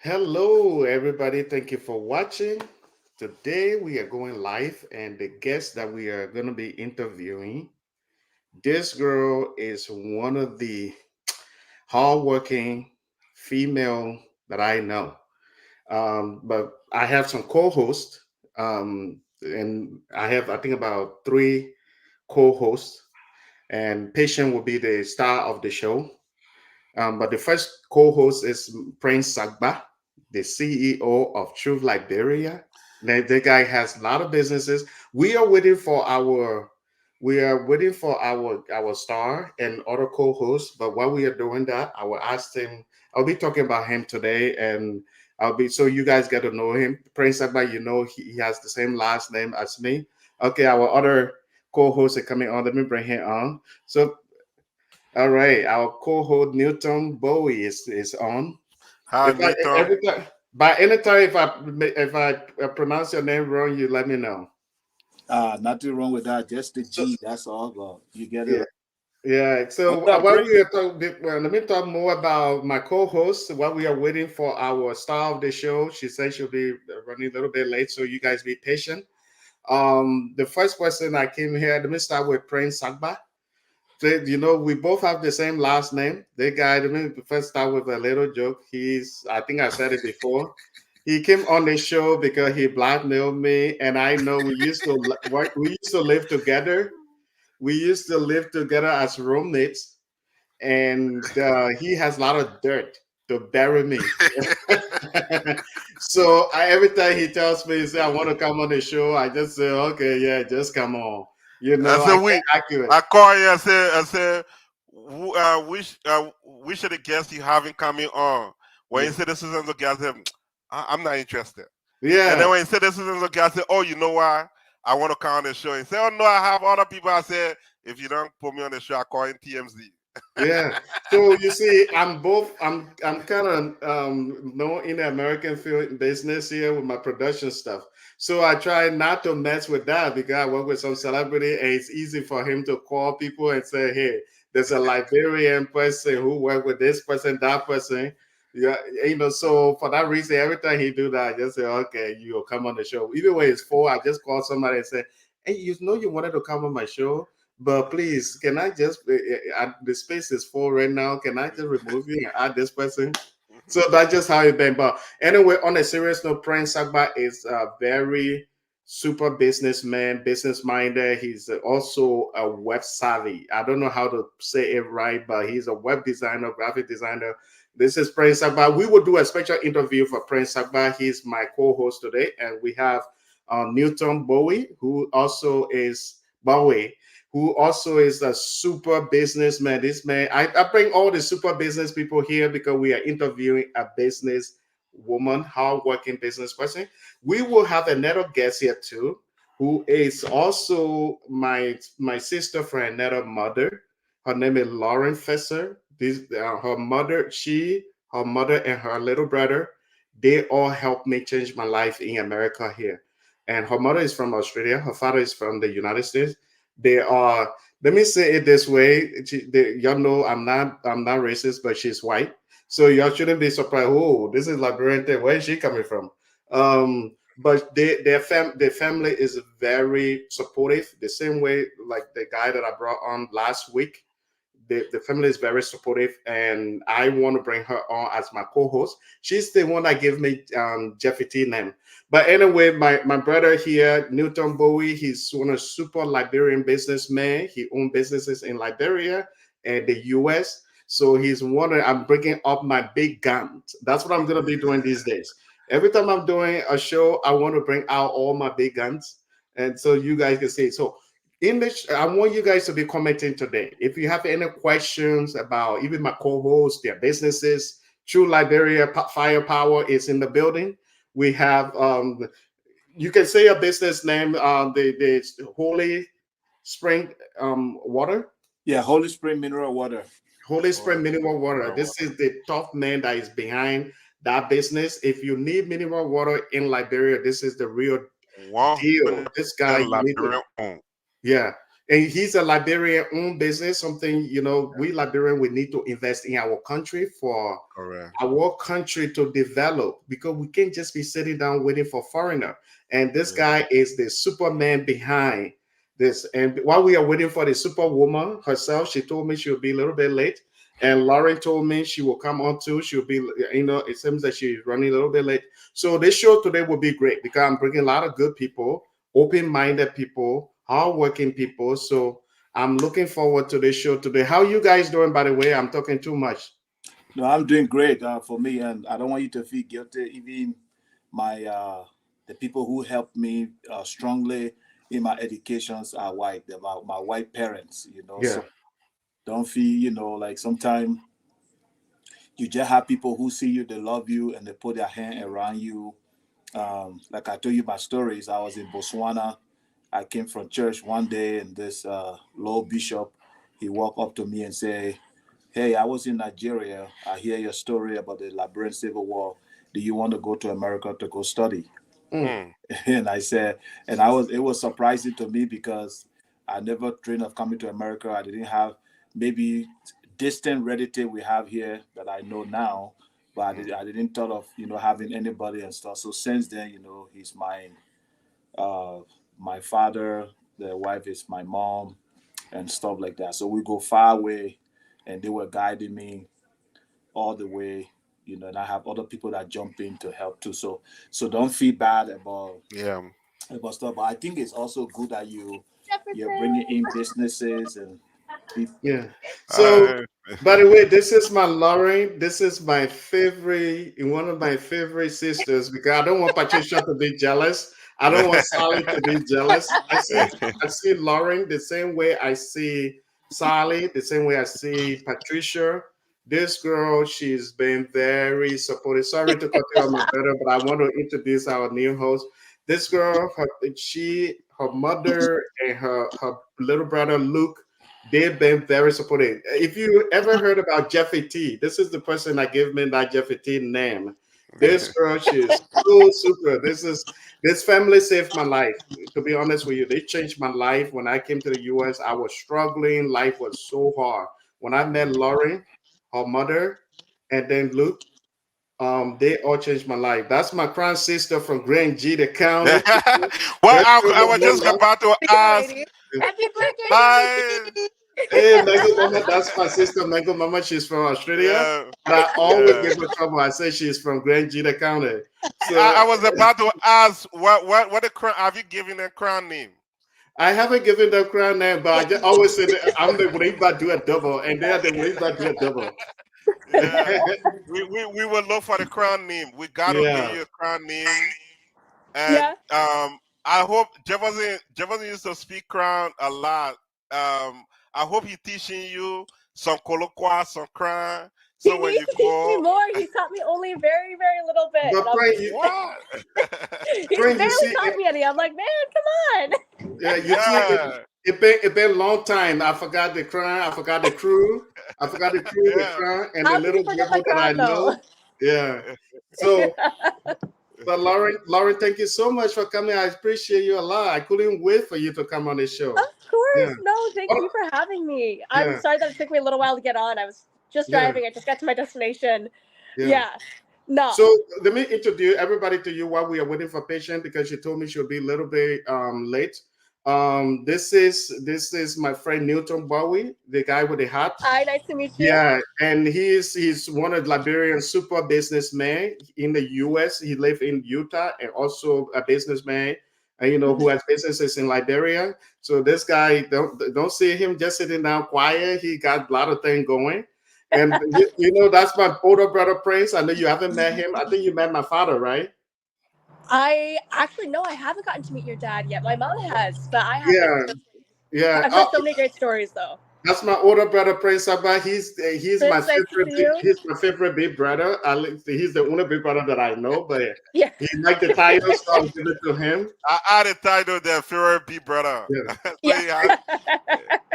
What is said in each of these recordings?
Hello, everybody. Thank you for watching. Today we are going live, and the guest that we are going to be interviewing, this girl is one of the hardworking female that I know. But I have some co-hosts, and I think, about three co-hosts, and Patient will be the star of the show. But the first co-host is Prince Sagba, the CEO of Truth Liberia. The guy has a lot of businesses. We are waiting for our star and other co-hosts. But while we are doing that, I will ask him. I'll be talking about him today, and I'll be so you guys get to know him. Prince Sagba, he has the same last name as me. Okay, our other co-hosts are coming on. Let me bring him on. So all right, our co-host Newton Bowie is on. Hi, If I Milton. every time by any time if I pronounce your name wrong, you let me know. Nothing wrong with that. Just the So G. That's all. But you get it yeah, right. yeah. What's So up, while Prince? we are talking, well, let me talk more about my co-host. While we are waiting for our star of the show, she said she'll be running a little bit late, so you guys be patient. The first person I came here. Let me start with Prince Sagba. We both have the same last name. The guy, let me first start with a little joke. I think I said it before. He came on the show because he blackmailed me, and I know we used to work. We used to live together. We used to live together as roommates, and he has a lot of dirt to bury me. So every time he tells me, he say, "I want to come on the show," I just say, "Okay, yeah, just come on." I I said get we. accurate. I call you. I said, which of the guests you having coming on? When Yeah, you said this is the guest, I said, I'm not interested. And then yeah. when you said this is the guest, I said, oh, you know why? I want to come on the show. And say, oh no, I have other people. I said, if you don't put me on the show, I call in TMZ. Yeah. So you see, I'm kind of known in the American film business here with my production stuff. So I try not to mess with that because I work with some celebrity, and it's easy for him to call people and say, "Hey, there's a Liberian person who worked with this person, that person." Yeah, So for that reason, every time he do that, I just say, "Okay, you'll come on the show." Even when it's full, I just call somebody and say, "Hey, you wanted to come on my show." But please, can I just the space is full right now? Can I just remove you and add this person? So that's just how it been. But anyway, on a serious note, Prince Sagba is a very super businessman, business minded. He's also a web savvy. I don't know how to say it right, but he's a web designer, graphic designer. This is Prince Sagba. We will do a special interview for Prince Sagba. He's my co-host today, and we have Newton Bowie, who also is a super businessman. This man, I bring all the super business people here because we are interviewing a business woman, hardworking business person. We will have another guest here too, who is also my sister from another mother. Her name is Lauren Fesser. Her mother, and her little brother, they all helped me change my life in America here. And her mother is from Australia. Her father is from the United States. They are, let me say it this way. Y'all know I'm not racist, but she's white. So y'all shouldn't be surprised. Oh, this is Liberian thing. Where is she coming from? But their family is very supportive, the same way like the guy that I brought on last week. The family is very supportive, and I want to bring her on as my co-host. She's the one that gave me Jeffy T name. But anyway, my brother here, Newton Bowie, he's one of super Liberian businessman. He owns businesses in Liberia and the US. So I'm bringing up my big guns. That's what I'm gonna be doing these days. Every time I'm doing a show, I want to bring out all my big guns, and so you guys can see. So I want you guys to be commenting today. If you have any questions about even my co-hosts, their businesses, True Liberia Firepower is in the building. We have you can say a business name, the Holy Spring Water. Yeah, Holy Spring mineral water. Holy Holy Spring Mineral Water. Spirit, This is the top man that is behind that business. If you need mineral water in Liberia, this is the real deal. 100% This guy, you need to Liberian owned. yeah. And he's a Liberian owned business, something, we Liberian, we need to invest in our country for Correct. our country to develop, because we can't just be sitting down waiting for foreigner. And this guy is the Superman behind this. And while we are waiting for the Superwoman herself, she told me she'll be a little bit late. And Lauren told me she will come on too. She'll be, it seems that she's running a little bit late. So this show today will be great because I'm bringing a lot of good people, open-minded people, hardworking people. So I'm looking forward to this show today. How you guys doing, by the way? I'm talking too much. No, I'm doing great for me, and I don't want you to feel guilty. Even my the people who helped me strongly in my educations are white. They're my white parents, Yeah. So don't feel, like sometimes you just have people who see you, they love you, and they put their hand around you. Like I told you my stories. I was in Botswana. I came from church one day, and this Lord Bishop, he walked up to me and said, "Hey, I was in Nigeria. I hear your story about the Liberian Civil War. Do you want to go to America to go study?" And I said, and it was surprising to me because I never dreamed of coming to America. I didn't have maybe distant relative we have here that I know now, but I didn't thought of, having anybody and stuff. So since then, he's my father, the wife is my mom and stuff like that. So we go far away, and they were guiding me all the way, and I have other people that jump in to help too. So don't feel bad about stuff. But I think it's also good that you're bringing in businesses and people. Yeah. So, by the way, this is my Lauren. This is my favorite, one of my favorite sisters, because I don't want Patricia to be jealous. I don't want Sally to be jealous. I see Lauren the same way I see Sally, the same way I see Patricia. This girl, she's been very supportive. Sorry to cut you off, my brother, but I want to introduce our new host. This girl, her mother, and her little brother Luke, they've been very supportive. If you ever heard about Jeffy T, this is the person that gave me that Jeffy T name. This girl, she's so super. This family saved my life. To be honest with you, they changed my life. When I came to the US, I was struggling. Life was so hard. When I met Lauren, her mother, and then Luke, they all changed my life. That's my crown sister from Grand Gita County. Well, I was just about to ask. Happy birthday! Hi. Hey, Mango Mama, that's my sister, Mango Mama. She's from Australia. But I always give her trouble. I say she's from Grand Gita County. So I was about to ask what the crown, have you given a crown name? I haven't given the crown name, but I just always say that I'm the Wariba do a double, and they're the Wariba do a double. Yeah. we will look for the crown name. We gotta give you a crown name. And I hope Jefferson used to speak crown a lot. I hope he's teaching you some colloquy, some crown. So when you go, teach me more. He taught me only very, very little bit. But what? He's barely taught me any. I'm like, man, come on. Yeah, see, it been a long time. I forgot the crown. I forgot the crew. I forgot the crew, the crown, and the little people that I know. Yeah. So, but Lauren, thank you so much for coming. I appreciate you a lot. I couldn't wait for you to come on the show. Of course. No, thank you for having me. I'm sorry that it took me a little while to get on. I was just driving. I just got to my destination. No. So let me introduce everybody to you while we are waiting for patient, because she told me she'll be a little bit late. This is my friend Newton Bowie, the guy with the hat. Hi, nice to meet you. Yeah, and he's one of Liberian super businessmen in the US. He lives in Utah, and also a businessman, who has businesses in Liberia. So this guy, don't see him just sitting down quiet. He got a lot of things going. And that's my older brother Prince. I know you haven't met him. I think you met my father, right? I actually no, I haven't gotten to meet your dad yet. My mom has, but I haven't. Yeah. I've heard so many great stories though. That's my older brother Prince Abba. He's my favorite. He's my favorite big brother. He's the only big brother that I know, but he liked the title, so I'll give it to him. I added title the favorite big brother. Yeah.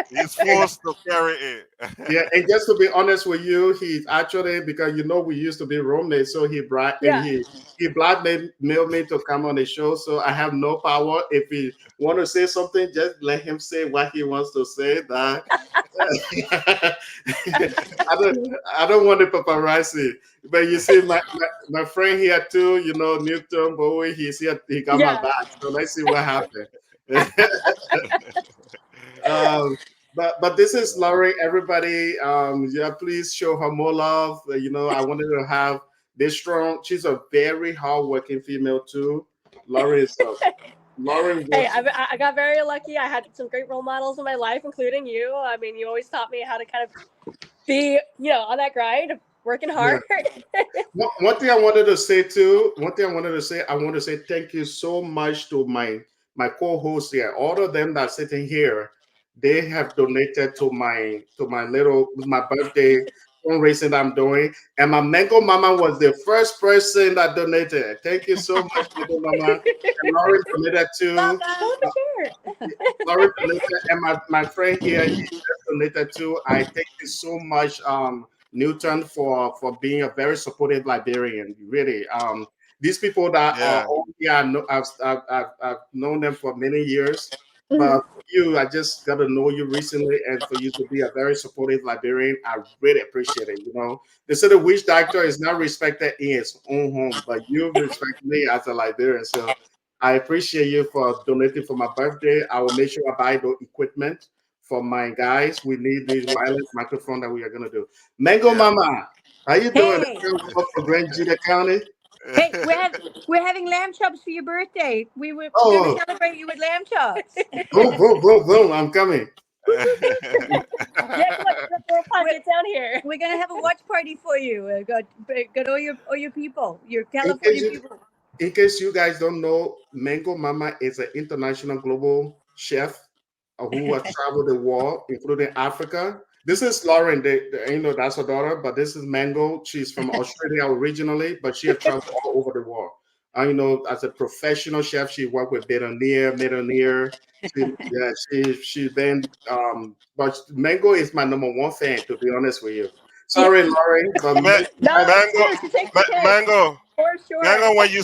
He's forced to carry it. Yeah, and just to be honest with you, he's actually, because we used to be roommates, so he blackmailed me to come on the show. So I have no power. If he want to say something, just let him say what he wants to say. That I don't want the paparazzi. But you see, my friend here too, Newton Bowie, he's here. He got my back. So let's see what happens. But this is Laurie. Everybody, yeah, please show her more love. I wanted to have this strong. She's a very hardworking female too. Laurie is. Laurie. Hey, I got very lucky. I had some great role models in my life, including you. I mean, you always taught me how to kind of be, on that grind, working hard. Yeah. One thing I wanted to say too. I want to say thank you so much to my co-hosts here. All of them that are sitting here, they have donated to my birthday fundraising that I'm doing. And my Mango Mama was the first person that donated. Thank you so much, Mango Mama. And Laurie donated too. Laurie donated, and my friend here, he just donated too. I thank you so much, Newton, for being a very supportive Liberian. Really, these people that are on here, I've known them for many years. But you, I just got to know you recently, and for you to be a very supportive Liberian, I really appreciate it. They say the witch doctor is not respected in his own home, but you respect me as a Liberian. So I appreciate you for donating for my birthday. I will make sure I buy the equipment for my guys. We need this wireless microphone that we are gonna do. Mango Mama, how you doing? For Grand Judah County. Hey, we're having lamb chops for your birthday. We're going to celebrate you with lamb chops. Boom, boom, boom, boom! I'm coming. Get down here. We're going to have a watch party for you. Got all your people, your California people. In case you guys don't know, Mango Mama is an international global chef who has traveled the world, including Africa. This is Lauren, that's her daughter, but this is Mango. She's from Australia originally, but she has traveled all over the world. As a professional chef, she worked with Millionaire. She's been, but Mango is my number one fan, to be honest with you. Sorry, Lauren, but Mango. For sure. Mango, when you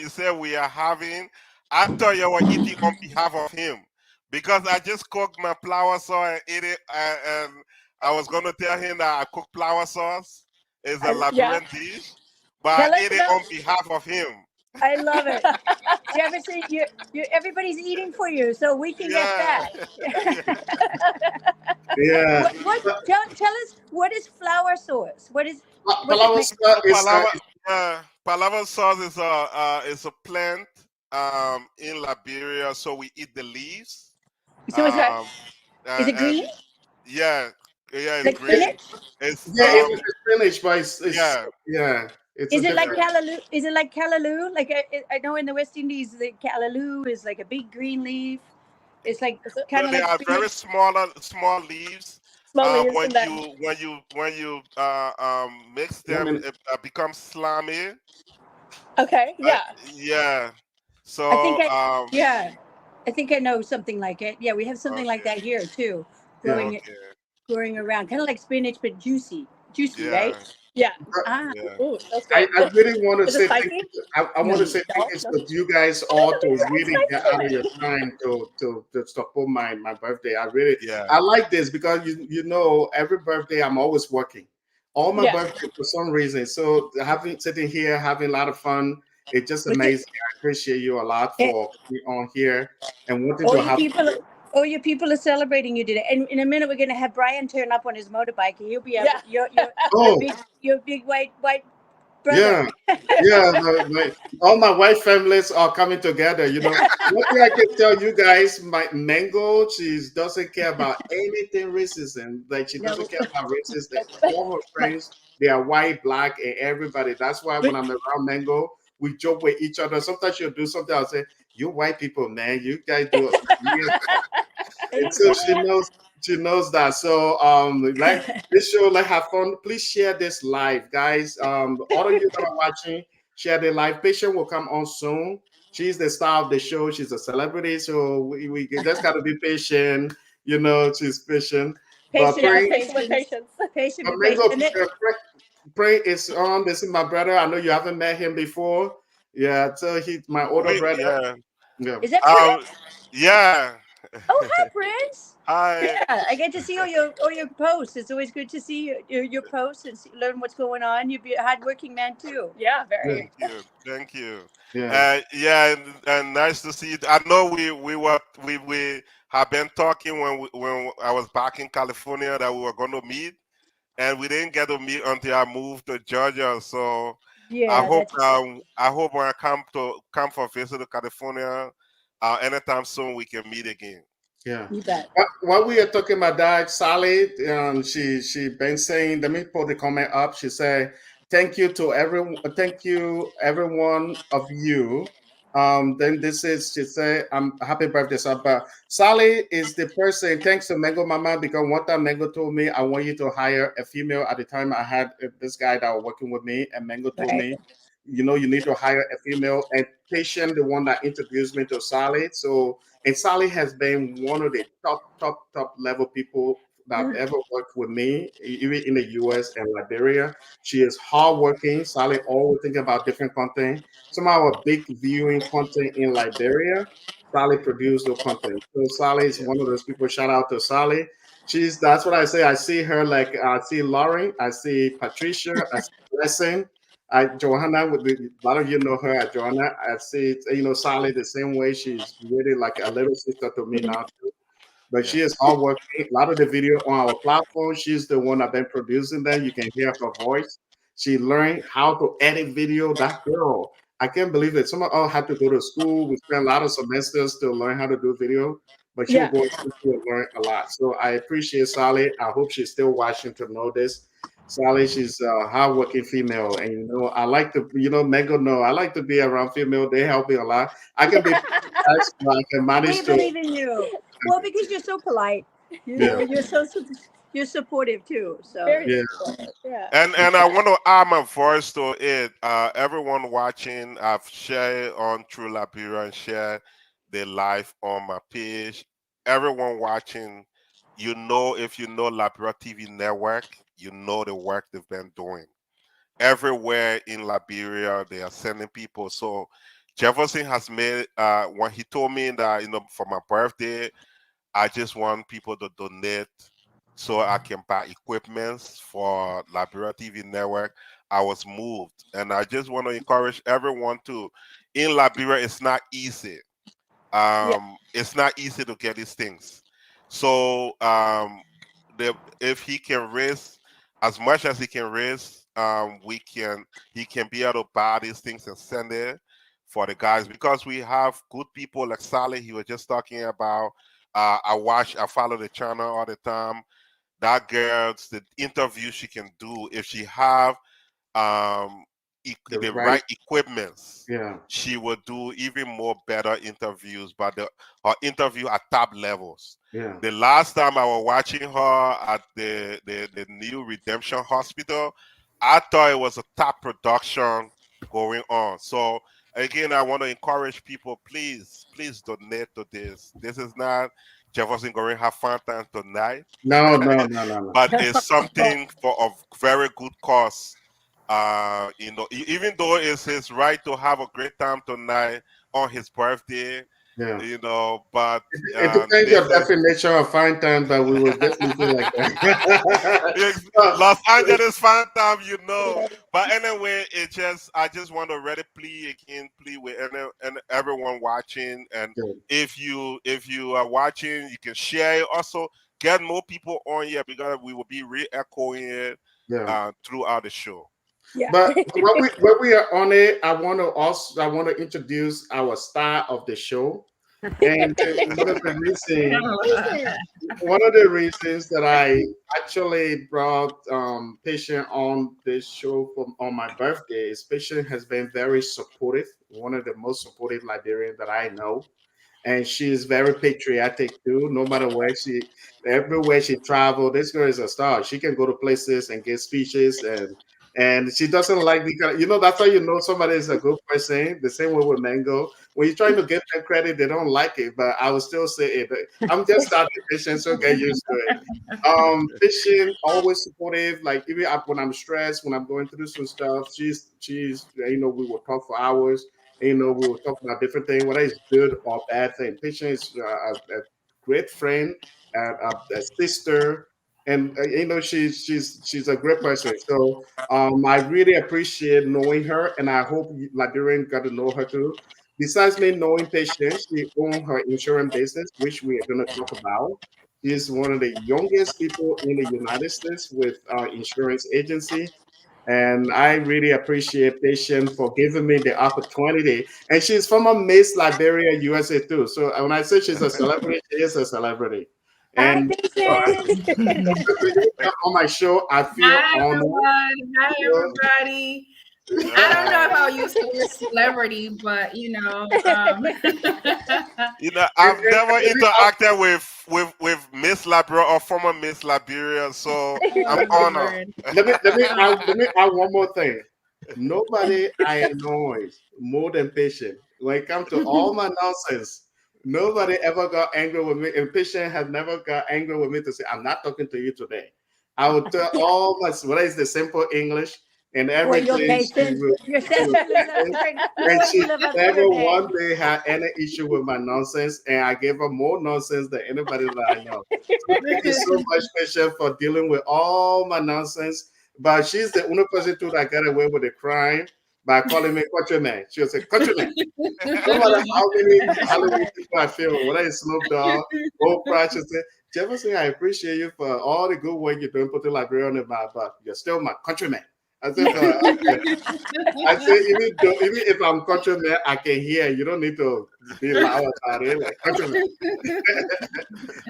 said we are having, I thought you were eating on behalf of him. Because I just cooked my flour sauce and ate it, and I was going to tell him that I cooked flour sauce. It's a Liberian dish, but I ate it on behalf of him. I love it. You ever see everybody's eating for you, so we can get that. Yeah. Tell us, what is flour sauce? What is Palava sauce is a plant in Liberia, so we eat the leaves. So is it green? Yeah, it's like green. Spinach? It's spinach, but it's Is it like callaloo? Is it like callaloo? Like I know in the West Indies, the callaloo is like a big green leaf. It's like kind of they like are very small leaves. When you mix them, it becomes slimy. Okay. Yeah. Yeah. So I think I know something like it. Yeah, we have something like that here too, growing around, kind of like spinach but juicy, right? Yeah. Ooh, I really want to say thank you. I want to say thank you to you guys all to really get out of your time to support my birthday. I like this because every birthday I'm always working. All my birthday for some reason. So sitting here having a lot of fun. It's just amazing. I appreciate you a lot for being on here and wanting to have. All your people are celebrating you today. And in a minute, we're going to have Brian turn up on his motorbike, and he'll be your big white brother. All my white families are coming together. One thing I can tell you guys, my Mango, she doesn't care about anything racism. Like she doesn't care about racism. All her friends, they are white, black, and everybody. That's why when I'm around Mango, we joke with each other. Sometimes she'll do something. I'll say, "You white people, man, you guys do it." And so she knows that. So like this show, like have fun. Please share this live, guys. All of you that are watching, share the live. Patient will come on soon she's the star of the show. She's a celebrity, so we just gotta be patient. You know, she's patient. But Patient with patience. Patient with Mango, patience. Pray is on. This is my brother. I know you haven't met him before. Yeah, so he's my older brother. Yeah. Yeah. Is that Prince? Yeah. Oh, hi, Prince. Hi. Yeah, I get to see all your posts. It's always good to see your posts and learn what's going on. You're a hardworking man too. Yeah, very. Thank you. Thank you. Yeah. Yeah, and nice to see you. I know we have been talking when I was back in California that we were going to meet, and we didn't get to meet until I moved to Georgia. So Yeah, that's I hope when I come for a visit to California, anytime soon we can meet again. Yeah. you bet. While we are talking about that, Sally, she been saying. Let me pull the comment up. She said, "Thank you to everyone. Thank you, every one of you." Then this is she said, "I'm happy birthday, sir." But Sally is the person. Thanks to Mango Mama because one time Mango told me I want you to hire a female. At the time, I had this guy that was working with me, and Mango told Right. me, you know, you need to hire a female. And Patient, the one that introduced me to Sally, so. And Sally has been one of the top level people that have ever worked with me, even in the US and Liberia. She is hardworking. Sally always thinking about different content. Some of our big viewing content in Liberia, Sally produced the content. So Sally is Yeah. one of those people. Shout out to Sally. That's what I say. I see her like I see Lauren, I see Patricia, I see Blessing. Johanna, a lot of you know her as Johanna. I see, you know, Sally the same way. She's really like a little sister to me now too. But Yeah. she is hardworking. A lot of the video on our platform, she's the one that been producing them. You can hear her voice. She learned how to edit video. That girl, I can't believe it. Some of us had to go to school. We spent a lot of semesters to learn how to do video, but she will Yeah. go to school and learn a lot. So I appreciate Sally. I hope she's still watching to know this. Sally, she's a hardworking female, and you know, I like to, you know, Mego, no, I like to be around female. They help me a lot. I can be, but I can We manage to. believe in you. Well, because you're so polite. You Yeah, know, you're supportive too. So Very yeah, supportive. Yeah. And I want to add my voice to it. Everyone watching, I've shared on True Liberia and share the live on my page. Everyone watching, you know, if you know Liberia TV network, you know the work they've been doing. Everywhere in Liberia, they are sending people. So Jefferson has made when he told me that, you know, for my birthday, I just want people to donate so I can buy equipments for Liberia TV network. I was moved, and I just want to encourage everyone to. In Liberia, it's not easy. Yeah. It's not easy to get these things. So if he can raise as much as he can raise, he can be able to buy these things and send it for the guys because we have good people like Sally. He was just talking about. I follow the channel all the time. That girl's the interview she can do if she have um the the right, right equipments, yeah, she will do even more better interviews, but her interview at top levels. yeah. The last time I was watching her at the new Redemption Hospital, I thought it was a top production going on. So again, I want to encourage people, please donate to this. This is not Jefferson going to have fun time tonight, No, no, no, no, no. but it's something for a very good cause. You know, even though it's his right to have a great time tonight on his birthday, Yeah. you know, but It depends this your is definition of fine time, but we was just looking like that. Uh, Los Angeles fan time, you know. But anyway, I just want to really plea with and everyone watching. And yeah, if you are watching, you can share it. Also, get more people on here because we will be re-echoing it yeah. throughout the show. Yeah. But when we are on it, I want to introduce our star of the show, and one of the reasons that I actually brought Patient on this show on my birthday is Patient has been very supportive, one of the most supportive Liberians that I know. And she is very patriotic too. No matter everywhere she traveled, this girl is a star. She can go to places and give speeches, and And she doesn't like the kind of, that's how you know somebody is a good person. The same way with Mango. When you're trying to give them credit, they don't like it, but I will still say it. I'm just starting Patient, so get used to it. Patient, always supportive. Like even when I'm stressed, when I'm going through some stuff, she's we will talk for hours. We will talk about different things, whether it's good or bad thing. Patient is a great friend, a sister, and she's a great person. So I really appreciate knowing her, and I hope Liberian got to know her too. Besides me knowing Patience, she owns her insurance business, which we are going to talk about. She is one of the youngest people in the United States with our insurance agency. And I really appreciate Patience for giving me the opportunity. And she's from a Miss Liberia USA too. So when I say she's a celebrity, she is a celebrity. And on my show, I feel honored. Hi, everybody. I don't know if I'll use the word celebrity, but I've never interacted with Miss Liberia or former Miss Liberia, so I'm honored. Let me add one more thing. Nobody I annoy more than Patient. When it comes to all my nonsense, nobody ever got angry with me, and Patient has never got angry with me to say, "I'm not talking to you today." I would tell all my, whether it's the simple English and everything. And she never one day had any issue with my nonsense, and I gave her more nonsense than anybody that I know. So thank you so much, Patient, for dealing with all my nonsense. But she's the only person too that got away with the crime by calling me countryman. She'll say, countryman. No matter how many Hollywood people I feel, whether it's Snoop Dogg, Oprah, she'll say, Jefferson, I appreciate you for all the good work you're doing, putting Liberia on the map, but you're still my countryman. I said, even if I'm countryman, I can hear. You don't need to be loud about it, like countryman.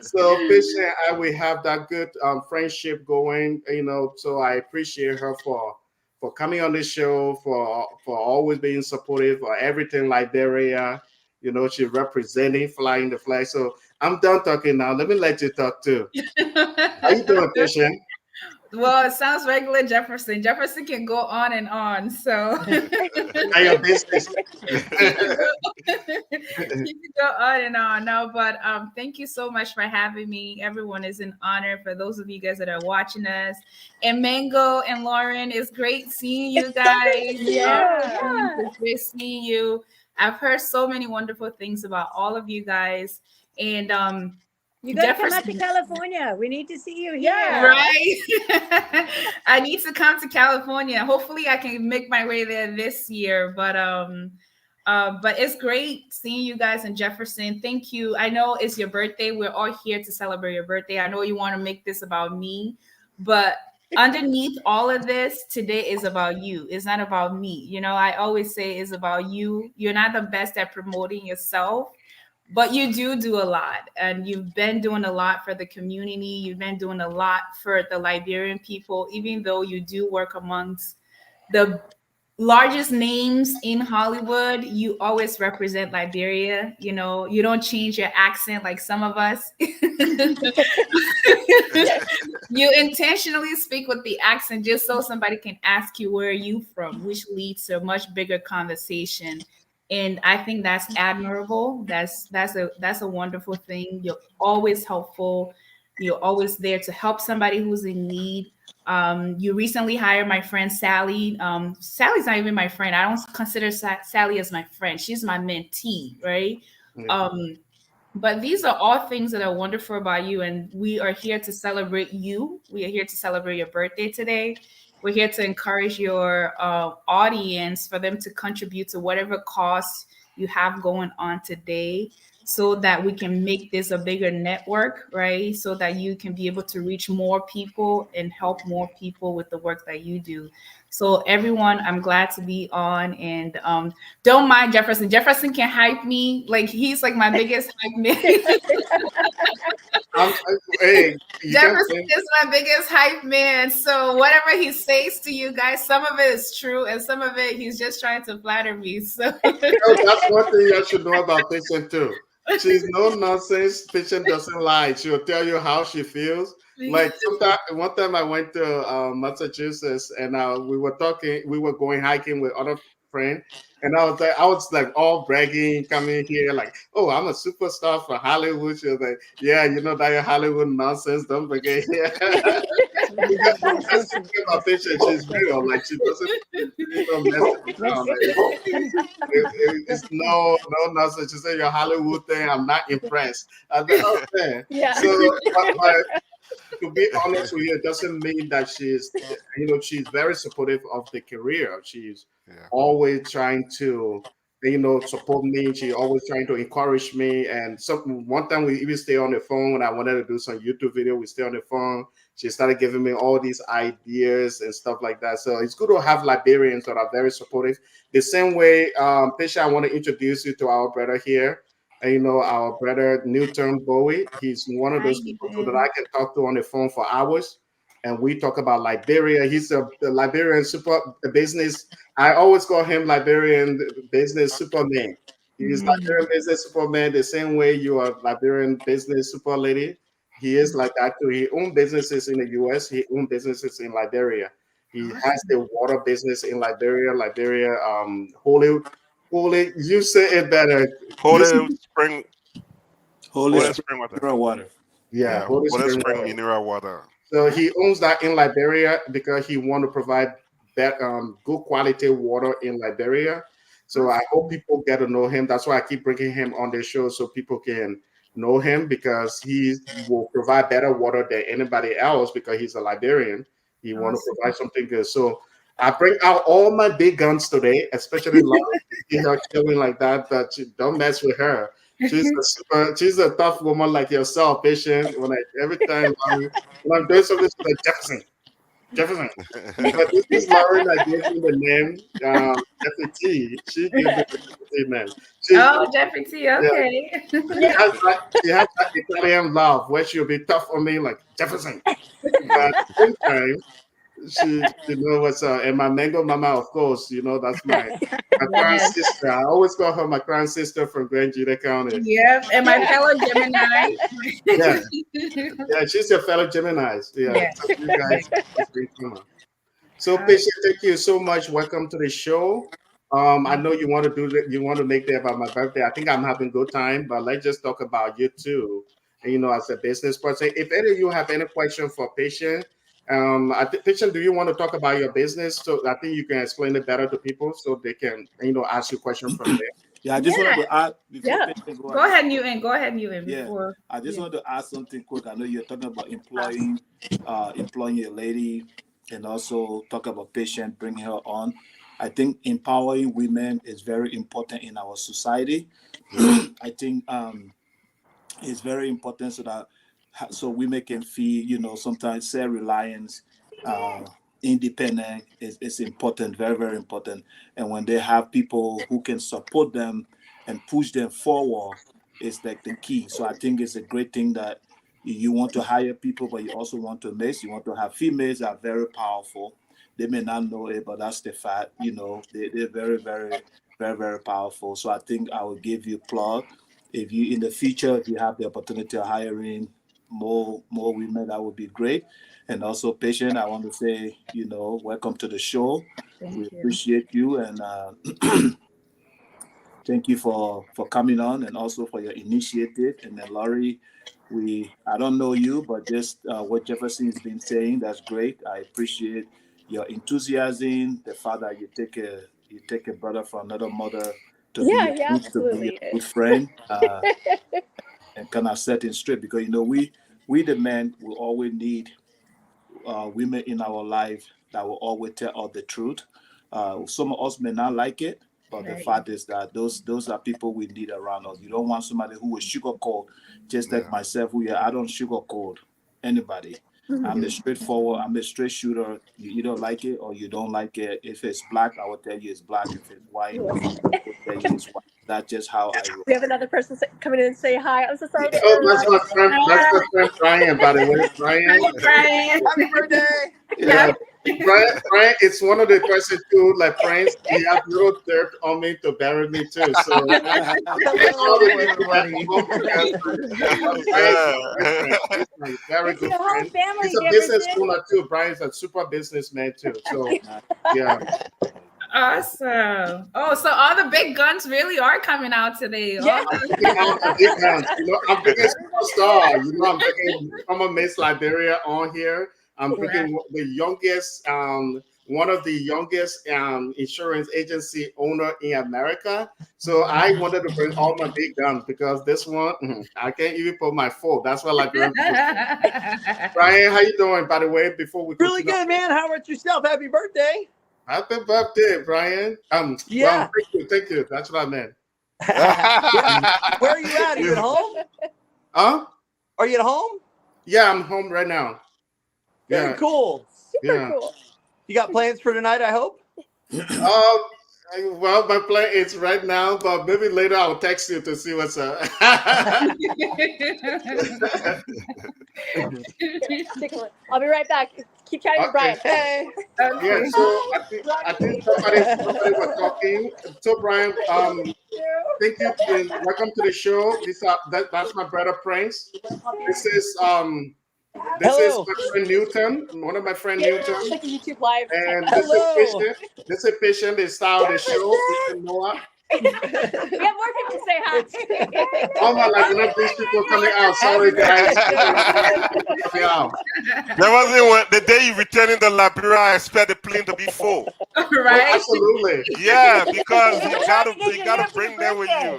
So Patient and we have that good friendship going, so I appreciate her for coming on this show, for always being supportive for everything Liberia. She's representing, flying the flag. So I'm done talking now. Let me let you talk too. How you doing, Patient? Well, it sounds regular Jefferson. Jefferson can go on and on. So your business. You can go on and on. No, but thank you so much for having me. Everyone is an honor for those of you guys that are watching us. And Mango and Lauren, it's great seeing you guys. It's great seeing you. I've heard so many wonderful things about all of you guys. And you got to come out to California. We need to see you here. Right? I need to come to California. Hopefully I can make my way there this year. But it's great seeing you guys in Jefferson. Thank you. I know it's your birthday. We're all here to celebrate your birthday. I know you want to make this about me, but underneath all of this, today is about you. It's not about me. I always say it's about you. You're not the best at promoting yourself, but you do a lot, and you've been doing a lot for the community. You've been doing a lot for the Liberian people, even though you do work amongst the largest names in Hollywood. You always represent Liberia. You don't change your accent like some of us. You intentionally speak with the accent just so somebody can ask you, where are you from, which leads to a much bigger conversation. And I think that's admirable. That's a wonderful thing. You're always helpful. You're always there to help somebody who's in need. You recently hired my friend Sally. Sally's not even my friend. I don't consider Sally as my friend. She's my mentee, right? Mm-hmm. But these are all things that are wonderful about you, and we are here to celebrate you. We are here to celebrate your birthday today. We're here to encourage your audience for them to contribute to whatever cause you have going on today, so that we can make this a bigger network, right? So that you can be able to reach more people and help more people with the work that you do. So everyone, I'm glad to be on, and don't mind Jefferson. Jefferson can hype me. Like, he's like my biggest hype man. Jefferson is my biggest hype man. So whatever he says to you guys, some of it is true, and some of it he's just trying to flatter me. So that's one thing you should know about Patient too. She's no nonsense. Patient doesn't lie. She'll tell you how she feels. Like one time I went to Massachusetts and we were talking. We were going hiking with other friend, and I was like all bragging, coming here like, oh, I'm a superstar for Hollywood. She was like, yeah, you know that your Hollywood nonsense. Don't forget. Yeah. That's the thing about Patient. She's real. Like she doesn't mess around. Like, it's no nonsense. She said your Hollywood thing. I'm not impressed. I said, okay. Yeah. So, but to be honest with you, it doesn't mean that she's very supportive of the career. She's always trying to, support me. She always trying to encourage me. And one time we even stay on the phone when I wanted to do some YouTube video. We stay on the phone. She started giving me all these ideas and stuff like that. So it's good to have Liberians that are very supportive. The same way, Pesha, I want to introduce you to our brother here. Our brother Newton Bowie. He's one of those people too that I can talk to on the phone for hours, and we talk about Liberia. He's the Liberian super business. I always call him Liberian business superman. He's Liberian business superman the same way you are Liberian business super lady. He is like that too. He owns businesses in the U.S. He owns businesses in Liberia. He has the water business in Liberia. Holy, you say it better. Holy Spring mineral water. Yeah, Holy Spring mineral water. So he owns that in Liberia because he want to provide that good quality water in Liberia. So I hope people get to know him. That's why I keep bringing him on the show so people can know him, because he will provide better water than anybody else because he's a Liberian. He want to provide something good. So I bring out all my big guns today, especially Laurie. You know, chilling like that. But don't mess with her. She's a tough woman like yourself, patient. Every time when I'm doing something, she's like Jefferson. But this is Lauren that gave me the name, Jeffy T. She gave me the Jeffy name. Jeffy T. Okay. Yeah. She has that Italian love where she'll be tough on me like Jefferson. But at the same time, she know what's up. And my mango mama, of course, that's my crown sister. I always call her my crown sister from Grand Juda County. Yep, and my fellow Gemini. Yeah, she's your fellow Geminis. Yeah. So you guys, so Patient, thank you so much. Welcome to the show. I know you want to make that about my birthday. I think I'm having a good time, but let's just talk about you too. And, as a business person, if any of you have any question for Patient, Patient, do you want to talk about your business? So I think you can explain it better to people so they can, ask you questions from there. Yeah, I just wanted to add. Go ahead, Newton. Yeah, I just want to add something quick. I know you're talking about employing a lady, and also talk about Patient, bringing her on. I think empowering women is very important in our society. I think it's very important so women can feel, sometimes self-reliance, independent is important, very, very important. And when they have people who can support them and push them forward, it's like the key. So I think it's a great thing that you want to hire people, but you also want to mix. You want to have females that are very powerful. They may not know it, but that's the fact. They're very, very, very, very powerful. So I think I will give you a plug. If you in the future, if you have the opportunity of hiring more women, that would be great. And also, Patient, I want to say, welcome to the show. We appreciate you, and thank you for coming on, and also for your initiative. And then Laurie, I don't know you, but just what Jefferson has been saying, that's great. I appreciate your enthusiasm, the fact that you take a brother from another mother to be a good friend, and kind of set it straight, because we the men will always need women in our life that will always tell us the truth. Some of us may not like it, but the fact is that those are people we need around us. You don't want somebody who will sugarcoat, just like myself. I don't sugarcoat anybody. I'm the straightforward. I'm the straight shooter. You don't like it or you don't like it. If it's black, I will tell you it's black. If it's white, I will tell you it's white. That's just how I roll. We have another person coming in and say hi. I'm so sorry. That's my friend Brian, by the way. Brian. Brian. Happy birthday. Yeah. Brian, it's one of the person too, like Prince, he has little dirt on me to bury me too. So hello, everybody. Brian's very good whole friend. family, He's a business owner too. Brian's a super businessman too. So yeah. Awesome. Oh, so all the big guns really are coming out today. Yeah. Big guns. You know, I'm bringing superstar. You know, I'm bringing from Miss Liberia on here. I'm bringing the youngest, one of the youngest insurance agency owner in America. So I wanted to bring all my big guns because this one, I can't even put my full. That's what Liberian. Brian, how you doing? By the way, before we really good, man. How about yourself? Happy birthday! Happy birthday, Brian. Yeah. Well, thank you. That's what I meant. Yeah. Where are you at? Are you at home? Huh? Are you at home? Yeah, I'm home right now. Very cool. Super cool. You got plans for tonight, I hope? Well, my plan is right now, but maybe later I'll text you to see what's up. I'll be right back. Keep chatting with Brian. Hey. Yeah, so I think somebody was talking. So Brian, thank you. Welcome to the show. That's my brother Prince. This is my friend Newton, one of my friend Newton. Check the YouTube live. And Hello. this is patient. They style the show. Noah. We have more people to say hi. Oh my, like enough these people coming out. Sorry guys. Coming out. There wasn't the day you returning to Liberia, I expect the plane to be full. Right? Oh, absolutely. Yeah, because you gotta bring them with you.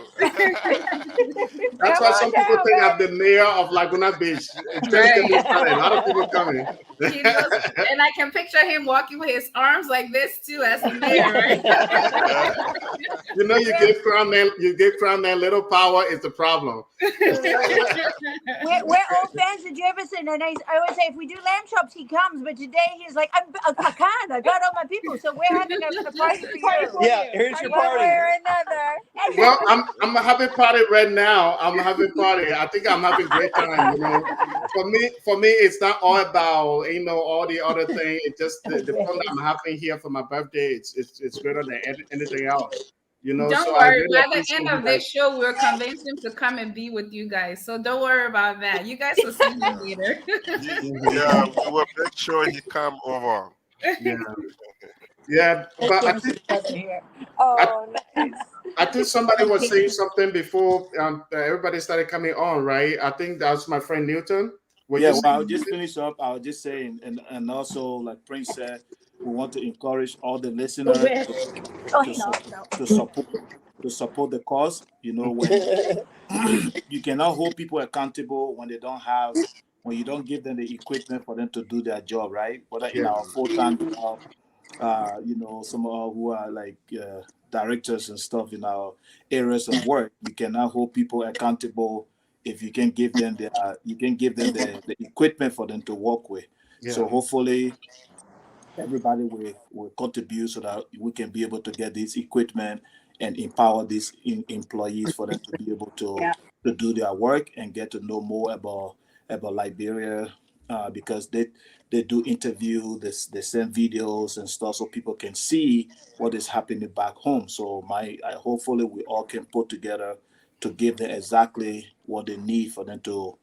That's why some people think I'm the mayor of Laguna Beach. A lot of people coming. He knows, and I can picture him walking with his arms like this too as the mayor, right? You know, you give Crown Man little power is the problem. We're old fans of Jefferson, and I always say if we do lamb chops, he comes. But today he's like, I can't. I got all my people, so we're having a party for you. Yeah, here's your party. Well, I'm a happy party right now. I'm a happy party. I think I'm having a great time. You know, for me, it's not all about all the other thing. It's just the fun that I'm having here for my birthday. It's greater than anything else. You know, don't so worry. Really By the end of this show, we'll convince him to come and be with you guys. So don't worry about that. You guys will see him later. Yeah, we will make sure he come over. Yeah, but I think somebody was saying something before everybody started coming on, right? I think that was my friend Newton. I'll just finish up. I was just saying, and also, like Prince said, we want to encourage all the listeners to support the cause. You know, when you cannot hold people accountable when you don't give them the equipment for them to do their job, right? Whether in our full-time job, some who are like directors and stuff in our areas of work, you cannot hold people accountable if you can give them the equipment for them to work with. So hopefully everybody will contribute so that we can be able to get this equipment and empower these employees for them to be able to do their work and get to know more about Liberia, because they do interview, they send videos and stuff so people can see what is happening back home. So hopefully we all can put together to give them exactly what they need for them to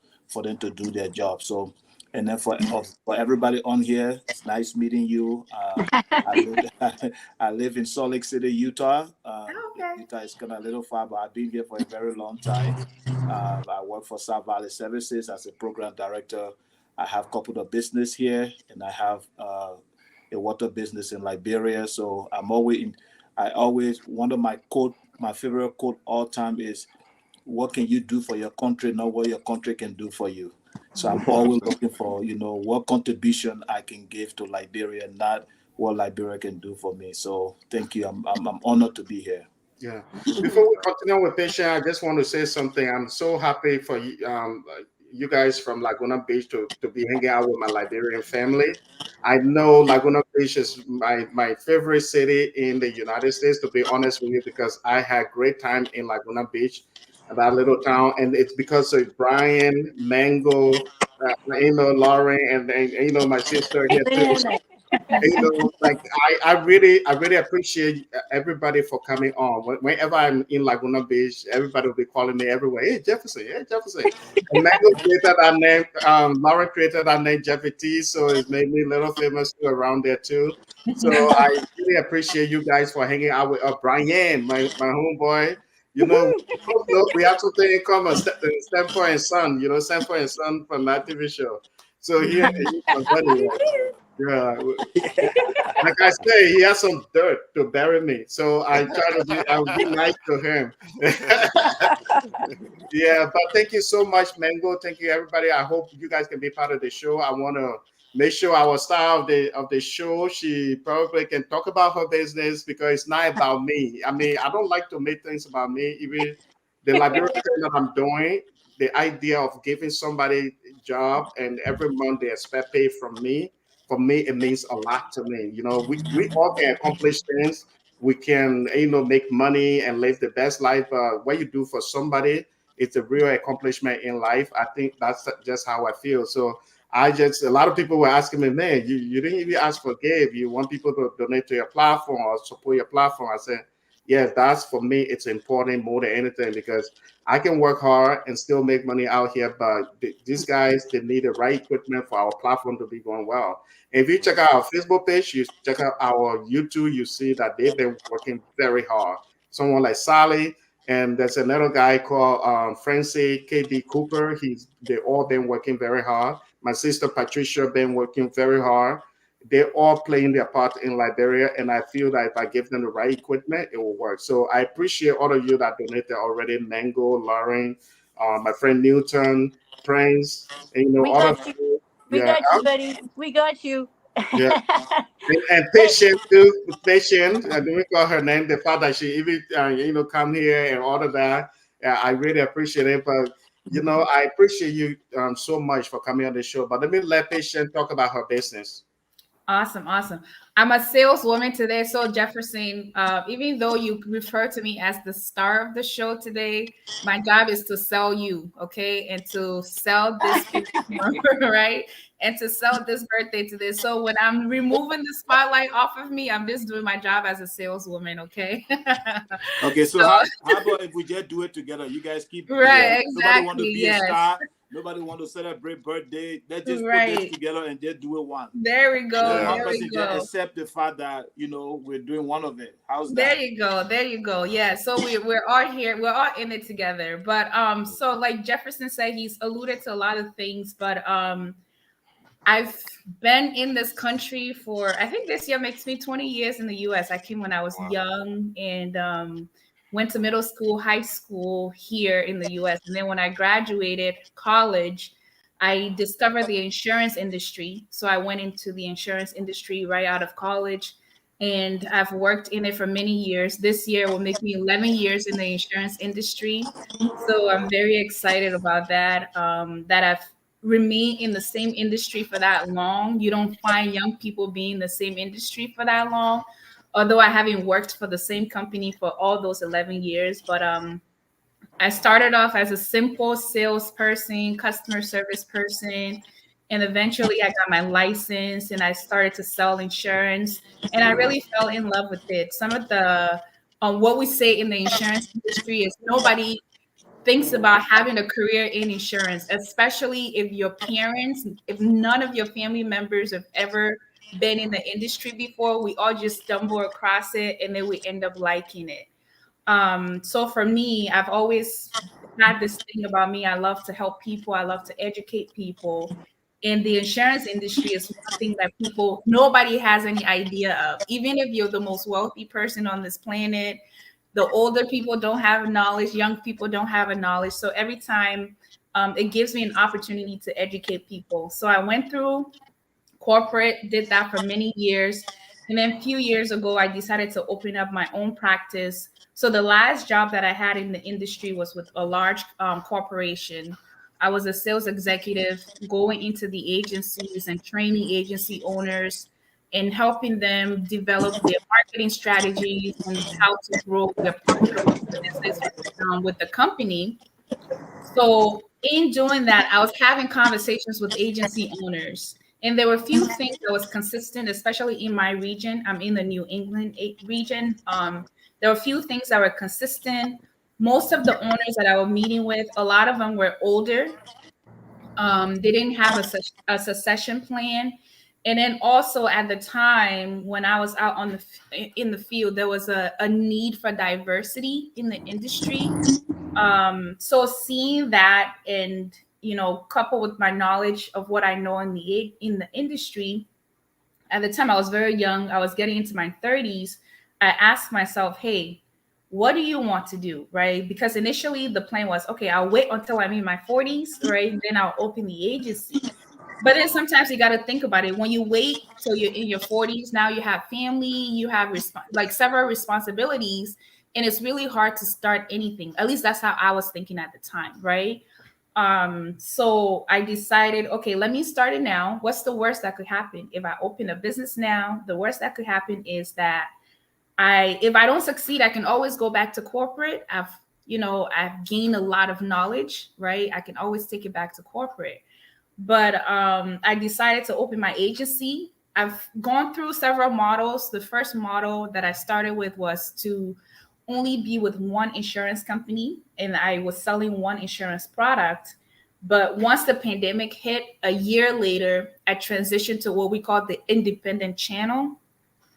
do their job. So, and then for everybody on here, it's nice meeting you. I live in Salt Lake City, Utah. Utah is kind of a little far, but I've been here for a very long time. I work for South Valley Services as a program director. I have a couple of business here, and I have a water business in Liberia. So one of my favorite quote all time is, what can you do for your country, not what your country can do for you. So I'm always looking for, what contribution I can give to Liberia, not what Liberia can do for me. So thank you. I'm honored to be here. Yeah. Before we continue with patient, I just want to say something. I'm so happy for you guys from Laguna Beach to be hanging out with my Liberian family. I know Laguna Beach is my favorite city in the United States, to be honest with you, because I had great time in Laguna Beach, that little town, and it's because of Brian, Mango, Lauren, and my sister here too. Like I really appreciate everybody for coming on. Whenever I'm in Laguna Beach, everybody will be calling me everywhere. Hey Jefferson, hey Jefferson. And Mango created that name. Lauren created that name Jeffy T, so it's made me a little famous too around there too. So I really appreciate you guys for hanging out with Brian, my homeboy. We both know we have something in common. Stanford and Son, Stanford and Son from that TV show. So he's my buddy. Yeah. Like I say, he has some dirt to bury me. So I'll be nice to him. Yeah, but thank you so much, Mango. Thank you, everybody. I hope you guys can be part of the show. I want to make sure our star of the show, she probably can talk about her business because it's not about me. I mean, I don't like to make things about me. Even the Liberian thing that I'm doing, the idea of giving somebody a job and every month they expect pay from me, for me, it means a lot to me. We all can accomplish things. We can, make money and live the best life. What you do for somebody, it's a real accomplishment in life. I think that's just how I feel. So a lot of people were asking me, man, you didn't even ask for Gabe. You want people to donate to your platform or support your platform. I said, yes, that's for me. It's important more than anything because I can work hard and still make money out here. But these guys, they need the right equipment for our platform to be going well. If you check out our Facebook page, you check out our YouTube, you see that they've been working very hard. Someone like Sally, and there's another guy called Francie KB Cooper. They all been working very hard. My sister Patricia been working very hard. They're all playing their part in Liberia, and I feel that if I give them the right equipment, it will work. So I appreciate all of you that donated already. Mango, Lauren, my friend Newton, Prince, and We all of got you. you. We Yeah, got you, buddy. We got you. yeah. And patient too, patient. Let me call her name. The fact that she even come here and all of that. Yeah, I really appreciate it. But I appreciate you so much for coming on the show. But let me let patient talk about her business. Awesome. I'm a saleswoman today. So Jefferson, even though you refer to me as the star of the show today, my job is to sell you, okay? And to sell this right? And to sell this birthday today. So when I'm removing the spotlight off of me, I'm just doing my job as a saleswoman, okay? Okay, so how about if we just do it together? You guys keep right, exactly. Nobody want to be a star. Nobody want to celebrate birthday. Let's just put this together and just do it one. There we go. So one person just accept the fact that we're doing one of it. How's that? There you go. Yeah. So we're all here. We're all in it together. But so like Jefferson said, he's alluded to a lot of things. But I've been in this country for, I think this year makes me 20 years in the U.S. I came when I was young and went to middle school, high school here in the U.S. And then when I graduated college, I discovered the insurance industry. So I went into the insurance industry right out of college, and I've worked in it for many years. This year will make me 11 years in the insurance industry. So I'm very excited about that, that I've remained in the same industry for that long. You don't find young people being in the same industry for that long, although I haven't worked for the same company for all those 11 years. But I started off as a simple salesperson, customer service person, and eventually I got my license and I started to sell insurance, and I really fell in love with it. Some of the what we say in the insurance industry is nobody thinks about having a career in insurance, especially if your parents, if none of your family members have ever been in the industry before. We all just stumble across it and then we end up liking it. So for me, I've always had this thing about me. I love to help people. I love to educate people. And the insurance industry is one thing that nobody has any idea of. Even if you're the most wealthy person on this planet, the older people don't have knowledge, young people don't have a knowledge. So every time it gives me an opportunity to educate people. So I went through corporate, did that for many years. And then a few years ago, I decided to open up my own practice. So the last job that I had in the industry was with a large corporation. I was a sales executive going into the agencies and training agency owners and helping them develop their marketing strategies and how to grow their profitable businesses with the company. So in doing that, I was having conversations with agency owners. And there were a few things that was consistent, especially in my region. I'm in the New England region. There were a few things that were consistent. Most of the owners that I was meeting with, a lot of them were older. They didn't have a succession plan. And then also at the time when I was out in the field, there was a need for diversity in the industry. So seeing that, and coupled with my knowledge of what I know in the industry, at the time I was very young, I was getting into my 30s. I asked myself, hey, what do you want to do, right? Because initially the plan was, okay, I'll wait until I'm in my 40s, right? Then I'll open the agency. But then sometimes you got to think about it. When you wait till you're in your 40s, now you have family, you have several responsibilities, and it's really hard to start anything. At least that's how I was thinking at the time, right? So I decided, okay, let me start it now. What's the worst that could happen? If I open a business now, the worst that could happen is that if I don't succeed, I can always go back to corporate. I've gained a lot of knowledge, right? I can always take it back to corporate. But I decided to open my agency. I've gone through several models. The first model that I started with was to only be with one insurance company, and I was selling one insurance product. But once the pandemic hit, a year later, I transitioned to what we call the independent channel.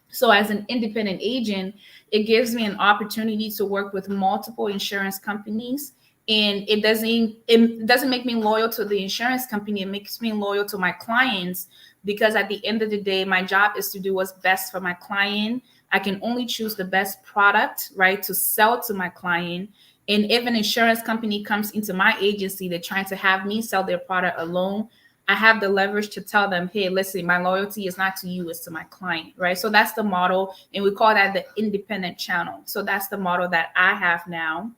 So as an independent agent, it gives me an opportunity to work with multiple insurance companies. And it doesn't make me loyal to the insurance company. It makes me loyal to my clients, because at the end of the day, my job is to do what's best for my client. I can only choose the best product, right, to sell to my client. And if an insurance company comes into my agency, they're trying to have me sell their product alone, I have the leverage to tell them, hey, listen, my loyalty is not to you, it's to my client, right? So that's the model. And we call that the independent channel. So that's the model that I have now.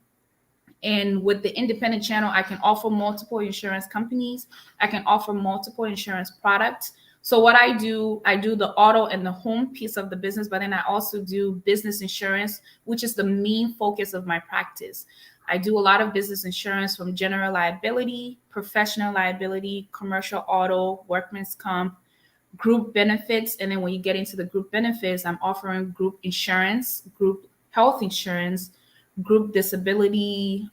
And with the independent channel, I can offer multiple insurance companies. I can offer multiple insurance products. So what I do the auto and the home piece of the business, but then I also do business insurance, which is the main focus of my practice. I do a lot of business insurance, from general liability, professional liability, commercial auto, workman's comp, group benefits. And then when you get into the group benefits, I'm offering group insurance, group health insurance, group disability,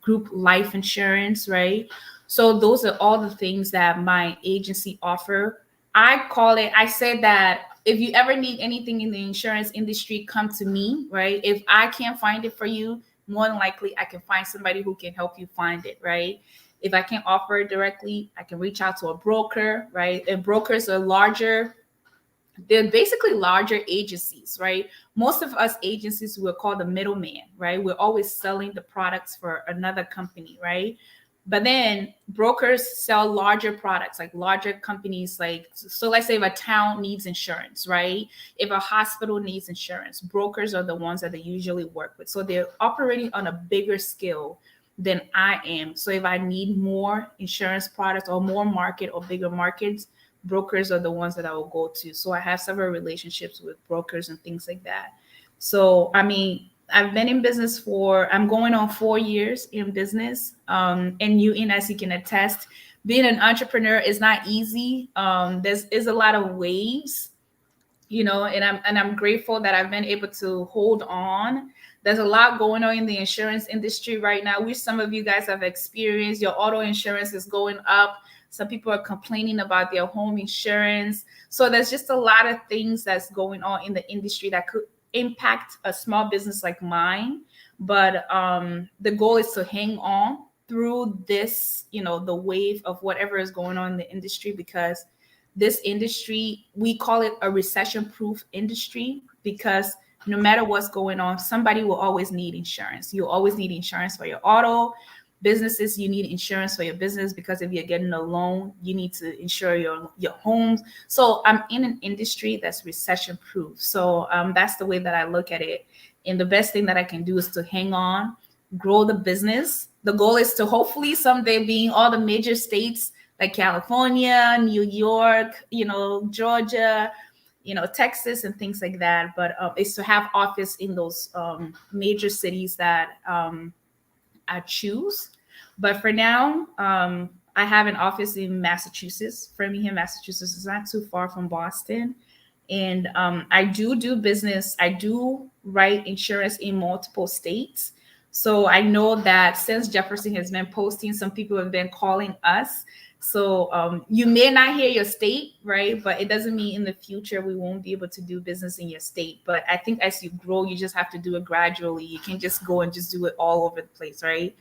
group life insurance, right? So those are all the things that my agency offer. I said that if you ever need anything in the insurance industry, come to me, right? If I can't find it for you, more than likely I can find somebody who can help you find it, right? If I can't offer it directly, I can reach out to a broker, right? And brokers are they're basically larger agencies, right? Most of us agencies, we're called the middleman, right? We're always selling the products for another company, right? But then brokers sell larger products, like larger companies. So let's say if a town needs insurance, right? If a hospital needs insurance, brokers are the ones that they usually work with. So they're operating on a bigger scale than I am. So if I need more insurance products or more market or bigger markets, brokers are the ones that I will go to. So I have several relationships with brokers and things like that. So, I mean, I've been in business I'm going on 4 years in business. And as you can attest, being an entrepreneur is not easy. There's a lot of waves, and I'm grateful that I've been able to hold on. There's a lot going on in the insurance industry right now, which some of you guys have experienced. Your auto insurance is going up. Some people are complaining about their home insurance. So there's just a lot of things that's going on in the industry that could impact a small business like mine. But the goal is to hang on through this, the wave of whatever is going on in the industry, because this industry, we call it a recession-proof industry, because no matter what's going on, somebody will always need insurance. You'll always need insurance for your auto. Businesses, you need insurance for your business, because if you're getting a loan, you need to insure your homes. So I'm in an industry that's recession proof. So that's the way that I look at it. And the best thing that I can do is to hang on, grow the business. The goal is to hopefully someday be in all the major states like California, New York, Georgia, Texas and things like that. But it's to have office in those major cities that I choose. But for now, I have an office in Massachusetts. Framingham, Massachusetts is not too far from Boston. And I do business. I do write insurance in multiple states. So I know that since Jefferson has been posting, some people have been calling us. So you may not hear your state, right? But it doesn't mean in the future we won't be able to do business in your state. But I think as you grow, you just have to do it gradually. You can't just go and just do it all over the place, right?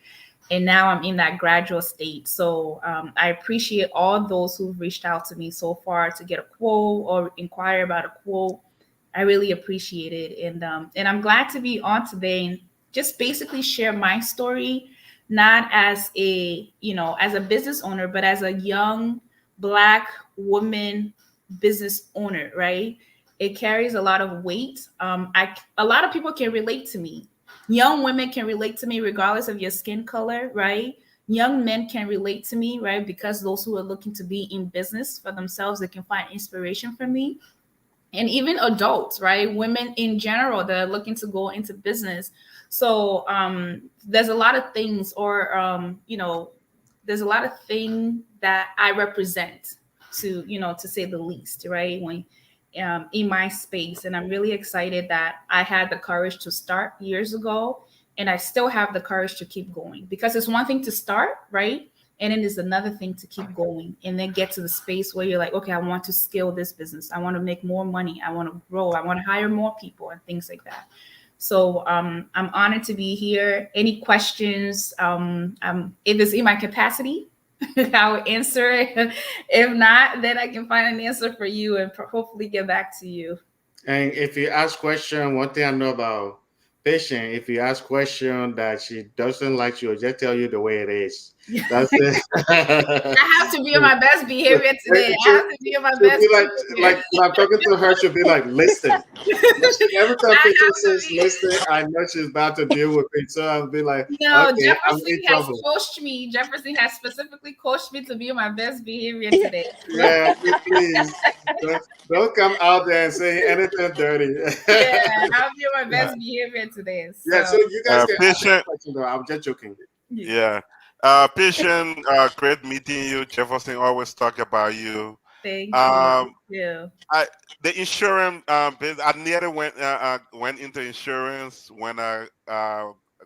And now I'm in that gradual state. So I appreciate all those who've reached out to me so far to get a quote or inquire about a quote. I really appreciate it. And I'm glad to be on today and just basically share my story, not as a, as a business owner, but as a young Black woman business owner, right? It carries a lot of weight. A lot of people can relate to me. Young women can relate to me regardless of your skin color, right? Young men can relate to me, right? Because those who are looking to be in business for themselves, they can find inspiration from me. And even adults, right? Women in general that are looking to go into business. So there's a lot of things, or there's a lot of things that I represent, to say the least, right? When in my space, and I'm really excited that I had the courage to start years ago, and I still have the courage to keep going, because it's one thing to start, right? And it is another thing to keep going and then get to the space where you're like, okay, I want to scale this business. I want to make more money. I want to grow. I want to hire more people and things like that. So I'm honored to be here. Any questions? If it's in my capacity, I will answer it. If not, then I can find an answer for you and hopefully get back to you. And if you ask question, one thing I know about Patient, if you ask question that she doesn't like, she'll just tell you the way it is. That's it. I have to be on my best behavior today. I have to be on my best behavior. Like when I'm talking to her, she'll be like, listen. Every time Patient says listen, I know she's about to deal with it. So I'll be like, no, okay, Jefferson has coached me. Jefferson has specifically coached me to be on my best behavior today. Yeah, please. Don't come out there and say anything dirty. Yeah, I'll be on my best behavior today. So. Yeah, so you guys can Patient. ask question, though. I'm just joking. Yeah. Patient, great meeting you. Jefferson always talk about you. Thank you. The insurance business, I nearly went into insurance when I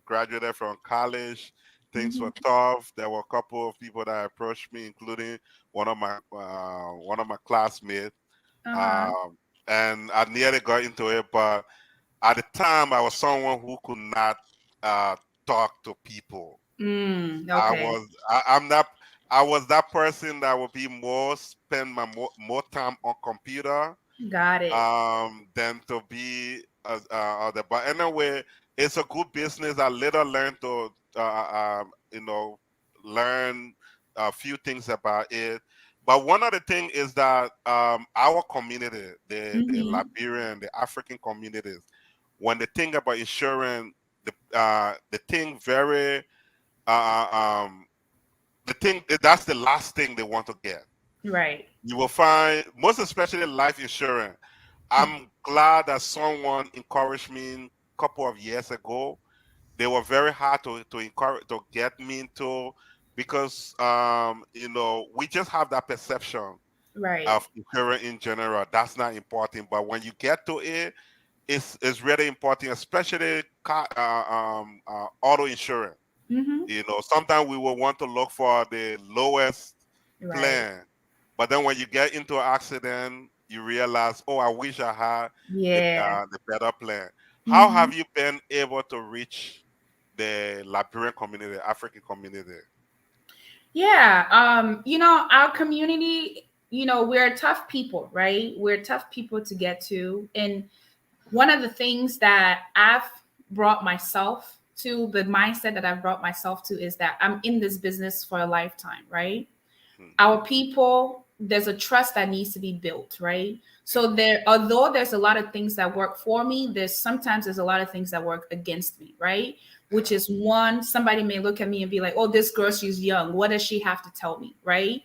graduated from college. Things were tough. There were a couple of people that approached me, including one of my classmates. And I nearly got into it, but at the time I was someone who could not talk to people. Okay. I was that person that would be spend my more time on computer. Got it. Than to be but anyway, it's a good business. I later learned to learn a few things about it. But one of the things is that our community, the Liberian, the African communities, when they think about insurance, the thing very the thing that's the last thing they want to get. Right. You will find, most especially life insurance. I'm glad that someone encouraged me a couple of years ago. They were very hard to encourage, to get me into, because we just have that perception of insurance in general. That's not important, but when you get to it, it's really important, especially auto insurance. Sometimes we will want to look for the lowest plan, but then when you get into an accident, you realize, oh, I wish I had the better plan. How have you been able to reach the Liberian community, African community? Yeah, our community, we're tough people, right? We're tough people to get to. And one of the things that I've brought myself to, the mindset that I've brought myself to, is that I'm in this business for a lifetime, right? Our people, there's a trust that needs to be built, right? So although there's a lot of things that work for me, there's a lot of things that work against me, right? Which is one, somebody may look at me and be like, oh, this girl, she's young. What does she have to tell me, right?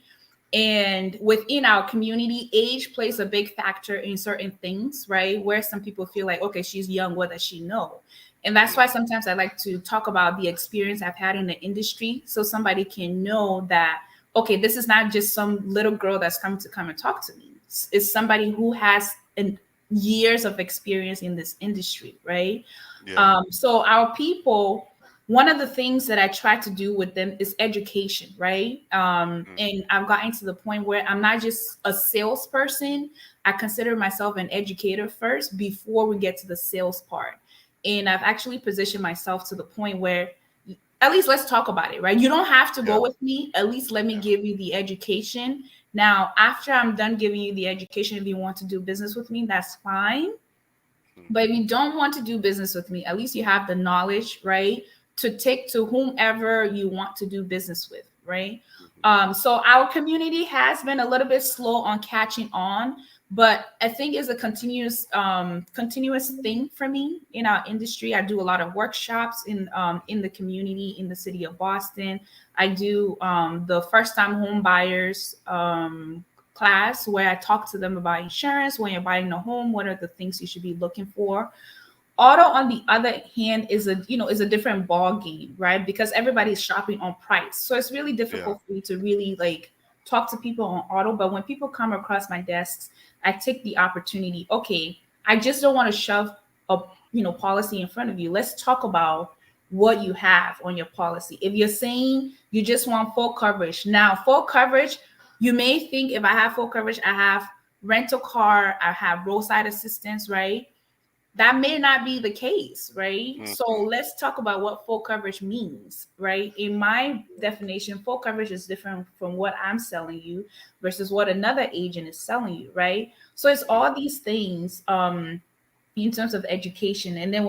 And within our community, age plays a big factor in certain things, right? Where some people feel like, okay, she's young, what does she know? And that's why sometimes I like to talk about the experience I've had in the industry, so somebody can know that okay, this is not just some little girl that's come and talk to me. It's somebody who has years of experience in this industry, right? Yeah. So our people, one of the things that I try to do with them is education, right? And I've gotten to the point where I'm not just a salesperson. I consider myself an educator first before we get to the sales part. And I've actually positioned myself to the point where at least let's talk about it, right? You don't have to go with me. At least let me give you the education. Now, after I'm done giving you the education, if you want to do business with me, that's fine. But if you don't want to do business with me, at least you have the knowledge, right, to take to whomever you want to do business with, right? So our community has been a little bit slow on catching on, but I think it's a continuous thing for me in our industry. I do a lot of workshops in the community in the city of Boston. I do the first time home buyers class where I talk to them about insurance. When you're buying a home, what are the things you should be looking for? Auto, on the other hand, is a different ball game, right? Because everybody's shopping on price, so it's really difficult for me to really like talk to people on auto. But when people come across my desks, I take the opportunity. Okay, I just don't want to shove a policy in front of you. Let's talk about what you have on your policy. If you're saying you just want full coverage, now full coverage, you may think if I have full coverage, I have rental car, I have roadside assistance, right? That may not be the case, right? So let's talk about what full coverage means, right? In my definition, full coverage is different from what I'm selling you versus what another agent is selling you, right? So it's all these things in terms of education. And then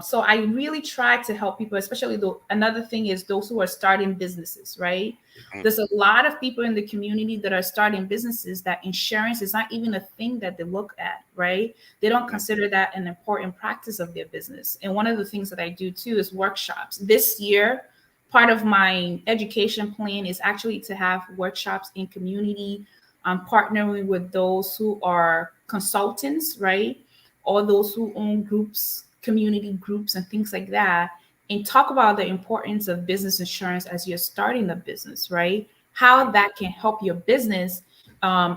so I really try to help people, especially another thing is those who are starting businesses, right? There's a lot of people in the community that are starting businesses that insurance is not even a thing that they look at, right? They don't consider that an important practice of their business. And one of the things that I do too is workshops. This year, part of my education plan is actually to have workshops in community. I'm partnering with those who are consultants, right? Or those who own groups, community groups, and things like that, and talk about the importance of business insurance as you're starting a business, right? How that can help your business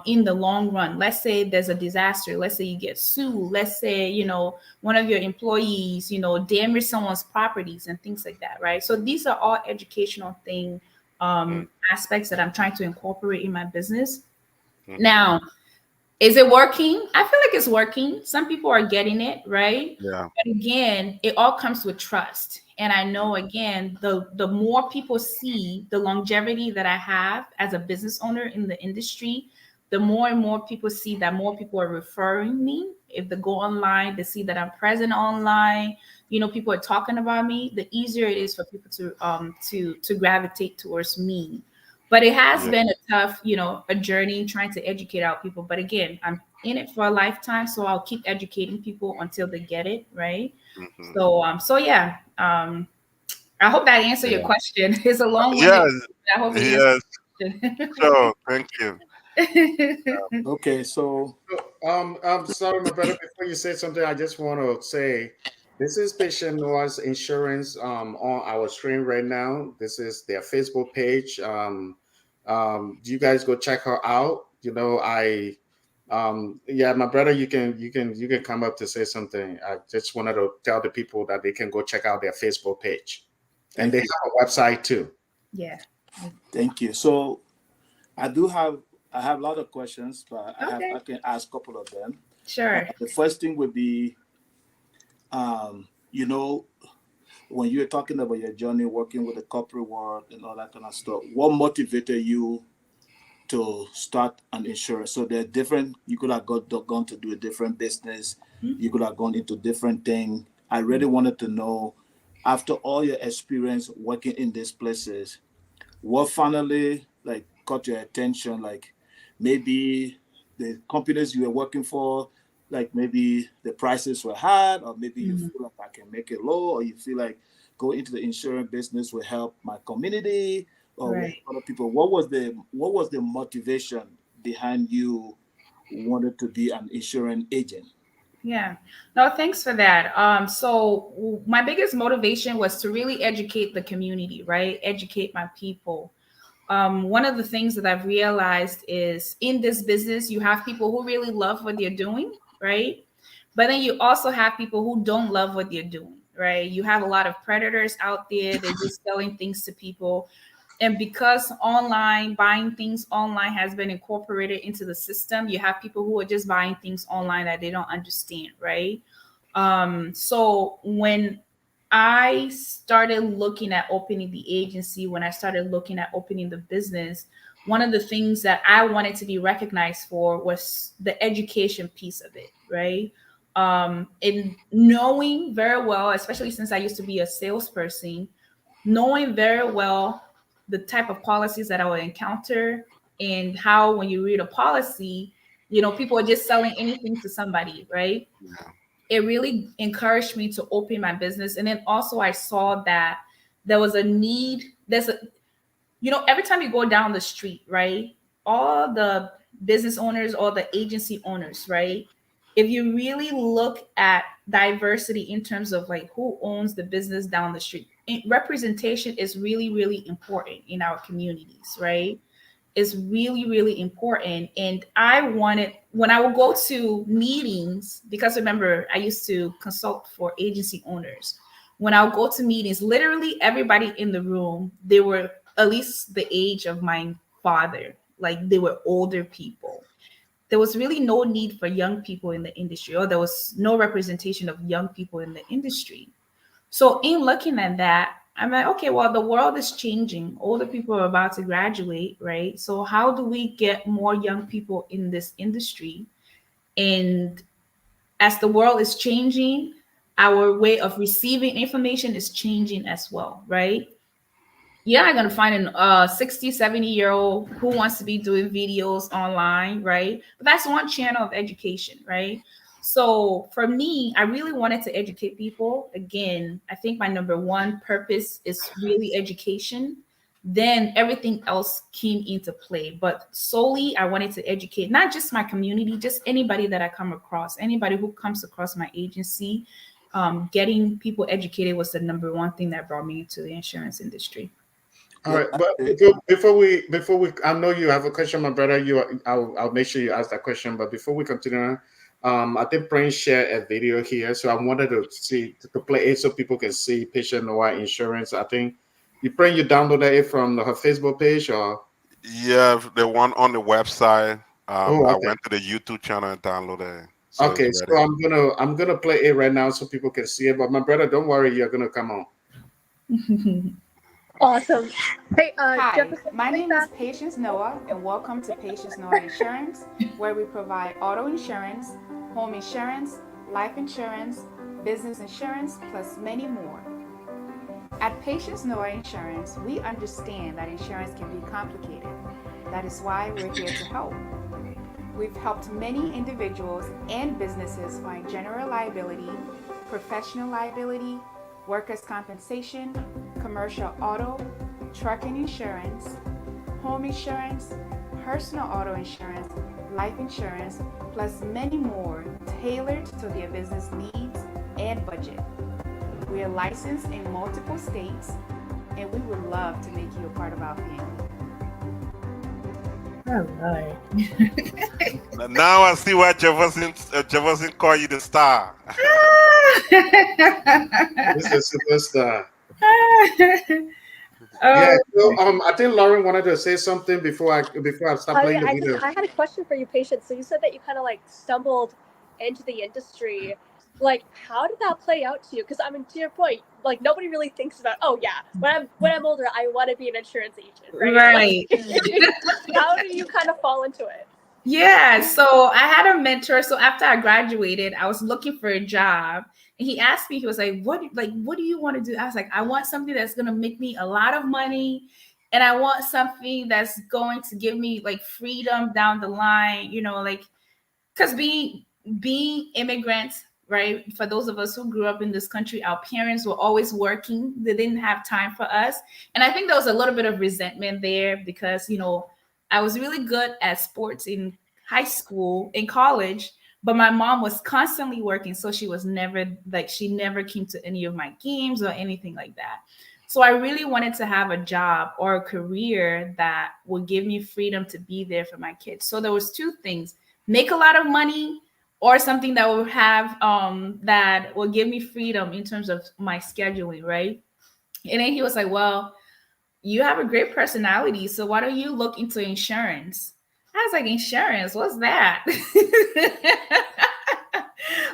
in the long run. Let's say there's a disaster. Let's say you get sued. Let's say, one of your employees, damage someone's properties and things like that, right? So these are all educational aspects that I'm trying to incorporate in my business. Now, is it working? I feel like it's working. Some people are getting it, right? Yeah. But again, it all comes with trust. And I know, again, the more people see the longevity that I have as a business owner in the industry, the more and more people see that more people are referring me. If they go online, they see that I'm present online, people are talking about me, the easier it is for people to gravitate towards me. But it has been a tough, a journey trying to educate our people. But again, I'm in it for a lifetime, so I'll keep educating people until they get it, right? So yeah. I hope that answered your question. It's a long one. Yes. I hope it Yes. So thank you. Okay, so I'm sorry, my brother. Before you say something, I just want to say this is Patient Noah's Insurance on our screen right now. This is their Facebook page. You guys go check her out. Yeah, my brother, you can come up to say something. I just wanted to tell the people that they can go check out their Facebook page, and they have a website too. Yeah. Thank you. So I have a lot of questions, but I can ask a couple of them. Sure. The first thing would be, when you were talking about your journey working with the corporate world and all that kind of stuff, what motivated you to start an insurance? So they're different. You could have gone to do a different business. You could have gone into different thing. I really wanted to know, after all your experience working in these places, what finally caught your attention? Like maybe the companies you were working for, like maybe the prices were high, or maybe you feel like I can make it low, or you feel like go into the insurance business will help my community or other people. What was the motivation behind you wanted to be an insurance agent? Yeah. No, thanks for that. So my biggest motivation was to really educate the community, right? Educate my people. one of the things that I've realized is in this business, you have people who really love what they're doing, right? But then you also have people who don't love what they're doing, right? You have a lot of predators out there. They're just selling things to people. And because online, buying things online has been incorporated into the system, you have people who are just buying things online that they don't understand, right? So when I started looking at opening the agency, when I started looking at opening the business, one of the things that I wanted to be recognized for was the education piece of it, right? In knowing very well, especially since I used to be a salesperson, knowing very well the type of policies that I would encounter and how when you read a policy, people are just selling anything to somebody, right? It really encouraged me to open my business. And then also I saw that there was a need. Every time you go down the street, right? All the business owners, all the agency owners, right? If you really look at diversity in terms of like who owns the business down the street, representation is really, really important in our communities, right? Is really, really important. And I wanted, when I would go to meetings, because remember, I used to consult for agency owners. When I would go to meetings, literally everybody in the room, they were at least the age of my father. Like they were older people. There was really no need for young people in the industry, or there was no representation of young people in the industry. So in looking at that, I'm like, okay, well, the world is changing. Older people are about to graduate, right? So how do we get more young people in this industry? And as the world is changing, our way of receiving information is changing as well, right? You're not going to find a 60, 70-year-old who wants to be doing videos online, right? But that's one channel of education, right? So for me, I really wanted to educate people. Again, I think my number one purpose is really education. Then everything else came into play. But solely, I wanted to educate not just my community, just anybody that I come across, anybody who comes across my agency. Getting people educated was the number one thing that brought me into the insurance industry. All right, but before we, I know you have a question, my brother. I'll make sure you ask that question. But before we continue, I think Prince shared a video here, so I wanted to play it so people can see Patient Noah Insurance. I think you downloaded it from her Facebook page, or the one on the website. okay. I went to the YouTube channel and downloaded it. So okay, so I'm gonna play it right now so people can see it. But my brother, don't worry, you're gonna come on. Awesome. Hey, Hi, Jefferson, my name is Patience Noah, and welcome to Patience Noah Insurance, where we provide auto insurance, home insurance, life insurance, business insurance, plus many more. At Patience Noah Insurance, we understand that insurance can be complicated. That is why we're here to help. We've helped many individuals and businesses find general liability, professional liability, workers' compensation, commercial auto, trucking insurance, home insurance, personal auto insurance, life insurance, plus many more tailored to their business needs and budget. We are licensed in multiple states, and we would love to make you a part of our family. Oh, Lord. Now I see why Jefferson called you the star. This is a superstar. Yeah. So I think Lauren wanted to say something before I start playing the video. I had a question for you, Patience. So you said that you kind of like stumbled into the industry. Like, how did that play out to you? Because I mean, to your point, like nobody really thinks about, oh yeah, when I'm older, I want to be an insurance agent, right? Right. Like, how did you kind of fall into it? Yeah, so I had a mentor. So after I graduated, I was looking for a job, and he asked me, he was like, what do you want to do? I was like, I want something that's going to make me a lot of money, and I want something that's going to give me like freedom down the line, like, because being immigrants, right? For those of us who grew up in this country, our parents were always working. They didn't have time for us. And I think there was a little bit of resentment there because, I was really good at sports in high school, in college, but my mom was constantly working. So she was never she never came to any of my games or anything like that. So I really wanted to have a job or a career that would give me freedom to be there for my kids. So there was two things: make a lot of money, or something that will have that will give me freedom in terms of my scheduling, right? And then he was like, well, you have a great personality, so why don't you look into insurance? I was like, insurance? What's that?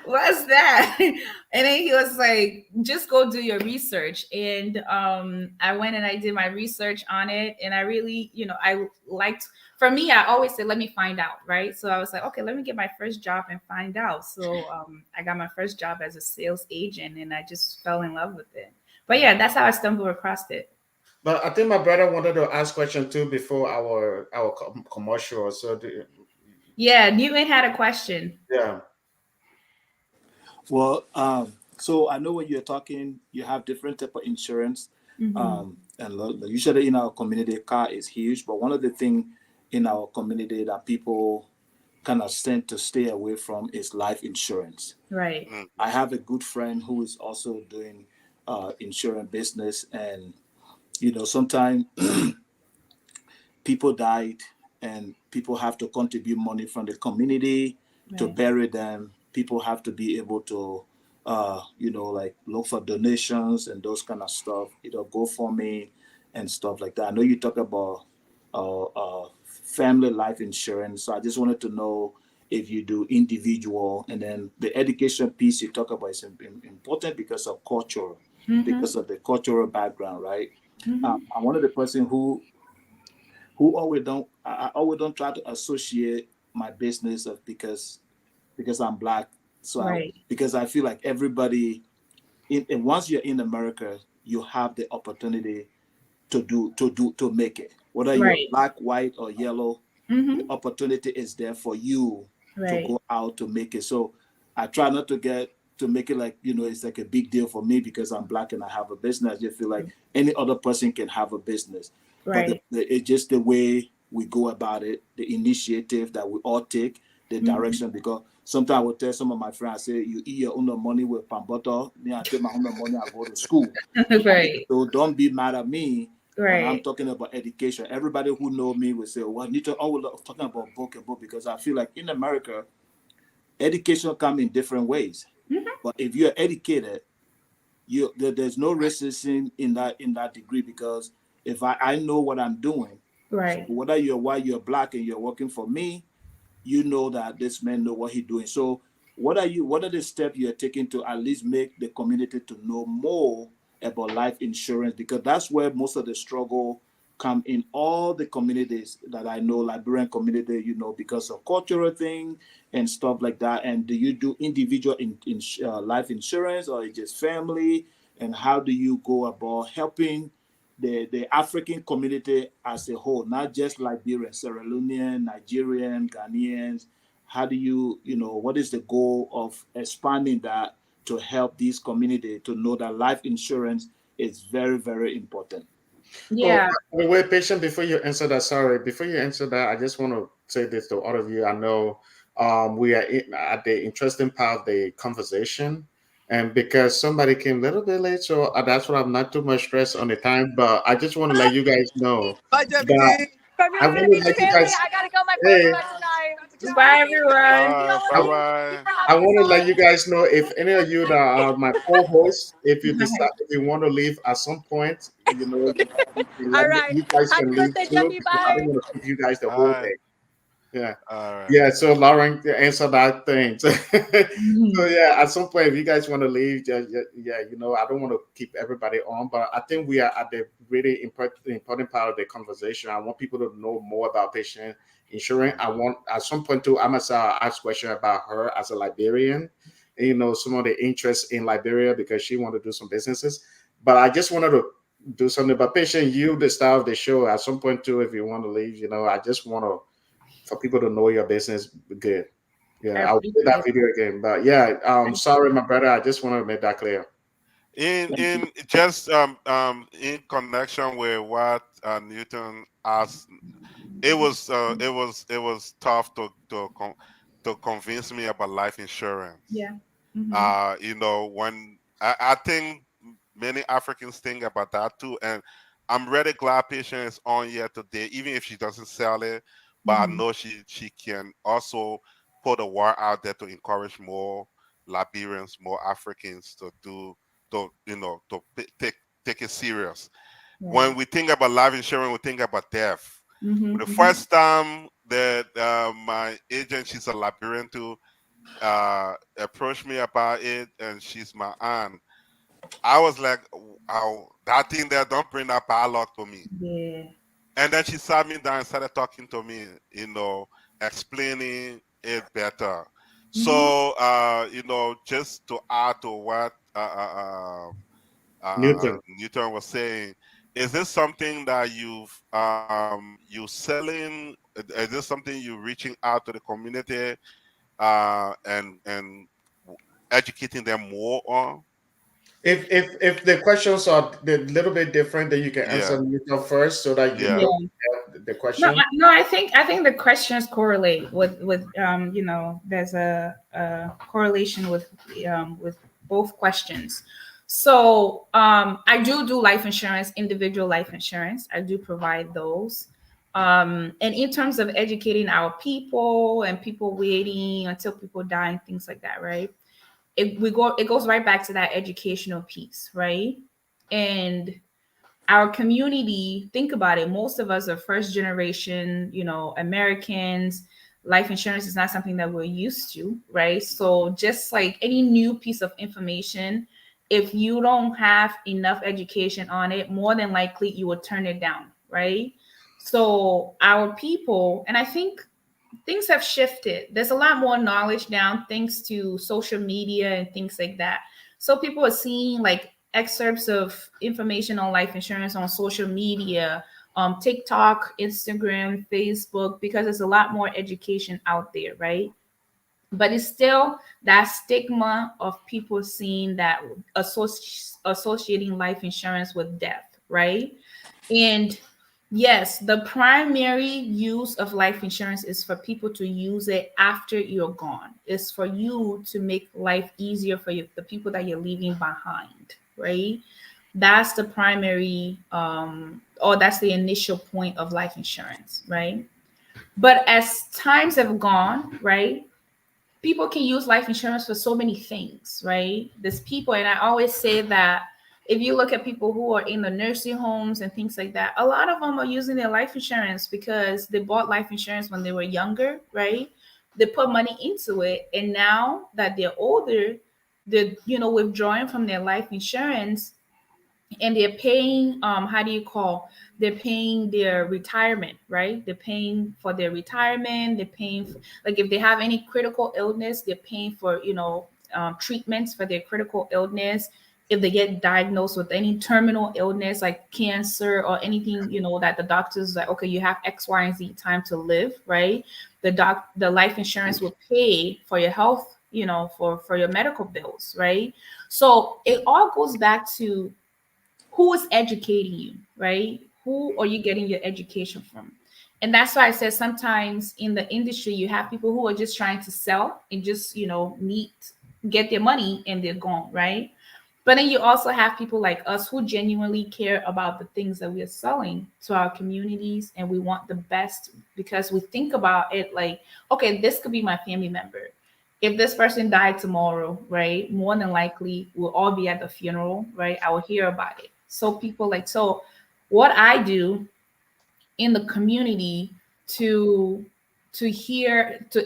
What's that? And then he was like, just go do your research. And I went and I did my research on it. And I really, I liked, for me, I always say, let me find out, right? So I was like, okay, let me get my first job and find out. So I got my first job as a sales agent, and I just fell in love with it. But yeah, that's how I stumbled across it. But I think my brother wanted to ask question too before our commercial. So Yeah, Newton had a question. yeah. Well, so I know when you're talking, you have different type of insurance. And usually in our community, car is huge. But one of the things in our community that people kind of tend to stay away from is life insurance. Right. I have a good friend who is also doing insurance business, and sometimes people died and people have to contribute money from the community to bury them. People have to be able to like look for donations and those kind of stuff, GoFundMe and stuff like that. I know you talk about family life insurance, so I just wanted to know if you do individual, and then the education piece you talk about is important because of culture, because of the cultural background, right? I'm one of the person who I always don't try to associate my business of because I'm black. So because I feel like everybody and once you're in America, you have the opportunity to make it. Whether you're black, white, or yellow, the opportunity is there for you to go out to make it. So I try not to make it like, it's like a big deal for me because I'm black and I have a business. I just feel like any other person can have a business. But it's just the way we go about it, the initiative that we all take, the direction. Because sometimes I will tell some of my friends, I say, you eat your own money with pan butter, then I take my own money, I go to school. So don't be mad at me when I'm talking about education. Everybody who know me will say, well, Nito always talking about book and book, because I feel like in America, education comes in different ways. But if you're educated, there's no racism in that degree, because if I know what I'm doing, so whether you're white, you're black, and you're working for me, you know that this man know what he's doing. So what are the steps you're taking to at least make the community to know more about life insurance? Because that's where most of the struggle come in all the communities that I know, Liberian community, because of cultural thing and stuff like that. And do you do individual life insurance, or is just family? And how do you go about helping the African community as a whole, not just Liberian, Sierra Leonean, Nigerian, Ghanaians? How do what is the goal of expanding that to help these community to know that life insurance is very, very important? Yeah. Oh, wait, patient, before you answer that, sorry, before you answer that, I just want to say this to all of you. I know we are at the interesting part of the conversation. And because somebody came a little bit late, so that's why I'm not too much stress on the time. But I just want to let you guys know Bye, that Deputy. From your I want Gonna to Beach let you family, guys, I gotta go. My hey, boyfriend tonight. Bye, everyone. Bye-bye. I want to let you guys know, if any of you that are my co-hosts, if you decide if you want to leave at some point, All right. you guys Happy can leave birthday, too, Jeffy. because I don't Bye. want to keep you guys the whole Bye. day. Yeah. All right. Yeah, so Lauren answer that thing. So yeah, at some point, if you guys want to leave, yeah, I don't want to keep everybody on, but I think we are at the really important part of the conversation. I want people to know more about patient insurance. I want at some point too, I must ask question about her as a Liberian. Some of the interest in Liberia, because she want to do some businesses. But I just wanted to do something about patient. You, the star of the show. At some point too, if you want to leave, I just want to for people to know your business good. Yeah, I'll play that video again. But yeah, sorry, my brother. I just want to make that clear. In just in connection with what Newton asked, it was tough to convince me about life insurance. Yeah. When I think many Africans think about that too. And I'm really glad Patient is on here today, even if she doesn't sell it. But I know she can also put a word out there to encourage more Liberians, more Africans to take it serious. When we think about life insurance, we think about death. The first time that my agent, she's a Liberian too, approached me about it, and she's my aunt. I was like, "Oh, that thing there, don't bring that bad luck to me." Yeah. And then she sat me down and started talking to me, explaining it better. So, just to add to what Newton. Newton was saying, is this something that you selling? Is this something you reaching out to the community and educating them more on? If the questions are a little bit different, then you can Yeah, answer Newton first so that you yeah, know the No, question. I think the questions correlate with there's a correlation with both questions. So I do life insurance, individual life insurance. I do provide those. And in terms of educating our people and people waiting until people die and things like that, right? It goes right back to that educational piece, right? And our community, think about it, most of us are first generation, Americans. Life insurance is not something that we're used to, right? So just like any new piece of information, if you don't have enough education on it, more than likely you will turn it down, right? So our people, and I think things have shifted. There's a lot more knowledge now thanks to social media and things like that. So people are seeing like excerpts of information on life insurance on social media, TikTok, Instagram, Facebook, because there's a lot more education out there, right? But it's still that stigma of people seeing that associating life insurance with death, right? And yes, the primary use of life insurance is for people to use it after you're gone. It's for you to make life easier for you, the people that you're leaving behind, right? That's the primary, or that's the initial point of life insurance, right? But as times have gone, right, people can use life insurance for so many things, right? There's people, and I always say that if you look at people who are in the nursing homes and things like that, a lot of them are using their life insurance because they bought life insurance when they were younger, right? They put money into it, and now that they're older, they're withdrawing from their life insurance, and they're paying how do you call, they're paying their retirement, right? They're paying for their retirement, they're paying for, like if they have any critical illness, they're paying for treatments for their critical illness. If they get diagnosed with any terminal illness like cancer or anything, that the doctors like, okay, you have X, Y, and Z time to live, right? The life insurance will pay for your health, for your medical bills, right? So it all goes back to who is educating you, right? Who are you getting your education from? And that's why I said sometimes in the industry, you have people who are just trying to sell and just, get their money and they're gone, right? But then you also have people like us who genuinely care about the things that we are selling to our communities, and we want the best because we think about it like, okay, this could be my family member. If this person died tomorrow, right, more than likely we'll all be at the funeral, right? I will hear about it. So people like, so what I do in the community to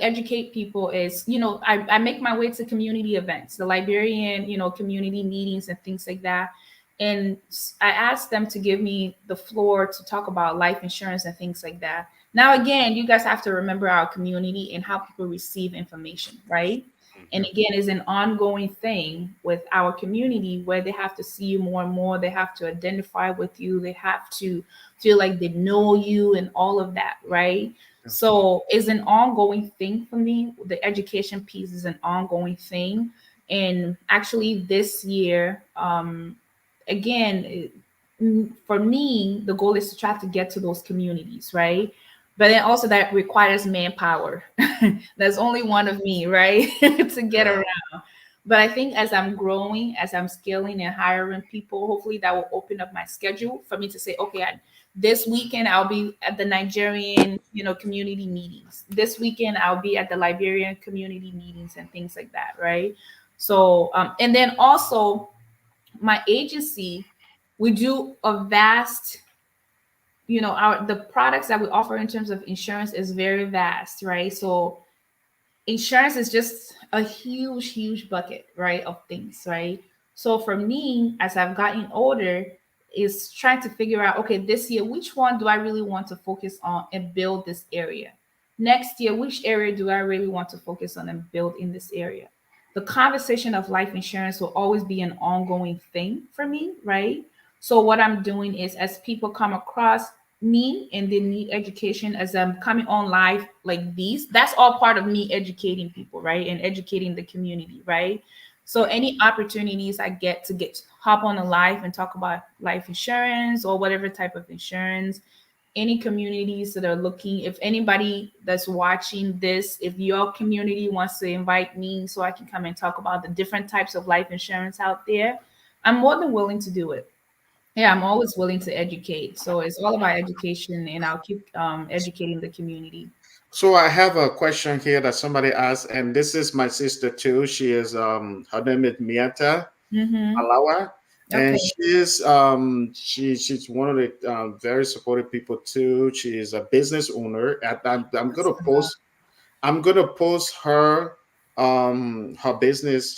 educate people is, I make my way to community events, the Liberian, community meetings and things like that. And I ask them to give me the floor to talk about life insurance and things like that. Now, again, you guys have to remember our community and how people receive information, right? And again, is an ongoing thing with our community where they have to see you more and more. They have to identify with you. They have to feel like they know you and all of that, right? So it's an ongoing thing for me. The education piece is an ongoing thing. And actually this year, again, for me, the goal is to try to get to those communities, right? But then also that requires manpower. There's only one of me, right? To get around. But I think as I'm growing, as I'm scaling and hiring people, hopefully that will open up my schedule for me to say, okay, this weekend I'll be at the Nigerian, community meetings. This weekend I'll be at the Liberian community meetings and things like that, right? So, and then also my agency, we do a vast, the products that we offer in terms of insurance is very vast, right? So insurance is just a huge, huge bucket, right, of things, right? So for me, as I've gotten older, is trying to figure out, okay, this year, which one do I really want to focus on and build this area? Next year, which area do I really want to focus on and build in this area? The conversation of life insurance will always be an ongoing thing for me, right? So what I'm doing is as people come across me and they need education, as I'm coming on live like these, that's all part of me educating people, right? And educating the community, right? So any opportunities I get to hop on a live and talk about life insurance or whatever type of insurance, any communities that are looking, if anybody that's watching this, if your community wants to invite me so I can come and talk about the different types of life insurance out there, I'm more than willing to do it. Yeah, I'm always willing to educate. So it's all about education, and I'll keep educating the community. So I have a question here that somebody asked, and this is my sister too. She is her name is Miata Mm-hmm. Alawa, and Okay. she's one of the very supportive people too. She is a business owner. I'm gonna post her her business.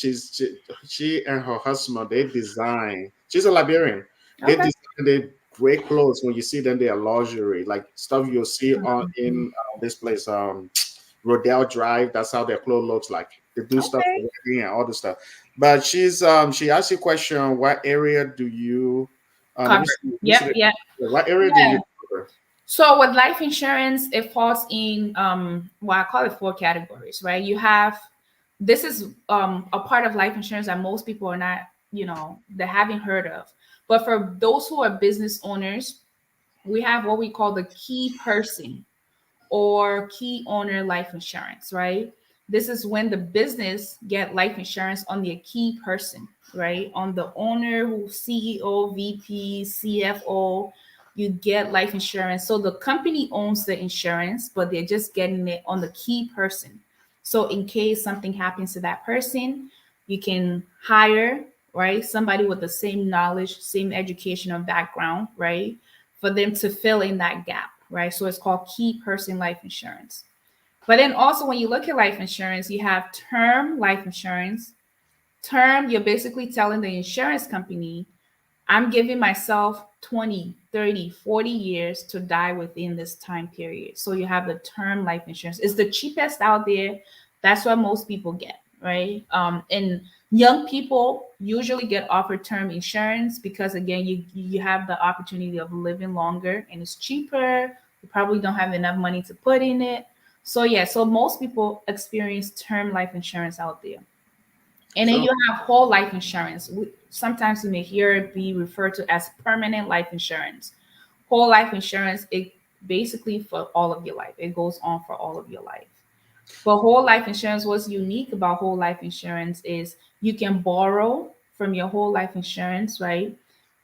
She and her husband, they design. She's a Liberian. They Okay. design the great clothes. When you see them, they are luxury, like stuff you'll see on in this place, Rodell Drive. That's how their clothes looks like. They do stuff for Okay. wedding and all the stuff. But she asked you a question. What area do you let me Covered. see, Yep. Yep. what area do Yeah. you cover? So with life insurance, it falls in well, I call it 4 categories, right? You have, this is a part of life insurance that most people are not, they haven't heard of. But for those who are business owners, we have what we call the key person or key owner life insurance, right? This is when the business get life insurance on the key person, right? On the owner, who CEO, VP, CFO, you get life insurance. So the company owns the insurance, but they're just getting it on the key person. So in case something happens to that person, you can hire, right, somebody with the same knowledge, same educational background, right, for them to fill in that gap, right? So it's called key person life insurance. But then also when you look at life insurance, you have term life insurance. Term, you're basically telling the insurance company, I'm giving myself 20, 30, 40 years to die within this time period. So you have the term life insurance. It's the cheapest out there. That's what most people get, right? And young people usually get offered term insurance because again, you have the opportunity of living longer and it's cheaper. You probably don't have enough money to put in it. So yeah, so most people experience term life insurance out there. And then So you have whole life insurance. Sometimes you may hear it be referred to as permanent life insurance. Whole life insurance, it basically for all of your life. It goes on for all of your life. But whole life insurance, what's unique about whole life insurance is you can borrow from your whole life insurance, right?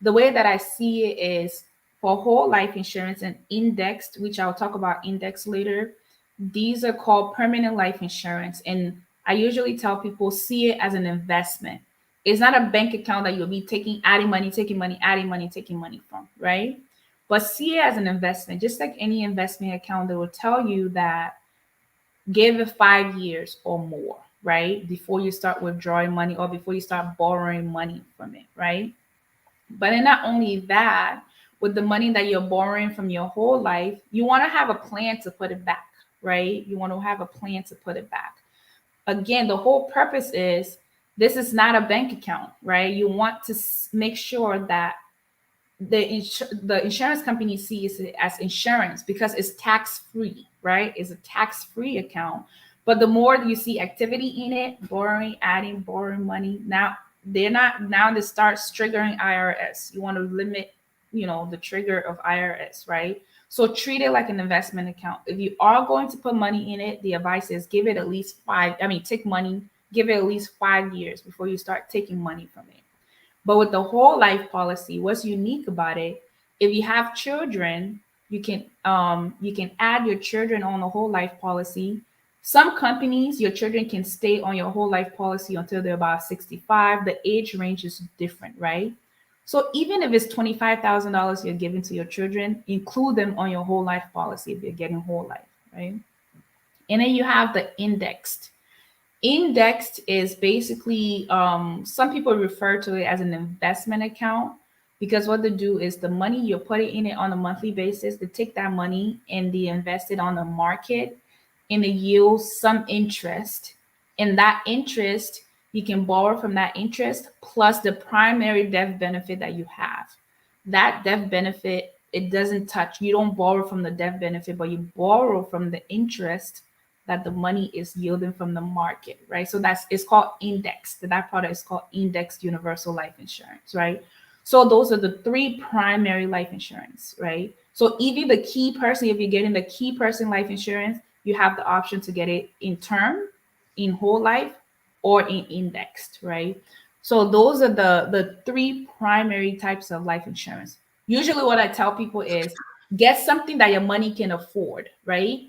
The way that I see it is for whole life insurance and indexed, which I'll talk about index later, these are called permanent life insurance. And I usually tell people see it as an investment. It's not a bank account that you'll be adding money, taking money, adding money, taking money from, right? But see it as an investment, just like any investment account that will tell you that give it 5 years or more, right? Before you start withdrawing money or before you start borrowing money from it, right? But then not only that, with the money that you're borrowing from your whole life, you want to have a plan to put it back, right? You want to have a plan to put it back. Again, the whole purpose is this is not a bank account, right? You want to make sure that the insurance company sees it as insurance because it's tax free, right? It's a tax free account. But the more you see activity in it, borrowing, adding, borrowing money, now they start triggering IRS. You want to limit, the trigger of IRS, right? So treat it like an investment account. If you are going to put money in it, the advice is give it at least take money Give it at least 5 years before you start taking money from it. But with the whole life policy, what's unique about it, if you have children, you can add your children on the whole life policy. Some companies, your children can stay on your whole life policy until they're about 65. The age range is different, right? So even if it's $25,000 you're giving to your children, include them on your whole life policy if you're getting whole life, right? And then you have the indexed. Indexed is basically, some people refer to it as an investment account, because what they do is the money you're putting in it on a monthly basis, they take that money and they invest it on the market and they yield some interest. And that interest, you can borrow from that interest plus the primary death benefit that you have. That death benefit, it doesn't touch, you don't borrow from the death benefit, but you borrow from the interest that the money is yielding from the market, right? So it's called indexed. That product is called indexed universal life insurance, right? So those are the three primary life insurance, right? So even the key person, if you're getting the key person life insurance, you have the option to get it in term, in whole life, or in indexed, right? So those are the three primary types of life insurance. Usually what I tell people is get something that your money can afford, right?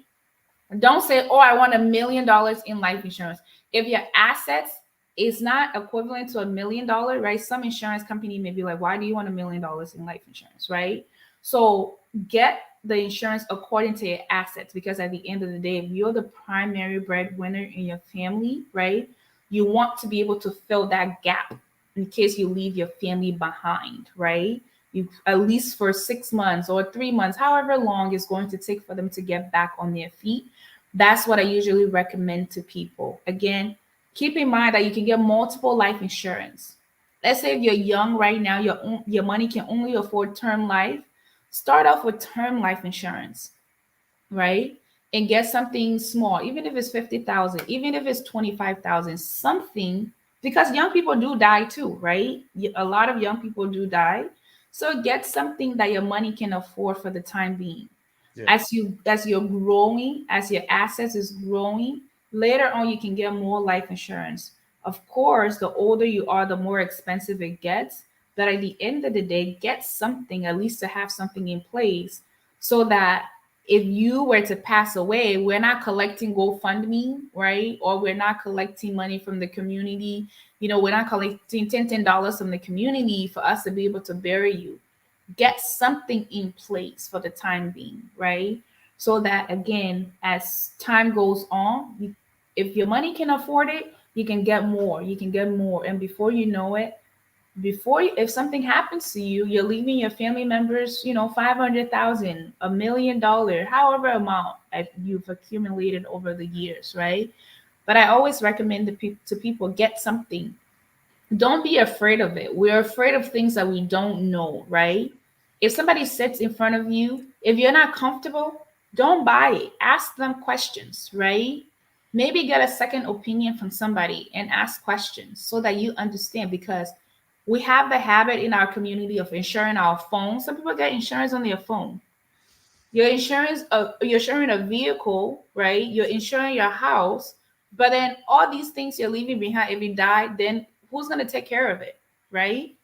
Don't say, oh, I want $1 million in life insurance. If your assets is not equivalent to $1 million, right? Some insurance company may be like, why do you want $1 million in life insurance, right? So get the insurance according to your assets, because at the end of the day, if you're the primary breadwinner in your family, right? You want to be able to fill that gap in case you leave your family behind, right? You at least for 6 months or 3 months, however long it's going to take for them to get back on their feet. That's what I usually recommend to people. Again, keep in mind that you can get multiple life insurance. Let's say if you're young right now, your money can only afford term life. Start off with term life insurance, right? And get something small, even if it's 50,000, even if it's 25,000, something, because young people do die too, right? A lot of young people do die. So get something that your money can afford for the time being. Yeah. As you're growing, as your assets is growing, later on you can get more life insurance. Of course, the older you are, the more expensive it gets. But at the end of the day, get something, at least to have something in place, so that if you were to pass away, we're not collecting GoFundMe, right? Or we're not collecting money from the community. We're not collecting $10 from the community for us to be able to bury you. Get something in place for the time being, right? So that again, as time goes on, if your money can afford it, you can get more. You can get more, and before you know it, if something happens to you, you're leaving your family members, 500,000, $1 million, however amount you've accumulated over the years, right? But I always recommend to people, get something. Don't be afraid of it. We're afraid of things that we don't know, right? If somebody sits in front of you, if you're not comfortable, don't buy it. Ask them questions, right? Maybe get a second opinion from somebody and ask questions so that you understand, because we have the habit in our community of insuring our phone. Some people get insurance on their phone. You're insuring a vehicle, right? You're insuring your house, but then all these things you're leaving behind, if you die, then who's going to take care of it, right?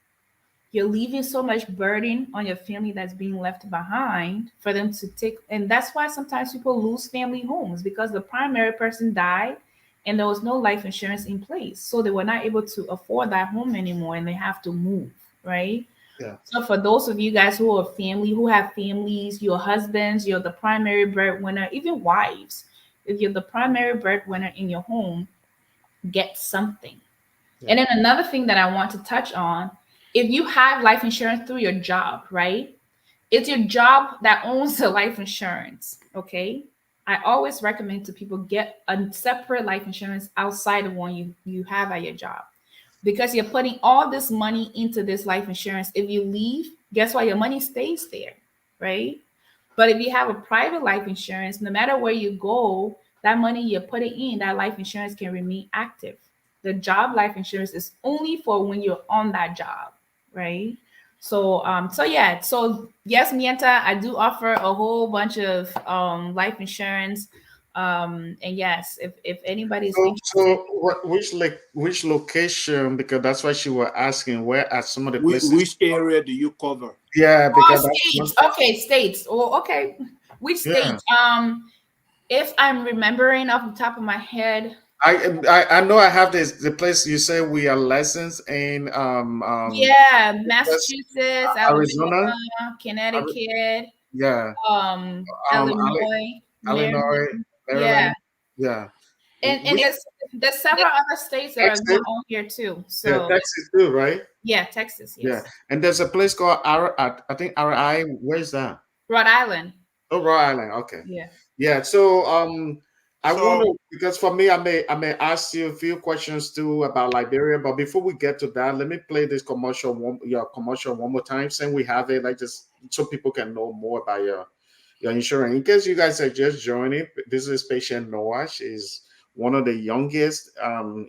You're leaving so much burden on your family that's being left behind for them to take. And that's why sometimes people lose family homes, because the primary person died and there was no life insurance in place. So they were not able to afford that home anymore and they have to move, right? Yeah. So for those of you guys who have families, your husbands, you're the primary breadwinner, even wives, if you're the primary breadwinner in your home, get something. Yeah. And then another thing that I want to touch on, if you have life insurance through your job, right? It's your job that owns the life insurance, okay? I always recommend to people, get a separate life insurance outside of one you have at your job, because you're putting all this money into this life insurance. If you leave, guess what? Your money stays there, right? But if you have a private life insurance, no matter where you go, that money you're putting in, that life insurance can remain active. The job life insurance is only for when you're on that job, right? So yes, Mienta, I do offer a whole bunch of life insurance. And yes, if anybody's So, interested, which location? Because that's why she was asking. Where are some of the places? Which area do you cover? Yeah, because states. Okay, states. Oh, okay. Which states? If I'm remembering off the top of my head, I know I have the place you say we are licensed in yeah, Massachusetts, Arizona, Alabama, Connecticut, yeah, Illinois, Illinois, Maryland. Yeah. Maryland, yeah. And there's several other states that are Texas, not on here too. yeah, So Texas too, right? yeah, Texas, Yeah, yes. and there's a place called I think RI. Where's that? Rhode Island. Oh, Rhode Island. Okay. Yeah. Yeah. So I So- wonder, because for me, I may ask you a few questions too about Liberia, but before we get to that, let me play this your commercial one more time, saying we have it, like, just so people can know more about your insurance. In case you guys are just joining, this is patient Noah. She's one of the youngest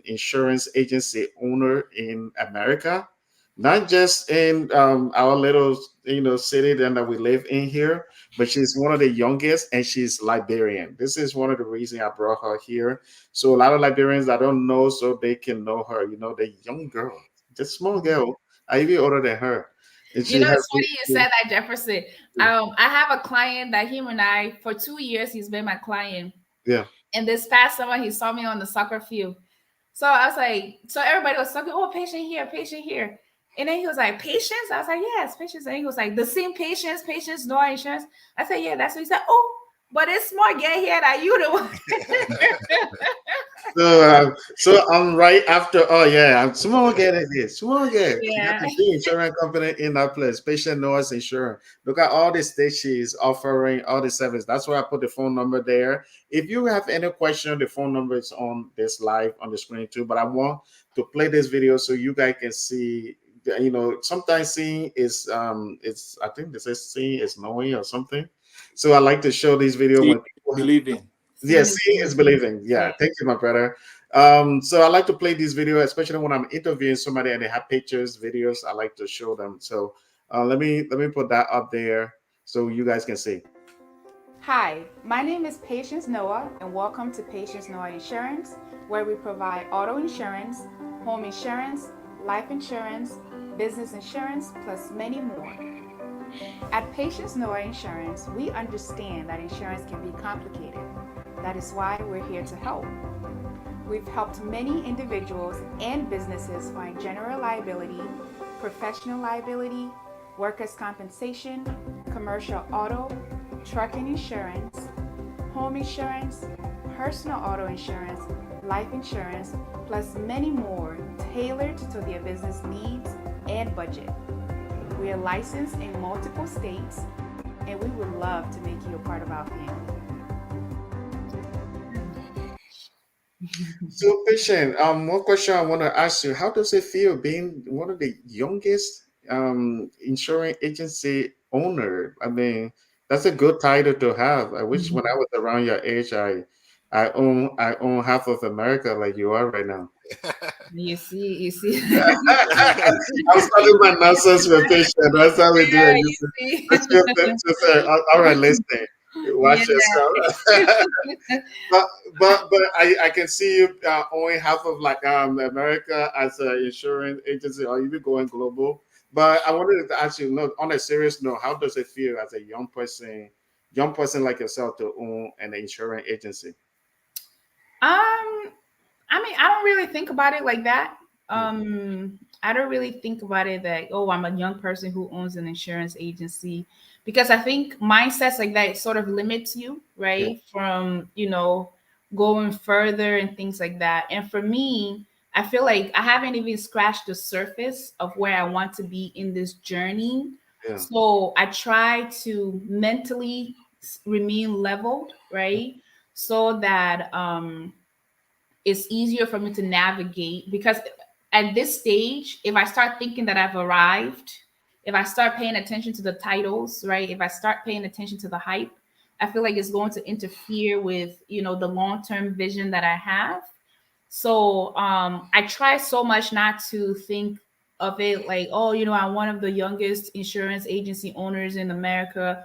insurance agency owner in America, not just in our little city that we live in here, but she's one of the youngest, and she's Liberian. This is one of the reasons I brought her here. So a lot of Liberians I don't know, so they can know her. The young girl, just small girl, I even older than her. And she It's has funny you said that, Jefferson. I have a client that him and I, for 2 years, he's been my client. Yeah. And this past summer, he saw me on the soccer field. So I was like, so everybody was talking, oh, patient here, patient here. And then he was like, patients? I was like, yes, patients. And he was like, the same patients, no insurance. I said, yeah, that's what he said. Oh, but it's more get here than you the one. So I'm right after. Oh yeah, I'm small get it here. Small get. Yeah. The insurance company in that place. Patient Noah's Insurance. Look at all the states she's offering, all the service. That's why I put the phone number there. If you have any question, the phone number is on this live on the screen too. But I want to play this video so you guys can see. Sometimes seeing is it's, I think this is seeing is knowing or something. So I like to show this video when people believing. Yes, seeing is believing. Yeah, thank you, my brother. So I like to play this video, especially when I'm interviewing somebody and they have pictures, videos. I like to show them. So let me put that up there so you guys can see. Hi, my name is Patience Noah, and welcome to Patience Noah Insurance, where we provide auto insurance, home insurance, life insurance, business insurance, plus many more. At Patience Noah Insurance, we understand that insurance can be complicated. That is why we're here to help. We've helped many individuals and businesses find general liability, professional liability, workers' compensation, commercial auto, trucking insurance, home insurance, personal auto insurance, life insurance, plus many more tailored to their business needs and budget. We are licensed in multiple states, and we would love to make you a part of our family. So, patient, one question I want to ask you: how does it feel being one of the youngest insurance agency owner? I mean, that's a good title to have. I wish when I was around your age, I own half of America like you are right now. You see. I was talking about nonsense with patient. That's how we do it. All right, listen. Watch yourself. but I can see you owning half of America as an insurance agency, or even going global. But I wanted to ask you, no, on a serious note, how does it feel as a young person like yourself to own an insurance agency? I mean, I don't really think about it like that. I don't really think about it that, oh, I'm a young person who owns an insurance agency, because I think mindsets like that sort of limits you, right? From, going further and things like that. And for me, I feel like I haven't even scratched the surface of where I want to be in this journey. Yeah. So I try to mentally remain leveled, right? So that it's easier for me to navigate, because at this stage, if I start thinking that I've arrived, if I start paying attention to the titles, right? If I start paying attention to the hype, I feel like it's going to interfere with, the long-term vision that I have. So I try so much not to think of it like, oh, I'm one of the youngest insurance agency owners in America.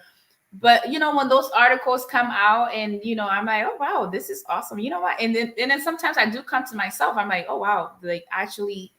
but when those articles come out, and I'm like, oh wow, this is awesome. You know what? And then sometimes I do come to myself. I'm like, oh wow, like actually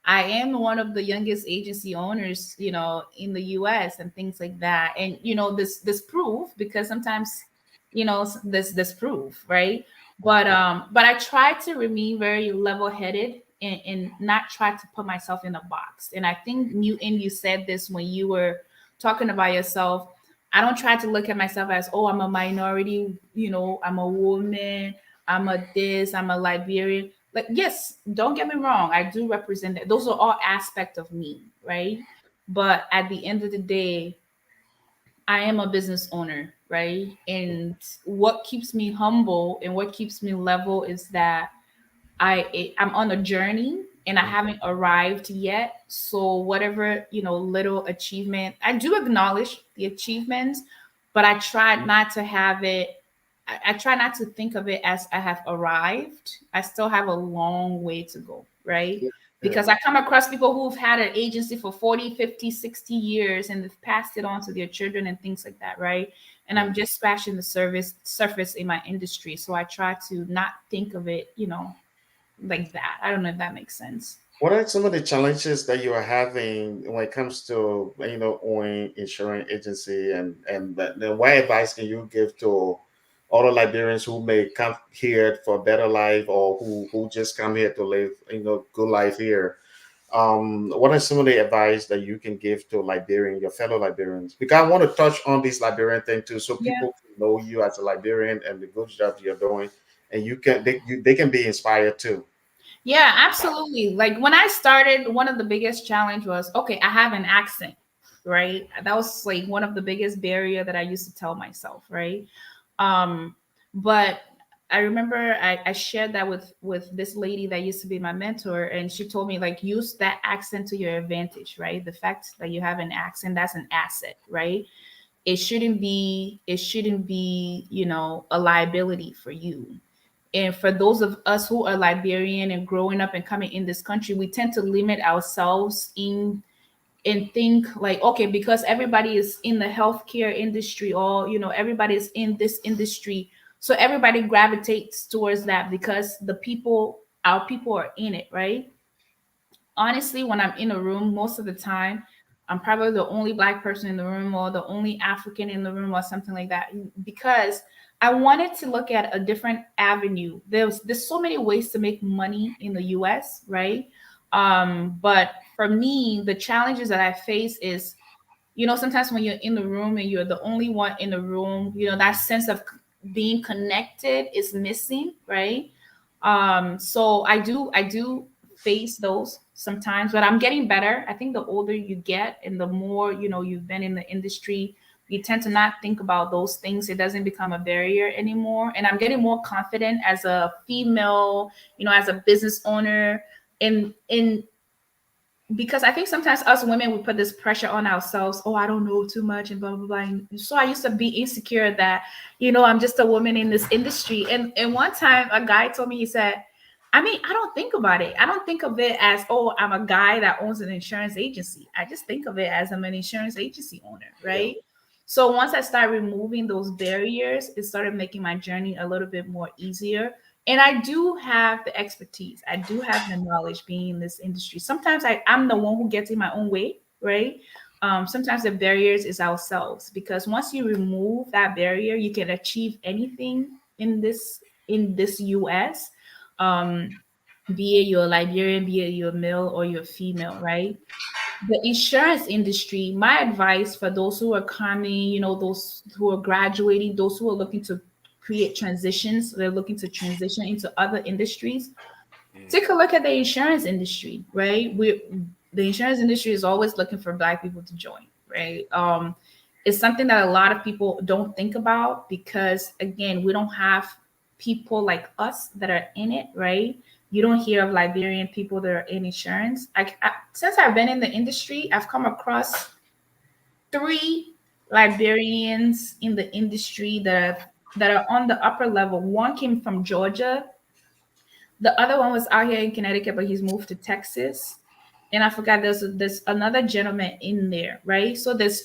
I am one of the youngest agency owners, in the US and things like that. And this proof, because sometimes, this proof, right? But I try to remain very level-headed and not try to put myself in a box. And I think you said this when you were talking about yourself. I don't try to look at myself as, oh, I'm a minority, I'm a woman, I'm a this, I'm a Liberian. Like, yes, don't get me wrong, I do represent that. Those are all aspects of me, right? But at the end of the day, I am a business owner, right? And what keeps me humble and what keeps me level is that I'm on a journey and I haven't arrived yet. So whatever, little achievement, I do acknowledge the achievements, but I try not to have it. I try not to think of it as I have arrived. I still have a long way to go, right? Because I come across people who've had an agency for 40, 50, 60 years and they've passed it on to their children and things like that, right? And I'm just scratching the surface in my industry. So I try to not think of it, like that. I don't know if that makes sense. What are some of the challenges that you are having when it comes to owning insurance agency, then what advice can you give to other Liberians who may come here for a better life, or who just come here to live good life here? What are some of the advice that you can give to your fellow Liberians? Because I want to touch on this Liberian thing too, so Yeah. people can know you as a Liberian and the good job you're doing, and they can be inspired too. Yeah, absolutely. Like when I started, one of the biggest challenge was, okay, I have an accent, right? That was like one of the biggest barrier that I used to tell myself, right? But I remember I shared that with this lady that used to be my mentor, and she told me, like, use that accent to your advantage, right? The fact that you have an accent, that's an asset, right? It shouldn't be a liability for you. And for those of us who are Liberian and growing up and coming in this country, we tend to limit ourselves in and think like, okay, because everybody is in the healthcare industry, or everybody is in this industry, so everybody gravitates towards that because our people are in it, right? Honestly, when I'm in a room, most of the time, I'm probably the only Black person in the room or the only African in the room or something like that, because I wanted to look at a different avenue. There's so many ways to make money in the US, right? But for me, the challenges that I face is, sometimes when you're in the room and you're the only one in the room, that sense of being connected is missing, right? So I do face those sometimes, but I'm getting better. I think the older you get and the more you've been in the industry, you tend to not think about those things. It doesn't become a barrier anymore. And I'm getting more confident as a female, as a business owner, in because I think sometimes us women, we put this pressure on ourselves. Oh, I don't know too much and blah blah blah. And so I used to be insecure that, I'm just a woman in this industry. And one time a guy told me, he said, I mean, I don't think about it. I don't think of it as, oh, I'm a guy that owns an insurance agency. I just think of it as I'm an insurance agency owner, right? So once I started removing those barriers, it started making my journey a little bit more easier. And I do have the expertise. I do have the knowledge being in this industry. Sometimes I'm the one who gets in my own way, right? Sometimes the barriers is ourselves, because once you remove that barrier, you can achieve anything in this US. Um, be it you're a Liberian, be it you're male or you're female, right? The insurance industry, my advice for those who are coming, those who are graduating, those who are looking to create transitions, they're looking to transition into other industries, take a look at the insurance industry, right? The insurance industry is always looking for Black people to join, right? It's something that a lot of people don't think about because, again, we don't have people like us that are in it, right? You don't hear of Liberian people that are in insurance. Since I've been in the industry, I've come across 3 Liberians in the industry that are on the upper level. One came from Georgia. The other one was out here in Connecticut, but he's moved to Texas. And I forgot there's another gentleman in there, right? So there's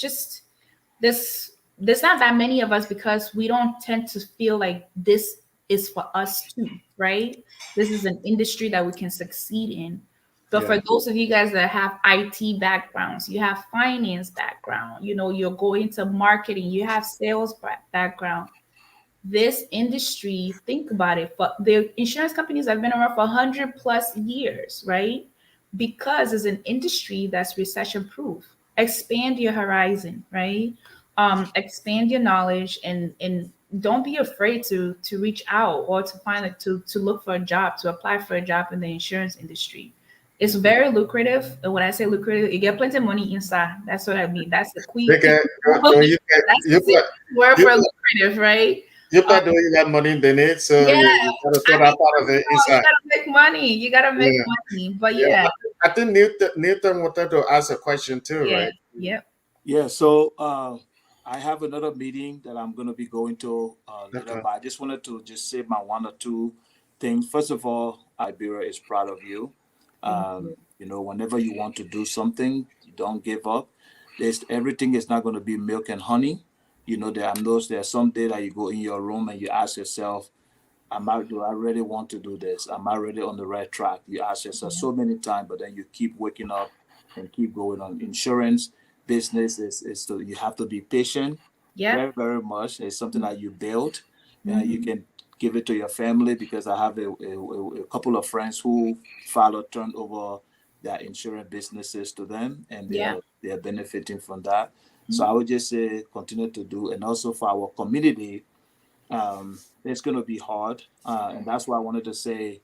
there's not that many of us because we don't tend to feel like this is for us too, right? This is an industry that we can succeed in. But for those of you guys that have IT backgrounds, you have finance background, you're going to marketing, you have sales background. This industry, think about it, but the insurance companies have been around for 100 plus years, right? Because it's an industry that's recession proof. Expand your horizon, right? Expand your knowledge, and don't be afraid to reach out or to find it, to look for a job, to apply for a job in the insurance industry. It's very lucrative. And when I say lucrative, you get plenty of money inside. That's what I mean. That's the They quick. That's the word for lucrative, right? You start doing that money in the net, so Yeah, you gotta throw that part of it you inside. gotta make money. You gotta make money. But yeah. I think Newton wanted to ask a question too, right? Yep. Yeah. So I have another meeting that I'm going to be going to later, but I just wanted to just say my one or two things. First of all, Liberia is proud of you. Whenever you want to do something, you don't give up. Everything is not going to be milk and honey. There's some day that you go in your room and you ask yourself, do I really want to do this? Am I really on the right track? You ask yourself so many times, but then you keep waking up and keep going on. Insurance business is you have to be patient. Very, very much. It's something that you build. You can give it to your family, because I have a couple of friends who turned over their insurance businesses to them, and they are benefiting from that. So I would just say continue to do, and also for our community, it's going to be hard, and that's why I wanted to say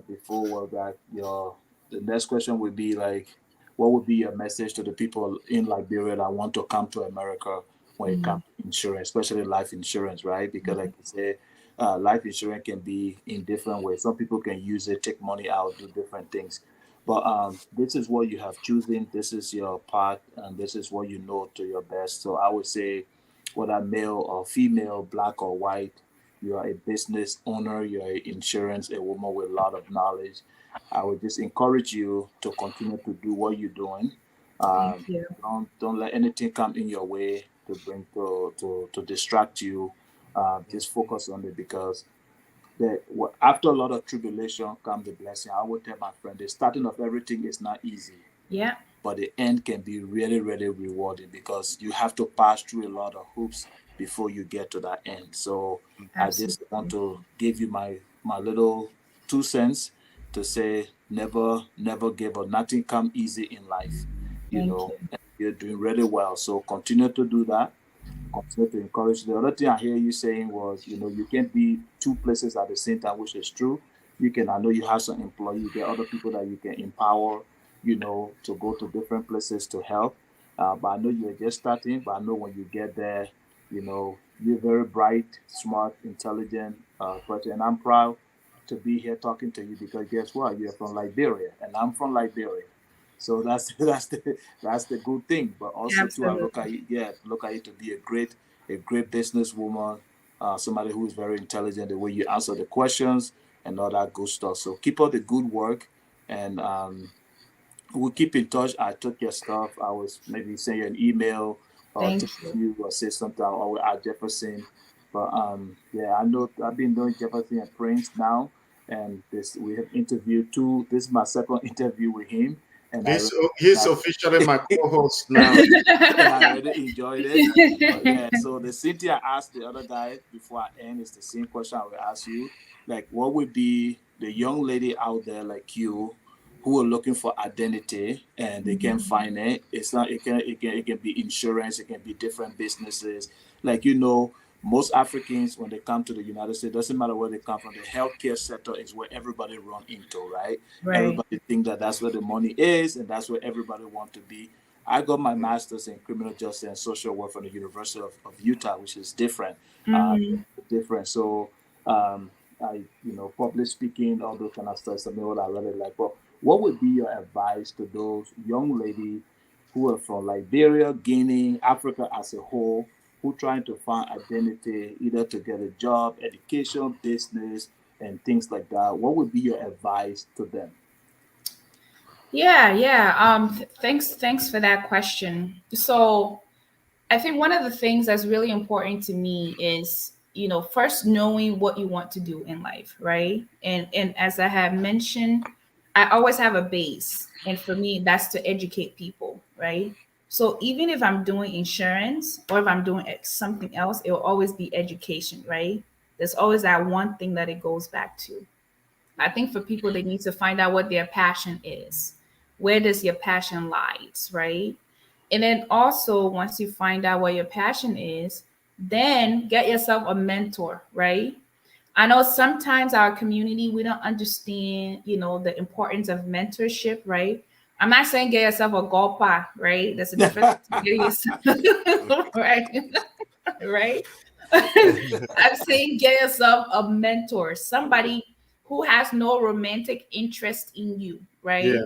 before that the next question would be like, what would be your message to the people in Liberia that want to come to America when it comes to insurance, especially life insurance, right? Because like you say, life insurance can be in different ways. Some people can use it, take money out, do different things. But this is what you have chosen. This is your path, and this is what you know to your best. So I would say, whether male or female, black or white, you are a business owner, you're an insurance, a woman with a lot of knowledge. I would just encourage you to continue to do what you're doing. Don't let anything come in your way to bring to distract you. Just focus on it, because after a lot of tribulation comes the blessing. I would tell my friend, the starting of everything is not easy. Yeah. But the end can be really, really rewarding, because you have to pass through a lot of hoops before you get to that end. So I just want to give you my little 2 cents to say, never give up. Nothing comes easy in life, and you're doing really well. So continue to do that. Continue to encourage. The other thing I hear you saying was, you can't be two places at the same time, which is true. I know you have some employees, there are other people that you can empower, to go to different places to help. But I know you're just starting, but I know when you get there, you're very bright, smart, intelligent person. And I'm proud to be here talking to you, because guess what? You're from Liberia and I'm from Liberia. So that's the good thing. But also too, I look at you to be a great businesswoman, somebody who is very intelligent, the way you answer the questions and all that good stuff. So keep up the good work, and we'll keep in touch. I took your stuff. I was maybe send you an email or text you or say something, or at Jefferson. But I know I've been doing Jefferson and Prince now, and we have interviewed two. This is my second interview with him. And he's officially my co-host now. And I really enjoyed it. But so the Cynthia asked the other guy before I end is the same question I will ask you. Like, what would be the young lady out there like you who are looking for identity and they can't find it? It's not. It can be insurance. It can be different businesses. Like, most Africans, when they come to the United States, doesn't matter where they come from, the healthcare sector is where everybody run into, right? Everybody think that that's where the money is, and that's where everybody want to be. I got my master's in criminal justice and social work from the University of Utah, which is different. So, public speaking, all those kind of stuff, something what I really like. But what would be your advice to those young ladies who are from Liberia, Guinea, Africa as a whole, who trying to find identity, either to get a job, education, business, and things like that? What would be your advice to them? Yeah. Thanks for that question. So I think one of the things that's really important to me is, first knowing what you want to do in life, right? And as I have mentioned, I always have a base. And for me, that's to educate people, right? So even if I'm doing insurance or if I'm doing something else, it will always be education, right? There's always that one thing that it goes back to. I think for people, they need to find out what their passion is. Where does your passion lies, right? And then also, once you find out what your passion is, then get yourself a mentor, right? I know sometimes our community, we don't understand, the importance of mentorship, right? I'm not saying get yourself a golpa, right? There's a difference between getting yourself, right? Right? I'm saying get yourself a mentor, somebody who has no romantic interest in you, Yeah. right?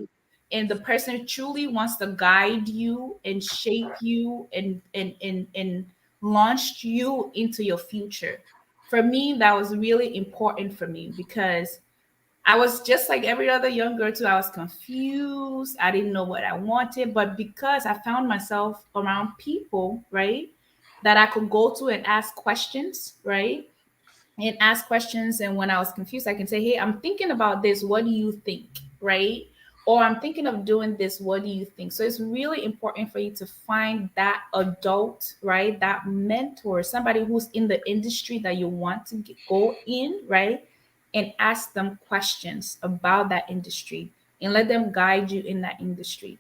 And the person truly wants to guide you and shape you and launch you into your future. For me, that was really important for me because I was just like every other young girl too. I was confused. I didn't know what I wanted, but because I found myself around people, right, that I could go to and ask questions, right? And ask questions. And when I was confused, I can say, hey, I'm thinking about this. What do you think? Right? Or I'm thinking of doing this. What do you think? So it's really important for you to find that adult, right? That mentor, somebody who's in the industry that you want to go in, right? And ask them questions about that industry and let them guide you in that industry.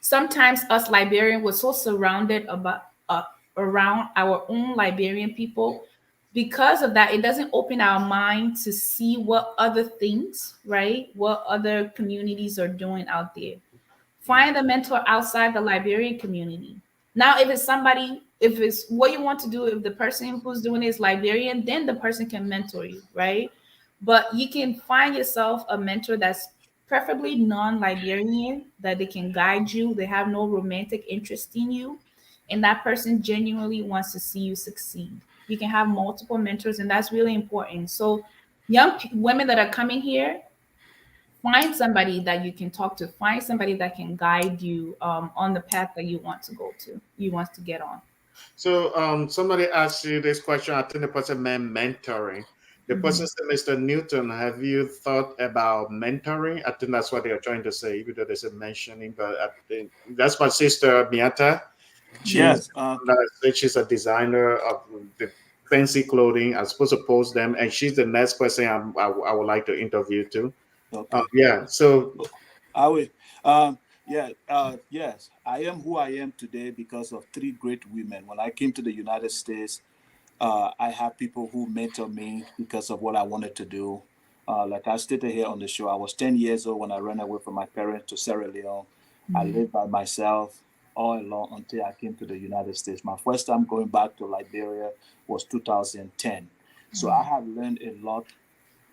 Sometimes us Liberian, we're so surrounded around our own Liberian people. Because of that, it doesn't open our mind to see what other things, right? What other communities are doing out there. Find a mentor outside the Liberian community. Now, if it's somebody, if it's what you want to do, if the person who's doing it is Liberian, then the person can mentor you, right? But you can find yourself a mentor that's preferably non-Liberian, that they can guide you. They have no romantic interest in you, and that person genuinely wants to see you succeed. You can have multiple mentors, and that's really important. So, women that are coming here, find somebody that you can talk to, find somebody that can guide you on the path that you want to go to, you want to get on. So somebody asked you this question. I think the person meant mentoring. The person said, Mr. Newton, have you thought about mentoring? I think that's what they are trying to say, even though they said mentioning, but I think that's my sister Miata. Yes. She's a designer of the fancy clothing. I'm supposed to post them, and she's the next person I would like to interview too. Okay. Yeah. So I will. Yes, I am who I am today because of three great women. When I came to the United States, I have people who mentor me because of what I wanted to do. Like I stated here on the show, I was 10 years old when I ran away from my parents to Sierra Leone. I lived by myself all along until I came to the United States. My first time going back to Liberia was 2010. So I have learned a lot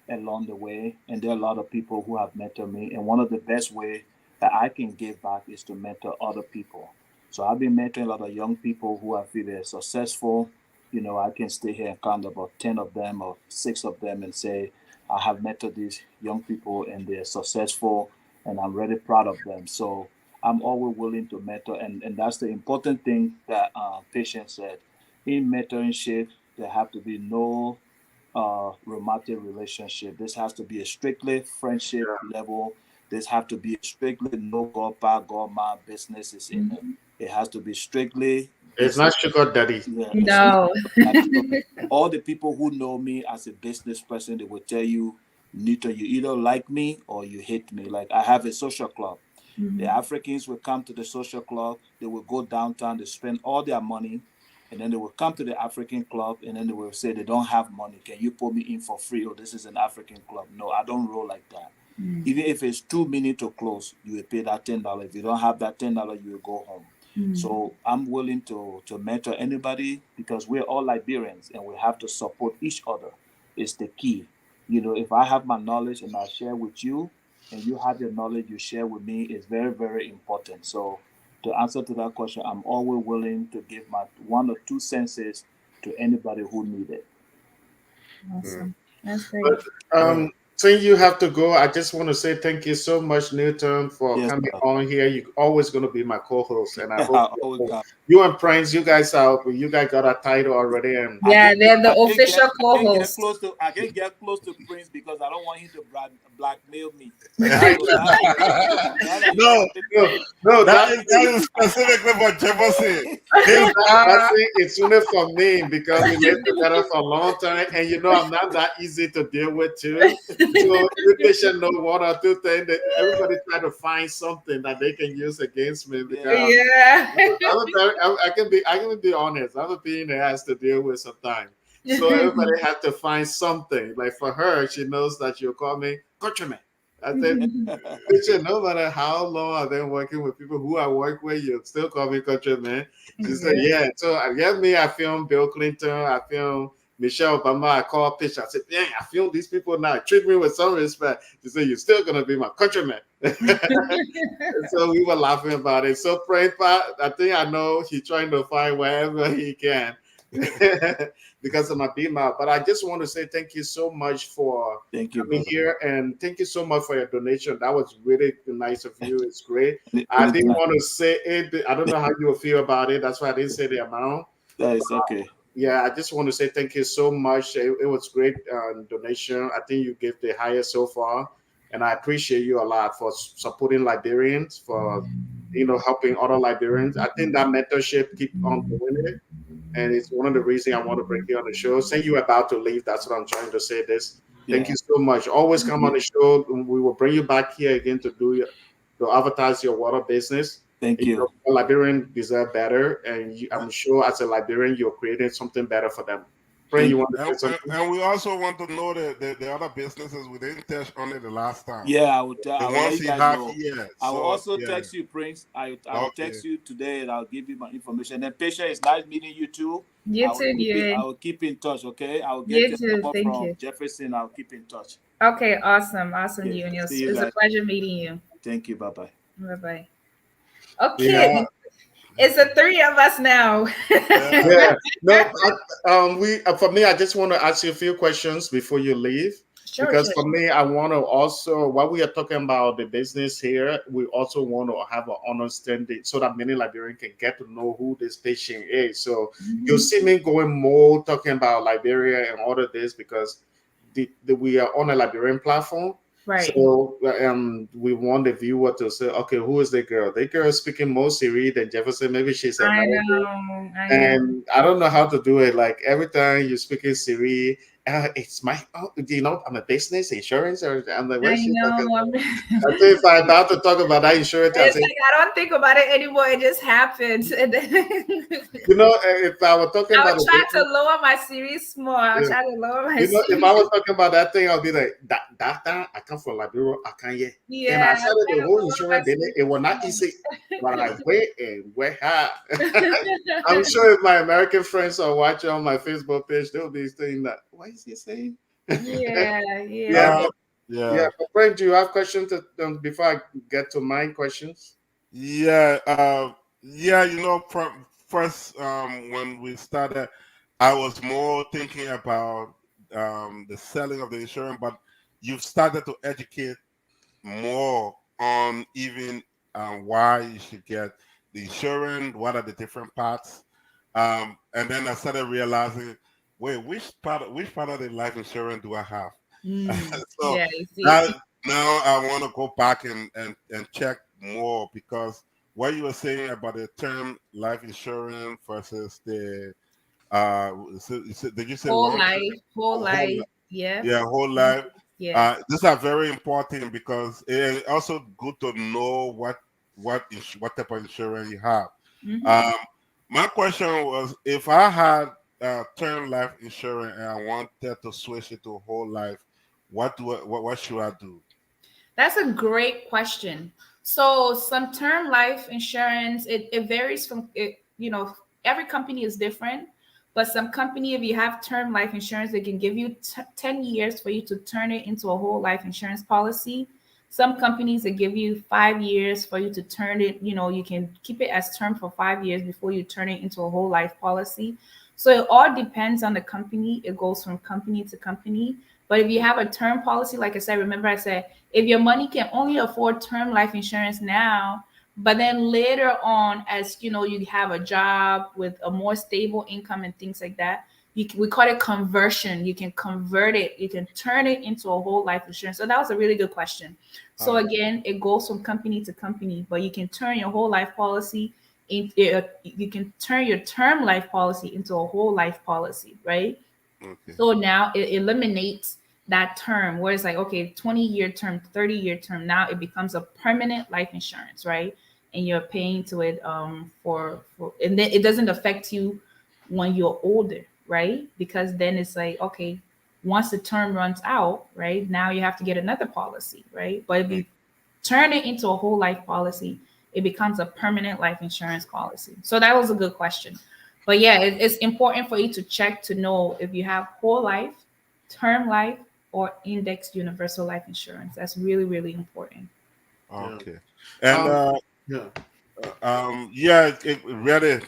along the way, and there are a lot of people who have mentored me. And one of the best way that I can give back is to mentor other people. So I've been mentoring a lot of young people who I feel they're successful. I can stay here and count about 10 of them or 6 of them and say, I have mentored these young people and they're successful and I'm really proud of them. So I'm always willing to mentor. And that's the important thing that Patient said. In mentorship, there have to be no romantic relationship. This has to be a strictly friendship level. This have to be strictly no godpa, godma business is in it. It has to be strictly. it's not sugar daddy. Yeah, No. all the people who know me as a business person, they will tell you, Newton, you either like me or you hate me. Like I have a social club. The Africans will come to the social club. They will go downtown. They spend all their money. And then they will come to the African club and then they will say they don't have money. Can you put me in for free? Oh, this is an African club. No, I don't roll like that. Even if it's 2 minutes to close, you will pay that $10. If you don't have that $10, you will go home. So I'm willing to mentor anybody because we're all Liberians and we have to support each other. It's the key. If I have my knowledge and I share with you and you have your knowledge you share with me, is very, very important. So to answer to that question, I'm always willing to give my 1 or 2 senses to anybody who need it. Awesome. That's great. But Since you have to go, I just want to say thank you so much, Newton, for Yes, coming sir. on here. You're always going to be my co-host, and I hope I always come. you and Prince, you guys got a title already, and Yeah, they're the official I can't get co-host. close to. I can't get close to Prince because I don't want him to blackmail me. I, So now that you No, have no, that is specifically for Jefferson. that thing is only for me because we lived together for a long time, and I'm not that easy to deal with too. So every patient know one or two things that everybody try to find something that they can use against me because Yeah. I can be honest. I'm a being that has to deal with sometimes. So everybody has to find something. Like for her, she knows that you'll call me countryman. I said, Richard, no matter how long I've been working with people who I work with, you still call me countryman. She said, yeah. So I get me, I film Bill Clinton, I film Michelle Obama, I call pitch. I said, yeah, I film these people now. Treat me with some respect. She said, you're still gonna be my countryman. So we were laughing about it. So pray, I think I know he's trying to find wherever he can because of my beam out. But I just want to say thank you so much for Thank you, coming brother. here, and thank you so much for your donation. That was really nice of you. It's great. I didn't Anytime. want to say it. I don't know how you will feel about it. That's why I didn't say the amount. That is okay. Yeah, I just want to say thank you so much. It was great donation. I think you gave the highest so far, and I appreciate you a lot for supporting Liberians, for helping other Liberians. I think that mentorship keep on doing it, and it's one of the reasons I want to bring you on the show. Saying you're about to leave, that's what I'm trying to say. This. Thank Yeah. you so much. Always come on the show. We will bring you back here again to advertise your water business. Thank you. Liberian deserve better, and I'm sure as a Liberian, you're creating something better for them. Pray, Thank you want to say something? And we also want to know the other businesses we didn't touch on it the last time. Yeah, I The will let ones you he guys have know. here. I will So, also yeah. text you, Prince. I will Okay. text you today, and I'll give you my information. And Patience, it's nice meeting you too. You I too, you. will keep in touch. Okay, I will get You your too. number Thank from you. Jefferson. I'll keep in touch. Okay, awesome. Awesome, Okay. you. And See you it's a guys. pleasure meeting you. Thank you. Bye bye. Bye-bye. Okay. Yeah. It's the three of us now. Yeah. No. For me, I just want to ask you a few questions before you leave. Sure, Because sure, for sure. me, I want to also, while we are talking about the business here, we also want to have an understanding so that many Liberians can get to know who this patient is. So you'll see me going more talking about Liberia and all of this because we are on a Liberian platform. Right. So we want the viewer to say, okay, who is the girl? The girl is speaking more Siri than Jefferson. Maybe she's I American. know. I know. And I don't know how to do it. Like every time you speak in Siri, it's my, I'm a business insurance, or I'm like, I what's she talking know. about? I think if I'm about to talk about that insurance, I It's say, like I don't think about it anymore. It just happens. And then if I were talking I'll about the try to business, lower my series more. I'll yeah, try to lower my if series. I was talking about that thing, I'll be like, that I come from Liberia, I can't yet. Then I Yeah, started I'll the try to whole lower my insurance, then it was not series easy. But I wait and wait hard. I'm more. sure if my American friends are watching on my Facebook page, they'll be saying that, what is he saying? Yeah, Yeah, yeah. yeah. But Frank, do you have questions before I get to my questions? Yeah. Yeah. First, when we started, I was more thinking about the selling of the insurance, but you've started to educate more on even why you should get the insurance, what are the different parts, and then I started realizing, wait, which part of the life insurance do I have? So Yeah, you see. now I want to go back and check more, because what you were saying about the term life insurance versus the did you say Whole long? life, whole Whole life. Yeah. Yeah, whole life. Yeah. These are very important because it's also good to know what type of insurance you have. Um, my question was, if I had term life insurance and I wanted to switch it to whole life, what should I do? That's a great question. So some term life insurance, it varies from it, every company is different, but some company, if you have term life insurance, they can give you 10 years for you to turn it into a whole life insurance policy. Some companies that give you 5 years for you to turn it, you can keep it as term for 5 years before you turn it into a whole life policy. So it all depends on the company. It goes from company to company. But if you have a term policy, like I said, remember I said, if your money can only afford term life insurance now, but then later on, as you know, you have a job with a more stable income and things like that, we call it conversion. You can convert it, you can turn it into a whole life insurance. So that was a really good question. So again, it goes from company to company, but you can turn your whole life policy you can turn your term life policy into a whole life policy, right? Okay. So now it eliminates that term where it's like, okay, 20-year term, 30-year term. Now it becomes a permanent life insurance, right? And you're paying to it for and then it doesn't affect you when you're older, right? Because then it's like, okay, once the term runs out, right? Now you have to get another policy, right? But if you turn it into a whole life policy, it becomes a permanent life insurance policy. So that was a good question. But yeah, it's important for you to check to know if you have whole life, term life, or indexed universal life insurance. That's really, really important. Okay. And yeah. yeah, really,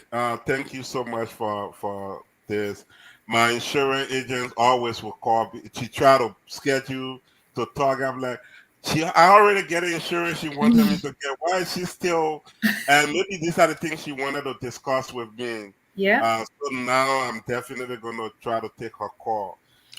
thank you so much for this. My insurance agent always will call me. She try to schedule to talk. I'm like, I already get insurance she wanted me to get. Why is she still? And maybe these are the things she wanted to discuss with me. Yeah. So now I'm definitely gonna try to take her call.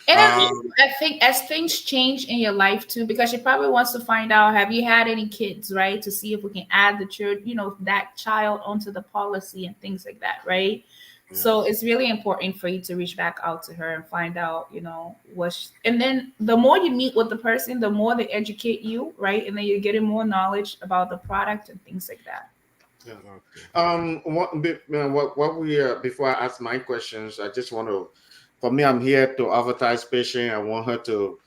And I think as things change in your life too, because she probably wants to find out, have you had any kids, right? To see if we can add the child, that child onto the policy and things like that, right? Yeah. So it's really important for you to reach back out to her and find out, and then the more you meet with the person, the more they educate you, right? And then you're getting more knowledge about the product and things like that. Yeah. What we before I ask my questions, I just want to, for me, I'm here to advertise patient. I want her to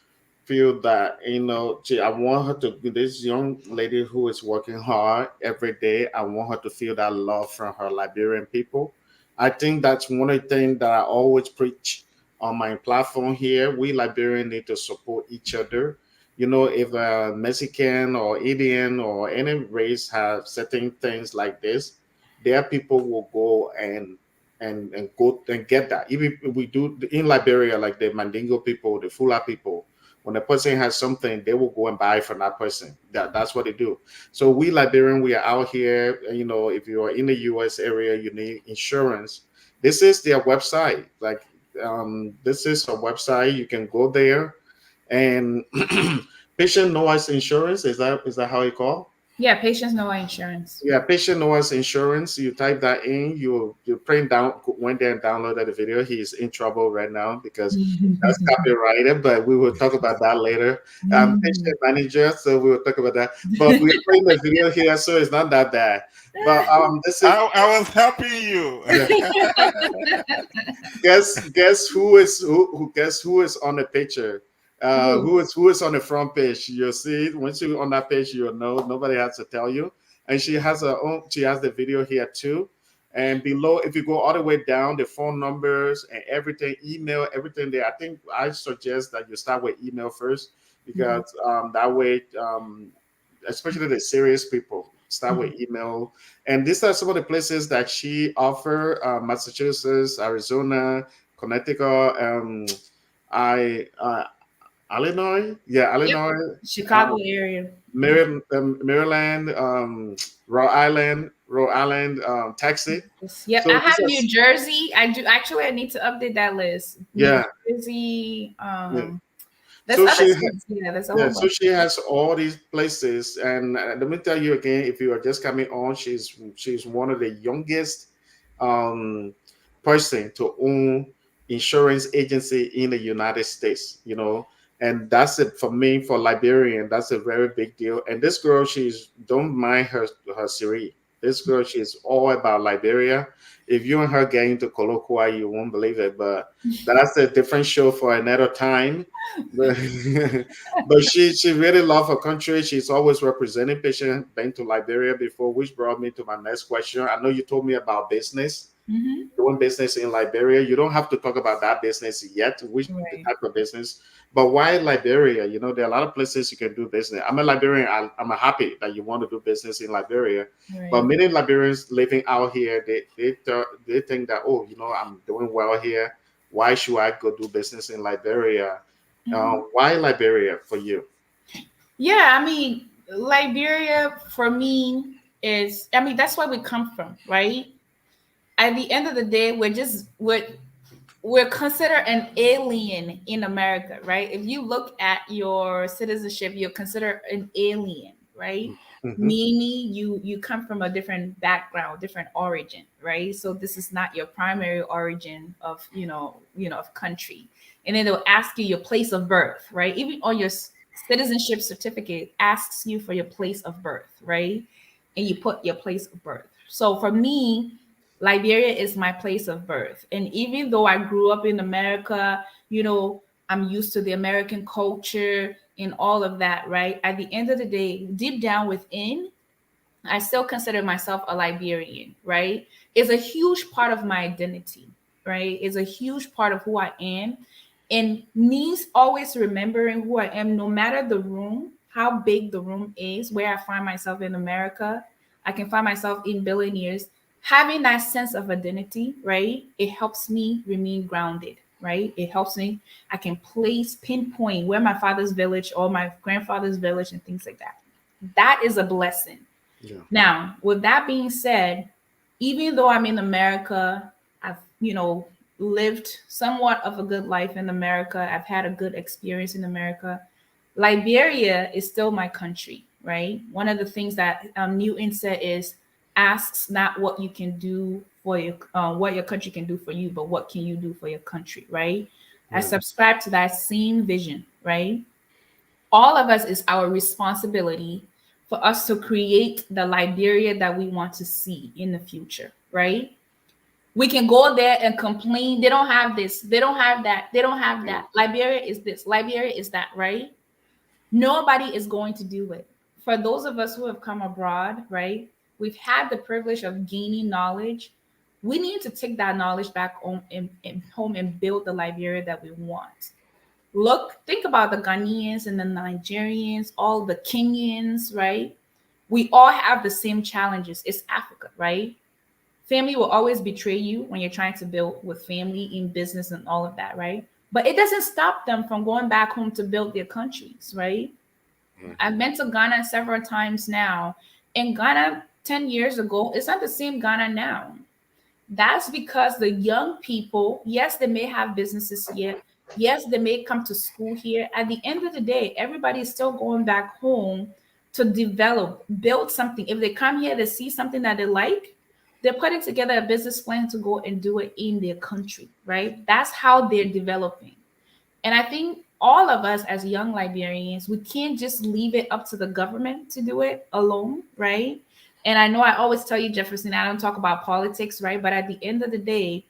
feel that, I want her to, this young lady who is working hard every day, I want her to feel that love from her Liberian people. I think that's one of the things that I always preach on my platform here. We Liberians need to support each other. If a Mexican or Indian or any race have certain things like this, their people will go and go and get that. Even we do in Liberia, like the Mandingo people, the Fula people, when a person has something, they will go and buy from that person. That's what they do. So we Liberian, we are out here. If you are in the U.S. area, you need insurance. This is their website. Like, this is a website. You can go there, and patient noise insurance. Is that how you call? Yeah, patients know our insurance. Yeah, patient noise insurance. You type that in. You print down, went there and downloaded the video. He's in trouble right now because that's copyrighted, but we will talk about that later. Patient manager, so we will talk about that. But we're playing the video here, so it's not that bad. But this is. I was helping you. Guess who is who? Guess who is on the picture? Who is on the front page? You'll see it. Once you're on that page, you'll know. Nobody has to tell you. And she has her own. She has the video here too. And below, if you go all the way down, the phone numbers and everything, email, everything there. I think I suggest that you start with email first because that way, especially the serious people, start with email. And these are some of the places that she offer: Massachusetts, Arizona, Connecticut, Illinois, Illinois, Chicago area, Maryland, Rhode Island, Texas. Yep, So I have New Jersey. I do actually. I need to update that list. Yeah, New Jersey. There's so other states. There's a whole bunch. So she has all these places, and let me tell you again, if you are just coming on, she's one of the youngest person to own insurance agency in the United States. And that's it for me, for Liberian. That's a very big deal. And this girl, she's don't mind her Siri. This girl, she's all about Liberia. If you and her get into colloquy, you won't believe it. But that's a different show for another time. But she really loves her country. She's always representing patient. Been to Liberia before, which brought me to my next question. I know you told me about business. Doing business in Liberia. You don't have to talk about that business yet, which type of business. But why Liberia? There are a lot of places you can do business. I'm a Liberian. I'm happy that you want to do business in Liberia. But many Liberians living out here, they think that, I'm doing well here. Why should I go do business in Liberia? Why Liberia for you? Yeah, I mean, Liberia for me is, I mean, that's where we come from, right? At the end of the day, we're considered an alien in America, right? If you look at your citizenship, you're considered an alien, right? Mm-hmm. Meaning you come from a different background, different origin, right? So this is not your primary origin of of country, and then they'll ask you your place of birth, right? Even on your citizenship certificate asks you for your place of birth, right? And you put your place of birth. So for me, Liberia is my place of birth. And even though I grew up in America, I'm used to the American culture and all of that, right? At the end of the day, deep down within, I still consider myself a Liberian, right? It's a huge part of my identity, right? It's a huge part of who I am. And me always remembering who I am, no matter the room, how big the room is, where I find myself in America, I can find myself in billionaires. Having that sense of identity, right? It helps me remain grounded, right? It helps me, I can pinpoint where my father's village or my grandfather's village and things like that. That is a blessing. Yeah. Now, with that being said, even though I'm in America, I've, lived somewhat of a good life in America. I've had a good experience in America. Liberia is still my country, right? One of the things that Newton said is asks not what you can do for your, what your country can do for you, but what can you do for your country, right? I Yeah. subscribe to that same vision, right? All of us is our responsibility for us to create the Liberia that we want to see in the future, right? We can go there and complain. They don't have this. They don't have that. They don't have that. Liberia is this. Liberia is that, right? Nobody is going to do it. For those of us who have come abroad, right? We've had the privilege of gaining knowledge. We need to take that knowledge back home and build the Liberia that we want. Think about the Ghanaians and the Nigerians, all the Kenyans, right? We all have the same challenges. It's Africa, right? Family will always betray you when you're trying to build with family in business and all of that, right? But it doesn't stop them from going back home to build their countries, right? I've been to Ghana several times now. In Ghana 10 years ago, it's not the same Ghana now. That's because the young people, yes, they may have businesses here. Yes, they may come to school here. At the end of the day, everybody is still going back home to develop, build something. If they come here to see something that they like, they're putting together a business plan to go and do it in their country, right? That's how they're developing. And I think all of us as young Liberians, we can't just leave it up to the government to do it alone, right? And I know I always tell you, Jefferson, I don't talk about politics, right? But at the end of the day,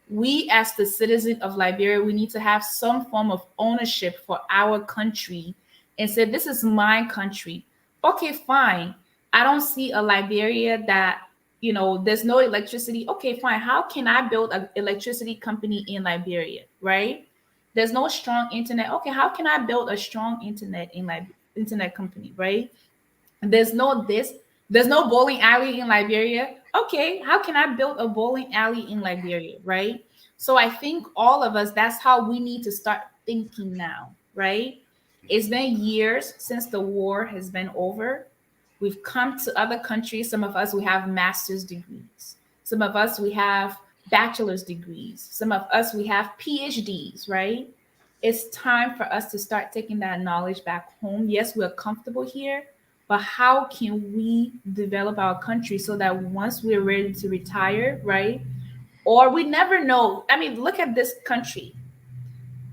we as the citizen of Liberia, we need to have some form of ownership for our country and say, this is my country. Okay, fine. I don't see a Liberia that, there's no electricity. Okay, fine. How can I build an electricity company in Liberia, right? There's no strong internet. Okay, how can I build a strong internet in internet company, right? There's no this. There's no bowling alley in Liberia. Okay, how can I build a bowling alley in Liberia, right? So I think all of us, that's how we need to start thinking now, right? It's been years since the war has been over. We've come to other countries. Some of us, we have master's degrees. Some of us, we have bachelor's degrees. Some of us, we have PhDs, right? It's time for us to start taking that knowledge back home. Yes, we're comfortable here, but how can we develop our country so that once we're ready to retire, right? Or we never know. I mean, look at this country.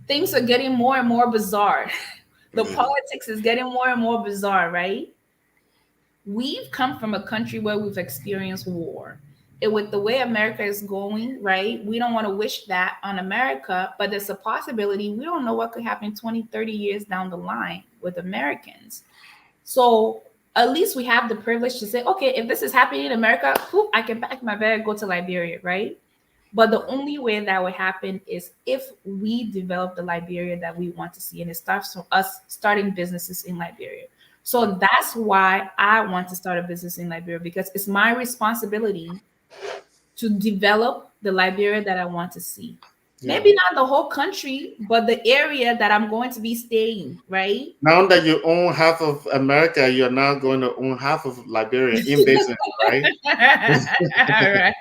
Things are getting more and more bizarre. The politics is getting more and more bizarre, right? We've come from a country where we've experienced war. And with the way America is going, right, we don't want to wish that on America, but there's a possibility we don't know what could happen 20, 30 years down the line with Americans. So at least we have the privilege to say, okay, if this is happening in America, whoop, I can pack my bag, go to Liberia, right? But the only way that would happen is if we develop the Liberia that we want to see, and it starts from us starting businesses in Liberia. So that's why I want to start a business in Liberia, because it's my responsibility to develop the Liberia that I want to see. Maybe not the whole country, but the area that I'm going to be staying, right? Now that you own half of America, you're now going to own half of Liberia in business, right? All right.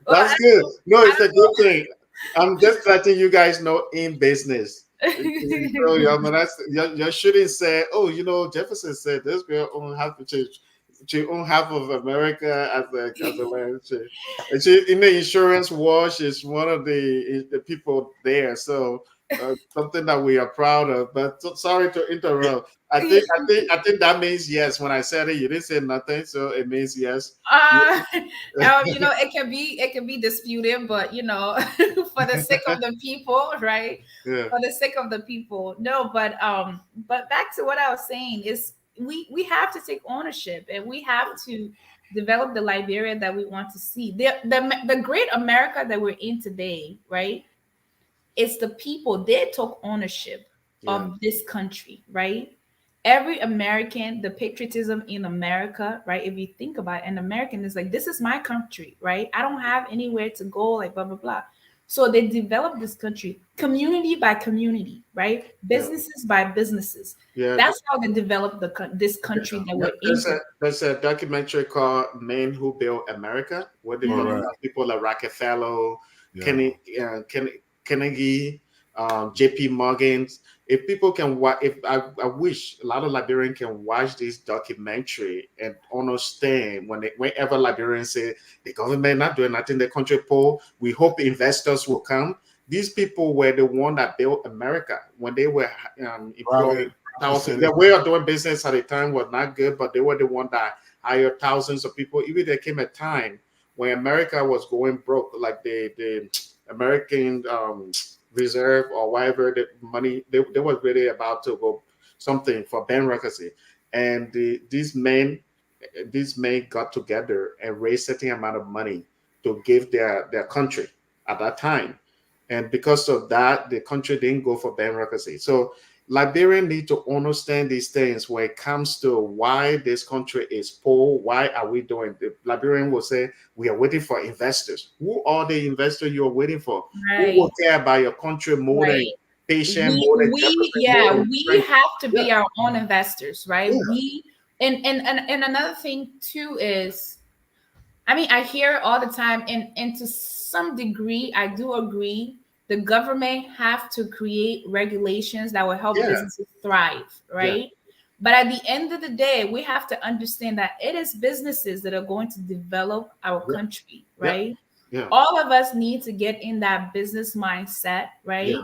Well, That's good. No, I it's a good thing. I'm just letting you guys know in business. So, yeah, man, you shouldn't say, oh, Jefferson said this girl own half of church. She own half of America as a land. She in the insurance war. She's one of the people there. So something that we are proud of. But sorry to interrupt. I think that means yes. When I said it, you didn't say nothing, so it means yes. it can be disputed, but for the sake of the people, right? Yeah. For the sake of the people. No, but back to what I was saying is we have to take ownership, and we have to develop the Liberia that we want to see. The great America that we're in today, right? It's the people. They took ownership of this country, right? Every American, the patriotism in America, right? If you think about it, an American is like, this is my country, right? I don't have anywhere to go, like blah, blah, blah. So they developed this country, community by community, right? Businesses by businesses. Yeah. That's how they developed this country that we're in. There's a documentary called Men Who Built America, where they talk about people like Rockefeller, Kennedy, J.P. Morgan. If people can watch, I wish a lot of Liberians can watch this documentary and understand whenever Liberians say the government not doing nothing, the country poor, we hope investors will come. These people were the one that built America when they were employed. Their way of doing business at the time was not good, but they were the one that hired thousands of people. Even there came a time when America was going broke, like the American reserve or whatever, the money they was really about to go something for bankruptcy, and these men got together and raised a certain amount of money to give their country at that time, and because of that, the country didn't go for bankruptcy. So Liberians need to understand these things when it comes to why this country is poor. Why are we doing? The Liberian will say, we are waiting for investors. Who are the investors you're waiting for? Right. Who will care about your country more than patient, more than we have to be our own investors, right? And another thing too is, I mean, I hear all the time, and to some degree, I do agree. The government have to create regulations that will help businesses thrive, right? But at the end of the day, we have to understand that it is businesses that are going to develop our country, right? All of us need to get in that business mindset, right?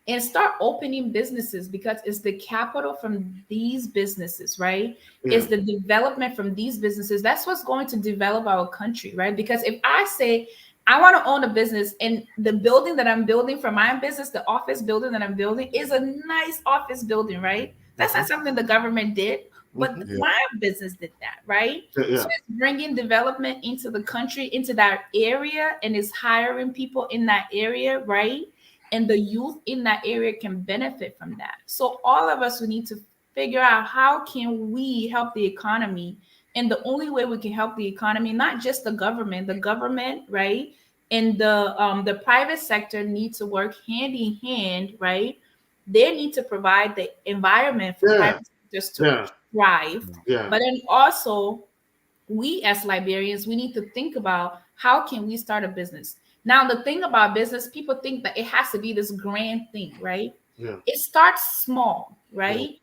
And start opening businesses, because it's the capital from these businesses, right? It's the development from these businesses. That's what's going to develop our country, right? Because if I say, I want to own a business, and the building that I'm building for my business, the office building that I'm building, is a nice office building, right? That's not something the government did, but my business did that, right? So it's bringing development into the country, into that area, and it's hiring people in that area, right? And the youth in that area can benefit from that. So all of us, we need to figure out, how can we help the economy? And the only way we can help the economy, not just the government, right? And the private sector need to work hand in hand, right? They need to provide the environment for private sectors to thrive. But then also, we as Liberians, we need to think about, how can we start a business? Now, the thing about business, people think that it has to be this grand thing, right? It starts small, right?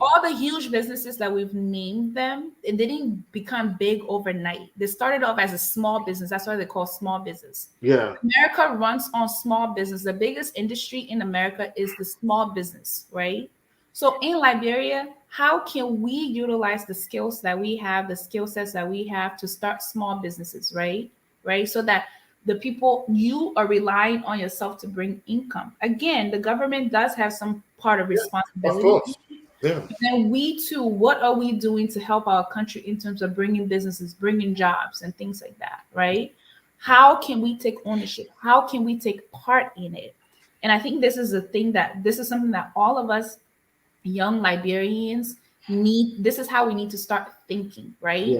All the huge businesses that we've named them, they didn't become big overnight. They started off as a small business. That's why they call small business. America runs on small business. The biggest industry in America is the small business, right? So in Liberia, how can we utilize the skills that we have, the skill sets that we have to start small businesses, right? So that the people, you are relying on yourself to bring income. Again, the government does have some part of responsibility. Of course. And we too, what are we doing to help our country in terms of bringing businesses, bringing jobs and things like that, right? How can we take ownership? How can we take part in it? And I think this is something that all of us young Liberians need. This is how we need to start thinking, right?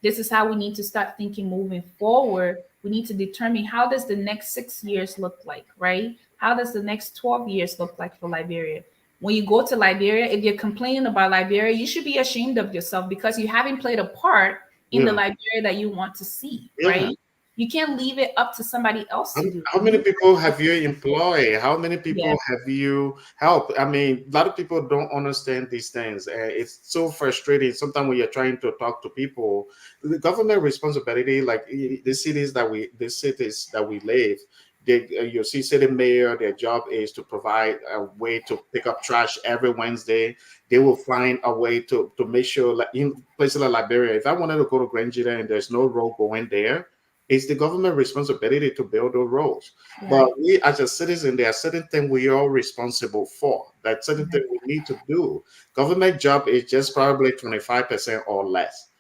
this is how we need to start thinking moving forward. We need to determine how does the next 6 years look like, right? How does the next 12 years look like for Liberia? When you go to Liberia, if you're complaining about Liberia, you should be ashamed of yourself because you haven't played a part in the Liberia that you want to see, right? You can't leave it up to somebody else to do. How many people have you employed? How many people have you helped? I mean, a lot of people don't understand these things. It's so frustrating. Sometimes when you're trying to talk to people, the government responsibility, like the cities that we live, you see city mayor, their job is to provide a way to pick up trash every Wednesday. They will find a way to make sure, like in places like Liberia, if I wanted to go to Granjita and there's no road going there, it's the government responsibility to build those roads. Right. But we as a citizen, there are certain things we are responsible for. That certain things we need to do. Government job is just probably 25% or less.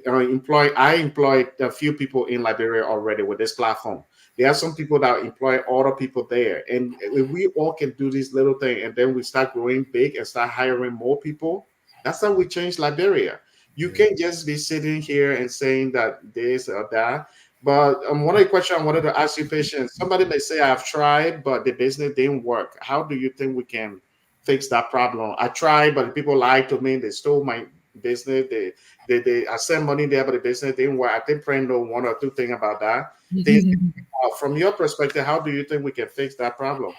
I employed a few people in Liberia already with this platform. There are some people that employ other people there. And if we all can do this little thing and then we start growing big and start hiring more people, that's how we change Liberia. You can't just be sitting here and saying that this or that. But one of the questions I wanted to ask you, Patience, somebody may say, I've tried, but the business didn't work. How do you think we can fix that problem? I tried, but people lied to me. They stole my business. I sent money there, but the business didn't work. I think Pray know one or two things about that. From your perspective, how do you think we can fix that problem?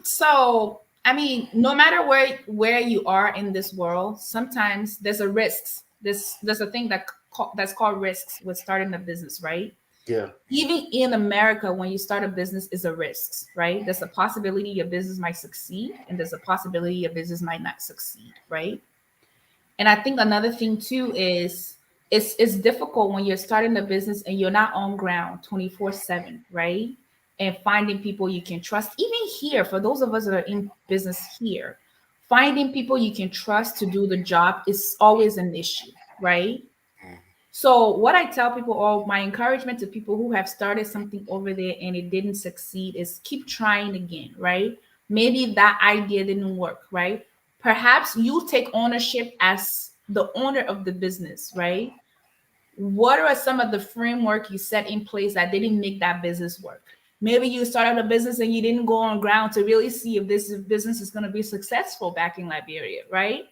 So I mean, no matter where you are in this world, sometimes there's a risks. There's a thing that's called risks with starting a business, right? Yeah. Even in America, when you start a business, is a risk, right? There's a possibility your business might succeed, and there's a possibility your business might not succeed, right? And I think another thing too is it's difficult when you're starting a business and you're not on ground 24/7, right? And finding people you can trust. Even here, for those of us that are in business here, finding people you can trust to do the job is always an issue, right? So what I tell people, or my encouragement to people who have started something over there and it didn't succeed, is keep trying again, right? Maybe that idea didn't work, right? Perhaps you take ownership as the owner of the business, right? What are some of the framework you set in place that didn't make that business work? Maybe you started a business and you didn't go on ground to really see if this business is going to be successful back in Liberia, right?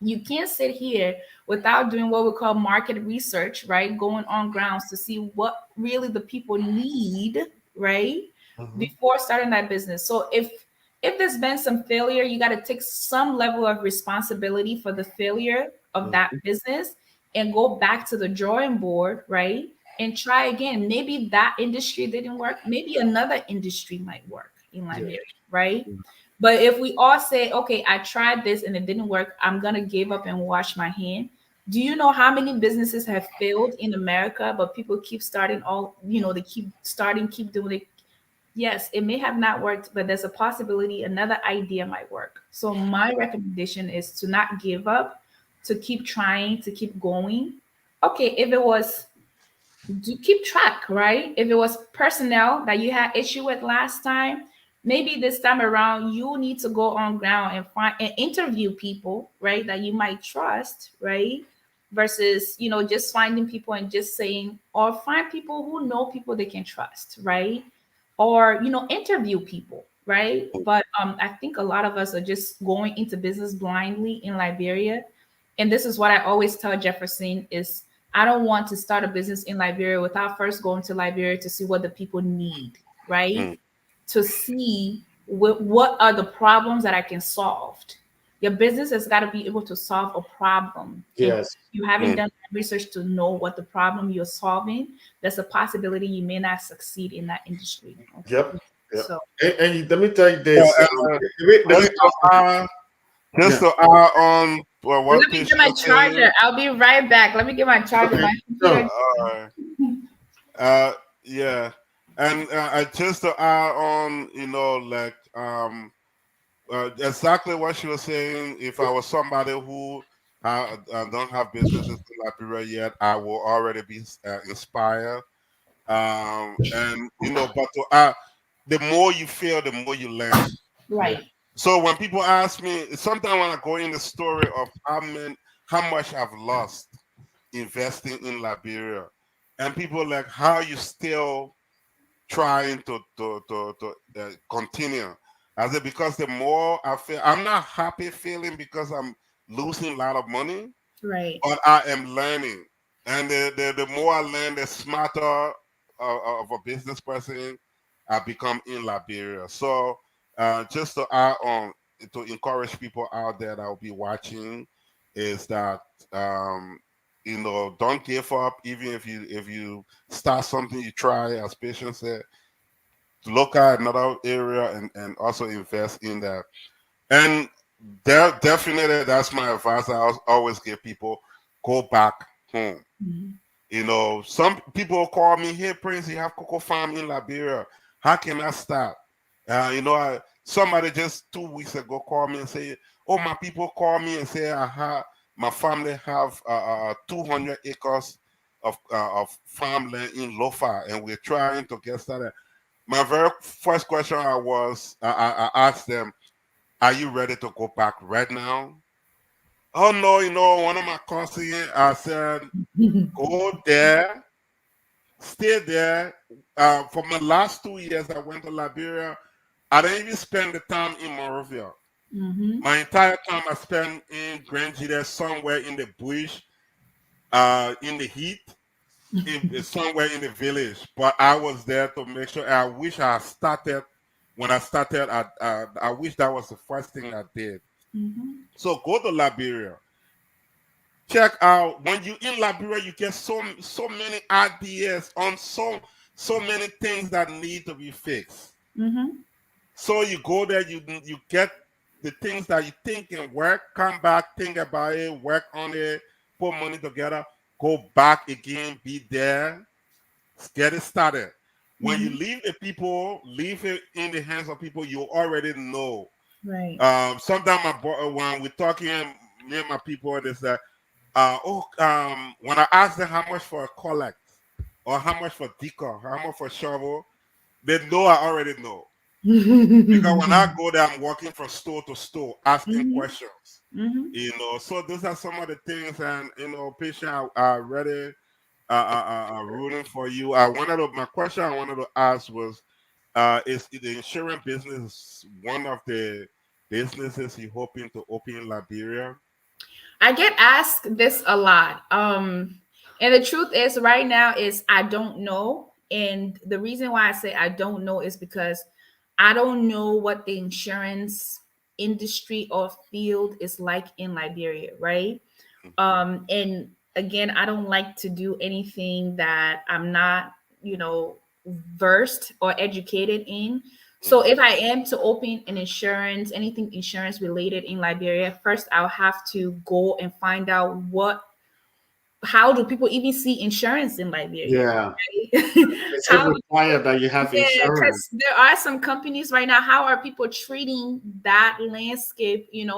You can't sit here without doing what we call market research, right? Going on grounds to see what really the people need, right? Before starting that business. So if there's been some failure, you got to take some level of responsibility for the failure of that business and go back to the drawing board, right? And try again. Maybe that industry didn't work. Maybe another industry might work in Liberia, right? But if we all say, okay, I tried this and it didn't work, I'm going to give up and wash my hand. Do you know how many businesses have failed in America, but people keep starting they keep starting, keep doing it. Yes, it may have not worked, but there's a possibility another idea might work. So my recommendation is to not give up, to keep trying, to keep going. Okay, if it was, do keep track, right? If it was personnel that you had issue with last time, maybe this time around you need to go on ground and find and interview people, right, that you might trust, right? Versus, just finding people and just saying, or find people who know people they can trust, right? Or, interview people, right? But I think a lot of us are just going into business blindly in Liberia. And this is what I always tell Jefferson is, I don't want to start a business in Liberia without first going to Liberia to see what the people need, right? To see what are the problems that I can solve. Your business has got to be able to solve a problem. Yes. And if you haven't done research to know what the problem you're solving, there's a possibility you may not succeed in that industry. Okay? Yep. So, and let me tell you this. Just to add on what let me get my charger. I'll be right back. Let me get my charger. Yeah. And just to add on, exactly what she was saying. If I was somebody who don't have businesses in Liberia yet, I will already be inspired. And but the more you fail, the more you learn. Right. So when people ask me, sometimes when I go in the story of how much I've lost, investing in Liberia, and people like, how you still trying to continue. I said, because the more I feel, I'm not happy feeling because I'm losing a lot of money, Right. but I am learning. And the more I learn, the smarter of a business person I become in Liberia. So just to add on, to encourage people out there that will be watching, is that don't give up. Even if you start something, you try, as patients said, look at another area and also invest in that. And definitely, that's my advice. Always give people, go back home. Some people call me, hey Prince, you have cocoa farm in Liberia. How can I start? Somebody just 2 weeks ago called me and say, oh, my people call me and say my family have 200 acres of farmland in Lofa, and we're trying to get started. My very first question I asked them, are you ready to go back right now? Oh no, one of my cousins, I said, go there, stay there. For my last 2 years, I went to Liberia. I didn't even spend the time in Monrovia. My entire time I spent in Grand Gita, somewhere in the bush, in the heat, somewhere in the village. But I was there to make sure. I wish I started when I started. I wish that was the first thing I did. So go to Liberia. Check out, when you in Liberia, you get so many ideas on so many things that need to be fixed. So you go there, you get the things that you think can work, come back, think about it, work on it, put money together, go back again, be there, get it started. When you leave it in the hands of people you already know. Right. Sometimes when we're talking, me and my people, they say, when I ask them how much for a collect or how much for decor, how much for shovel, they know I already know. Because when I go there, I'm walking from store to store asking questions. So those are some of the things, and patient are ready, rooting for you. My question I wanted to ask was, is the insurance business one of the businesses you're hoping to open in Liberia? I get asked this a lot. And the truth is right now is I don't know. And the reason why I say I don't know is because I don't know what the insurance industry or field is like in Liberia, right? And again, I don't like to do anything that I'm not, versed or educated in. So if I am to open an insurance, anything insurance related in Liberia, first I'll have to go and find out how do people even see insurance in Liberia? Yeah. Right? It's required that you have insurance. Because there are some companies right now. How are people treating that landscape? And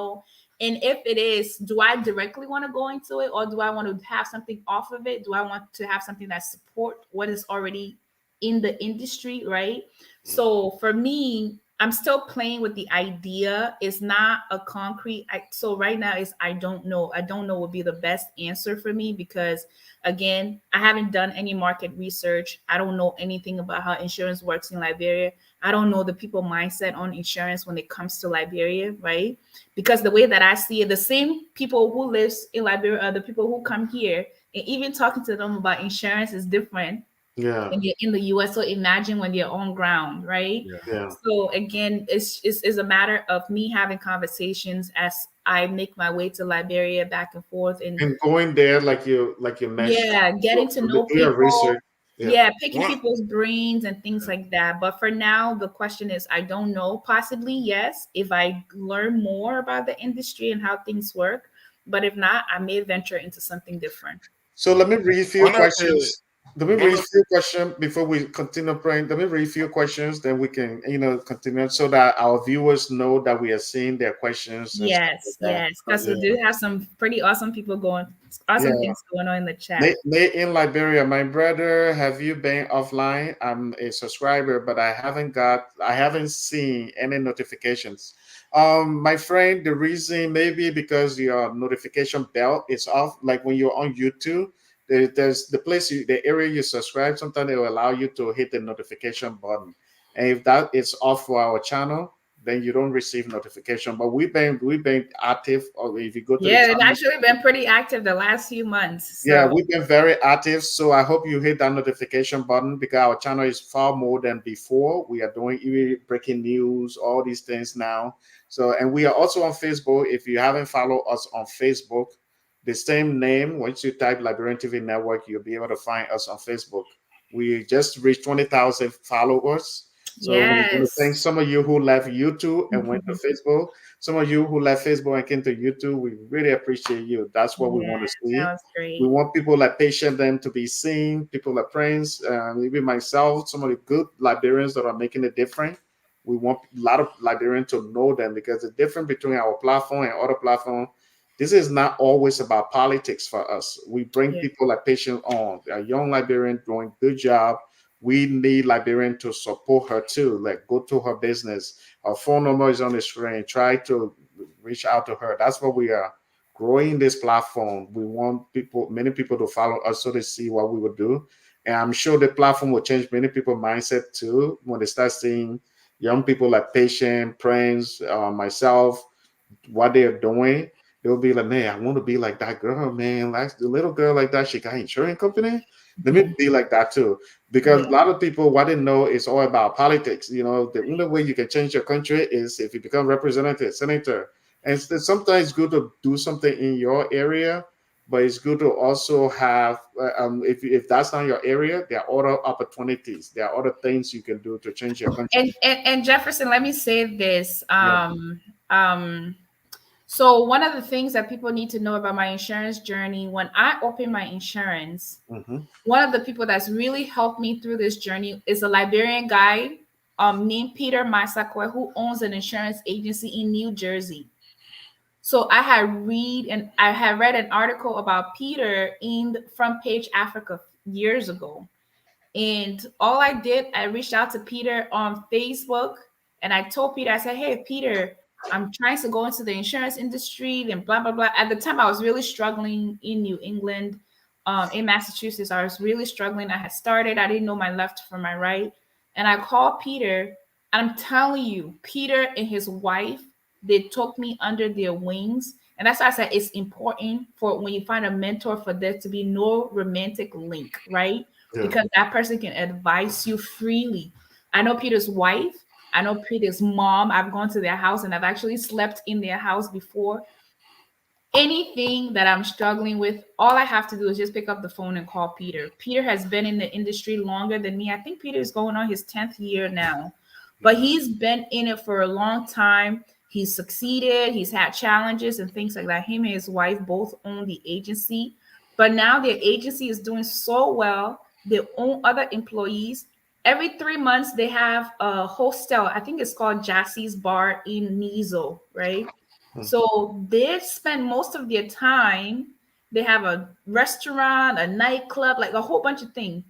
if it is, do I directly want to go into it, or do I want to have something off of it? Do I want to have something that support what is already in the industry, right? So for me, I'm still playing with the idea. It's not a concrete. So right now is I don't know. I don't know would be the best answer for me because again, I haven't done any market research. I don't know anything about how insurance works in Liberia. I don't know the people mindset on insurance when it comes to Liberia, right? Because the way that I see it, the same people who lives in Liberia are the people who come here, and even talking to them about insurance is different. Yeah. When you're in the US. So imagine when you're on ground, right? Yeah. So again, it's a matter of me having conversations as I make my way to Liberia back and forth and going there like you mentioned. Yeah, getting to know do your people. research. Yeah, picking people's brains and things like that. But for now, the question is, I don't know. Possibly, yes, if I learn more about the industry and how things work. But if not, I may venture into something different. So let me read a few One of the- questions. Let me read a few questions before we continue praying. Let me read a few questions, then we can, continue so that our viewers know that we are seeing their questions. And stuff Yes, like that. yes, because we do have some pretty awesome people things going on in the chat. Nate in Liberia, my brother, have you been offline? I'm a subscriber, but I haven't seen any notifications. My friend, the reason maybe because your notification bell is off. Like when you're on YouTube, there's the place, the area you subscribe. Sometimes they will allow you to hit the notification button, and if that is off for our channel, then you don't receive notification. But we've been active. Or if you go to the Yeah, it's channel, actually been pretty active the last few months. yeah, So we've been very active. So I hope you hit that notification button because our channel is far more than before. We are doing even breaking news, all these things now. So, and we are also on Facebook. If you haven't followed us on Facebook, the same name, once you type Liberian TV Network, you'll be able to find us on Facebook. We just reached 20,000 followers. So we want to thank yes. some of you who left YouTube and went to Facebook. Some of you who left Facebook and came to YouTube, we really appreciate you. That's what we Yeah, want to that see. was We great. want people like patient them to be seen, people like friends, even myself, some of the good Liberians that are making a difference. We want a lot of Liberians to know them because the difference between our platform and other platforms, this is not always about politics for us. We bring Yeah. people like patient on. A young Liberian doing good job. We need Liberian to support her too. Like go to her business. Her phone number is on the screen. Try to reach out to her. That's what we are growing this platform. We want people, many people to follow us so they see what we will do. And I'm sure the platform will change many people's mindset too when they start seeing young people like Patient, Prince, myself, what they're doing. They'll be like, man, I want to be like that girl, man. Like the little girl like that, she got an insurance company. Let me be like that too. Because Yeah. a lot of people, what they know is all about politics. You know, the only way you can change your country is if you become representative, senator. And sometimes it's good to do something in your area, but it's good to also have, if that's not your area, there are other opportunities. There are other things you can do to change your country. And Jefferson, let me say this. Yeah. Um, so one of the things that people need to know about my insurance journey, when I opened my insurance, Mm-hmm. one of the people that's really helped me through this journey is a Liberian guy named Peter Masakwe, who owns an insurance agency in New Jersey. So I had read an article about Peter in Front Page Africa years ago. And all I did, I reached out to Peter on Facebook and I told Peter, I said, hey, Peter, I'm trying to go into the insurance industry and blah, blah, blah. At the time, I was really struggling in New England, in Massachusetts. I was really struggling. I had started, I didn't know my left from my right. And I called Peter. I'm telling you, Peter and his wife, they took me under their wings. And that's why I said it's important for when you find a mentor for there to be no romantic link, right? Yeah. Because that person can advise you freely. I know Peter's wife. I know Peter's mom. I've gone to their house and I've actually slept in their house before. Anything that I'm struggling with, all I have to do is just pick up the phone and call Peter. Peter has been in the industry longer than me. I think Peter is going on his 10th year now, but he's been in it for a long time. He's succeeded. He's had challenges and things like that. Him and his wife both own the agency, but now their agency is doing so well. They own other employees. Every 3 months, they have a hostel. I think it's called Jassie's Bar in Nizo, right? So they spend most of their time, they have a restaurant, a nightclub, like a whole bunch of things.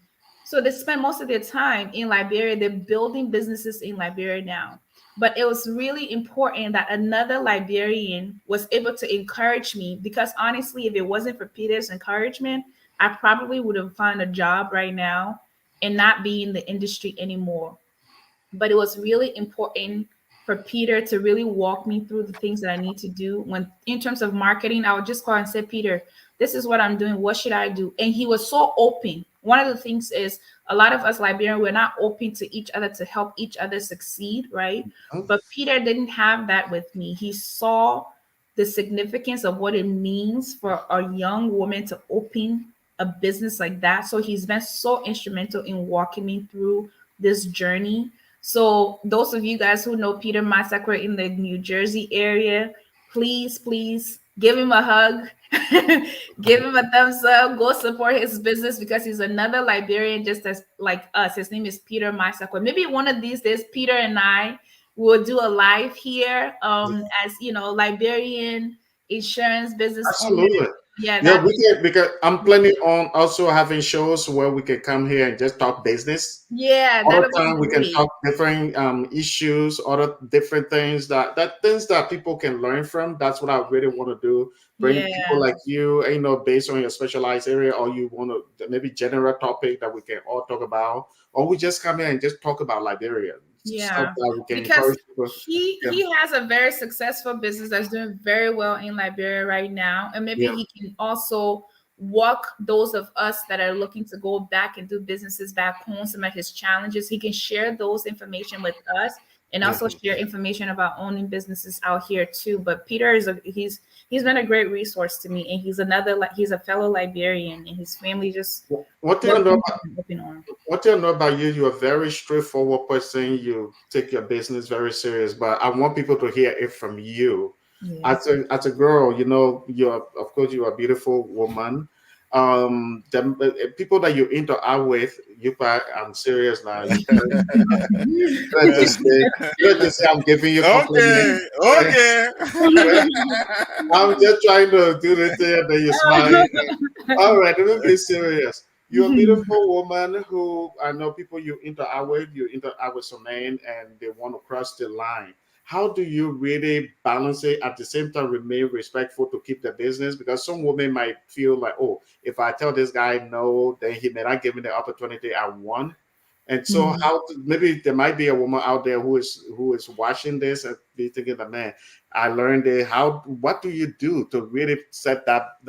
So they spend most of their time in Liberia. They're building businesses in Liberia now. But it was really important that another Liberian was able to encourage me because honestly, if it wasn't for Peter's encouragement, I probably would have found a job right now and not be in the industry anymore. But it was really important for Peter to really walk me through the things that I need to do. When in terms of marketing, I would just call and say, Peter, this is what I'm doing. What should I do? And he was so open. One of the things is a lot of us Liberians, we're not open to each other to help each other succeed, right? But Peter didn't have that with me. He saw the significance of what it means for a young woman to open a business like that. So he's been so instrumental in walking me through this journey. So those of you guys who know Peter Massacre in the New Jersey area, please give him a hug, give him a thumbs up, go support his business because he's another Liberian just as like us. His name is Peter Massacre. Maybe one of these days, Peter and I will do a live here as Liberian insurance business owners Absolutely. Yeah, Yeah, that we can, because I'm planning on also having shows where we can come here and just talk business. yeah, Other that'll be time we can great. talk different issues, other different things that things that people can learn from. That's what I really want to do. Bring people Yeah, like you know, based on your specialized area, or you want to maybe general topic that we can all talk about, or we just come here and just talk about Liberia, stuff yeah. that we can Because encourage people. Yeah, he has a very successful business that's doing very well in Liberia right now, and maybe yeah, he can also walk those of us that are looking to go back and do businesses back home, some of his challenges. He can share those information with us and also mhm. share information about owning businesses out here too. But Peter is he's been a great resource to me, and he's a fellow Liberian, and his family just What do you know? welcomes him with open arms. What do you know about you? You're a very straightforward person. You take your business very serious, but I want people to hear it from you. Yeah. As a girl, you know, you're of course you're a beautiful woman. The people that you interact with, I'm serious now. You don't just say, you don't just say I'm giving you Okay, compliment. okay. I'm just trying to do the thing, and then you smile. All right, let me be serious. You're a beautiful woman who I know people you interact with some men and they want to cross the line. How do you really balance it at the same time remain respectful to keep the business? Because some women might feel like, oh, if I tell this guy no, then he may not give me the opportunity I want. And so maybe there might be a woman out there who is watching this and be thinking that, man, I learned it. What do you do to really set that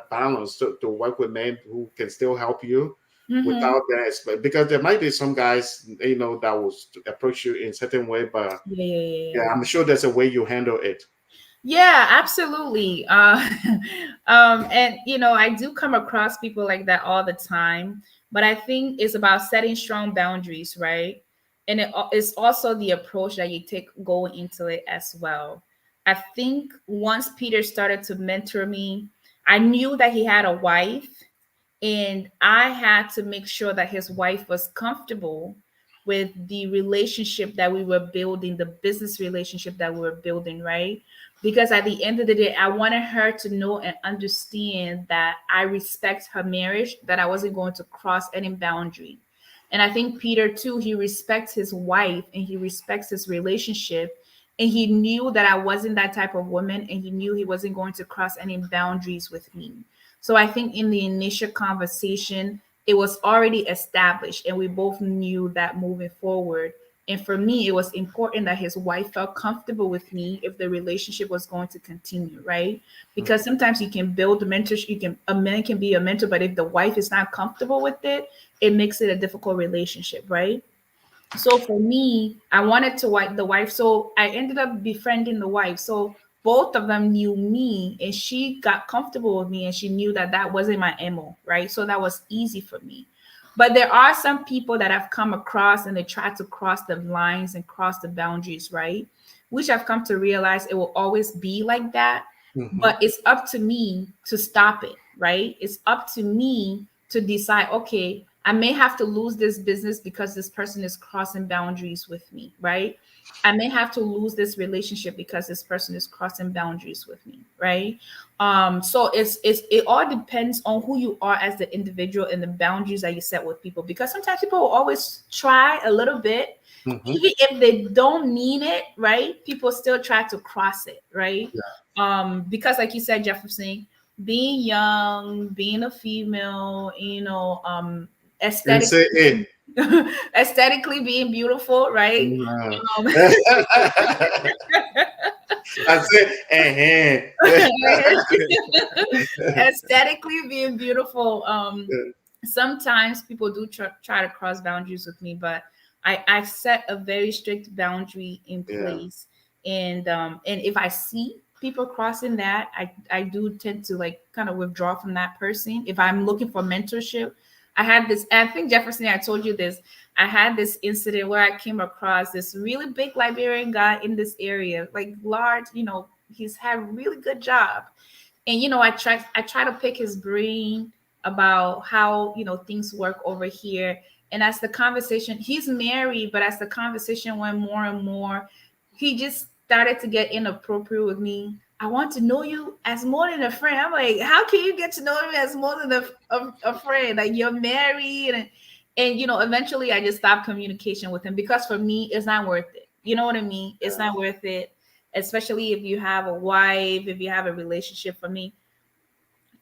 balance to work with men who can still help you Mhm. without that? Because there might be some guys, you know, that will approach you in a certain way, but Yeah, yeah, yeah, yeah, yeah. I'm sure there's a way you handle it. Yeah, absolutely. And I do come across people like that all the time, but I think it's about setting strong boundaries, right? And it's also the approach that you take going into it as well. I think once Peter started to mentor me, I knew that he had a wife, and I had to make sure that his wife was comfortable with the relationship that we were building, the business relationship that we were building, right? Because at the end of the day, I wanted her to know and understand that I respect her marriage, that I wasn't going to cross any boundary. And I think Peter, too, he respects his wife and he respects his relationship. And he knew that I wasn't that type of woman, and he knew he wasn't going to cross any boundaries with me. So I think in the initial conversation, it was already established, and we both knew that moving forward. And for me, it was important that his wife felt comfortable with me if the relationship was going to continue, right? Because sometimes you can build a mentorship, a man can be a mentor, but if the wife is not comfortable with it, it makes it a difficult relationship, right? So for me, I wanted to wipe the wife. So I ended up befriending the wife. So both of them knew me, and she got comfortable with me, and she knew that that wasn't my MO, right? So that was easy for me. But there are some people that I've come across and they try to cross the lines and cross the boundaries, right? Which I've come to realize it will always be like that. Mhm. But it's up to me to stop it, right? It's up to me to decide, okay, I may have to lose this business because this person is crossing boundaries with me, right? I may have to lose this relationship because this person is crossing boundaries with me, right? So it all depends on who you are as the individual and the boundaries that you set with people. Because sometimes people will always try a little bit, Mhm. even if they don't mean it, right? People still try to cross it, right? Because like you said, Jefferson, being young, being a female, And say, aesthetically hey. aesthetically being beautiful, right? Nah. Um, I say, aesthetically being beautiful. Sometimes people do try to cross boundaries with me, but I set a very strict boundary in yeah. place. And if I see people crossing that, I do tend to like kind of withdraw from that person. If I'm looking for mentorship, I had this, I think Jefferson, I told you this. I had this incident where I came across this really big Liberian guy in this area, like large, he's had a really good job. And I try to pick his brain about how things work over here. And as the conversation, he's married, but as the conversation went more and more, he just started to get inappropriate with me. I want to know you as more than a friend. I'm like, how can you get to know me as more than a friend? Like you're married and you know, eventually I just stopped communication with him because for me, it's not worth it. You know what I mean? It's not worth it, especially if you have a wife, if you have a relationship. For me,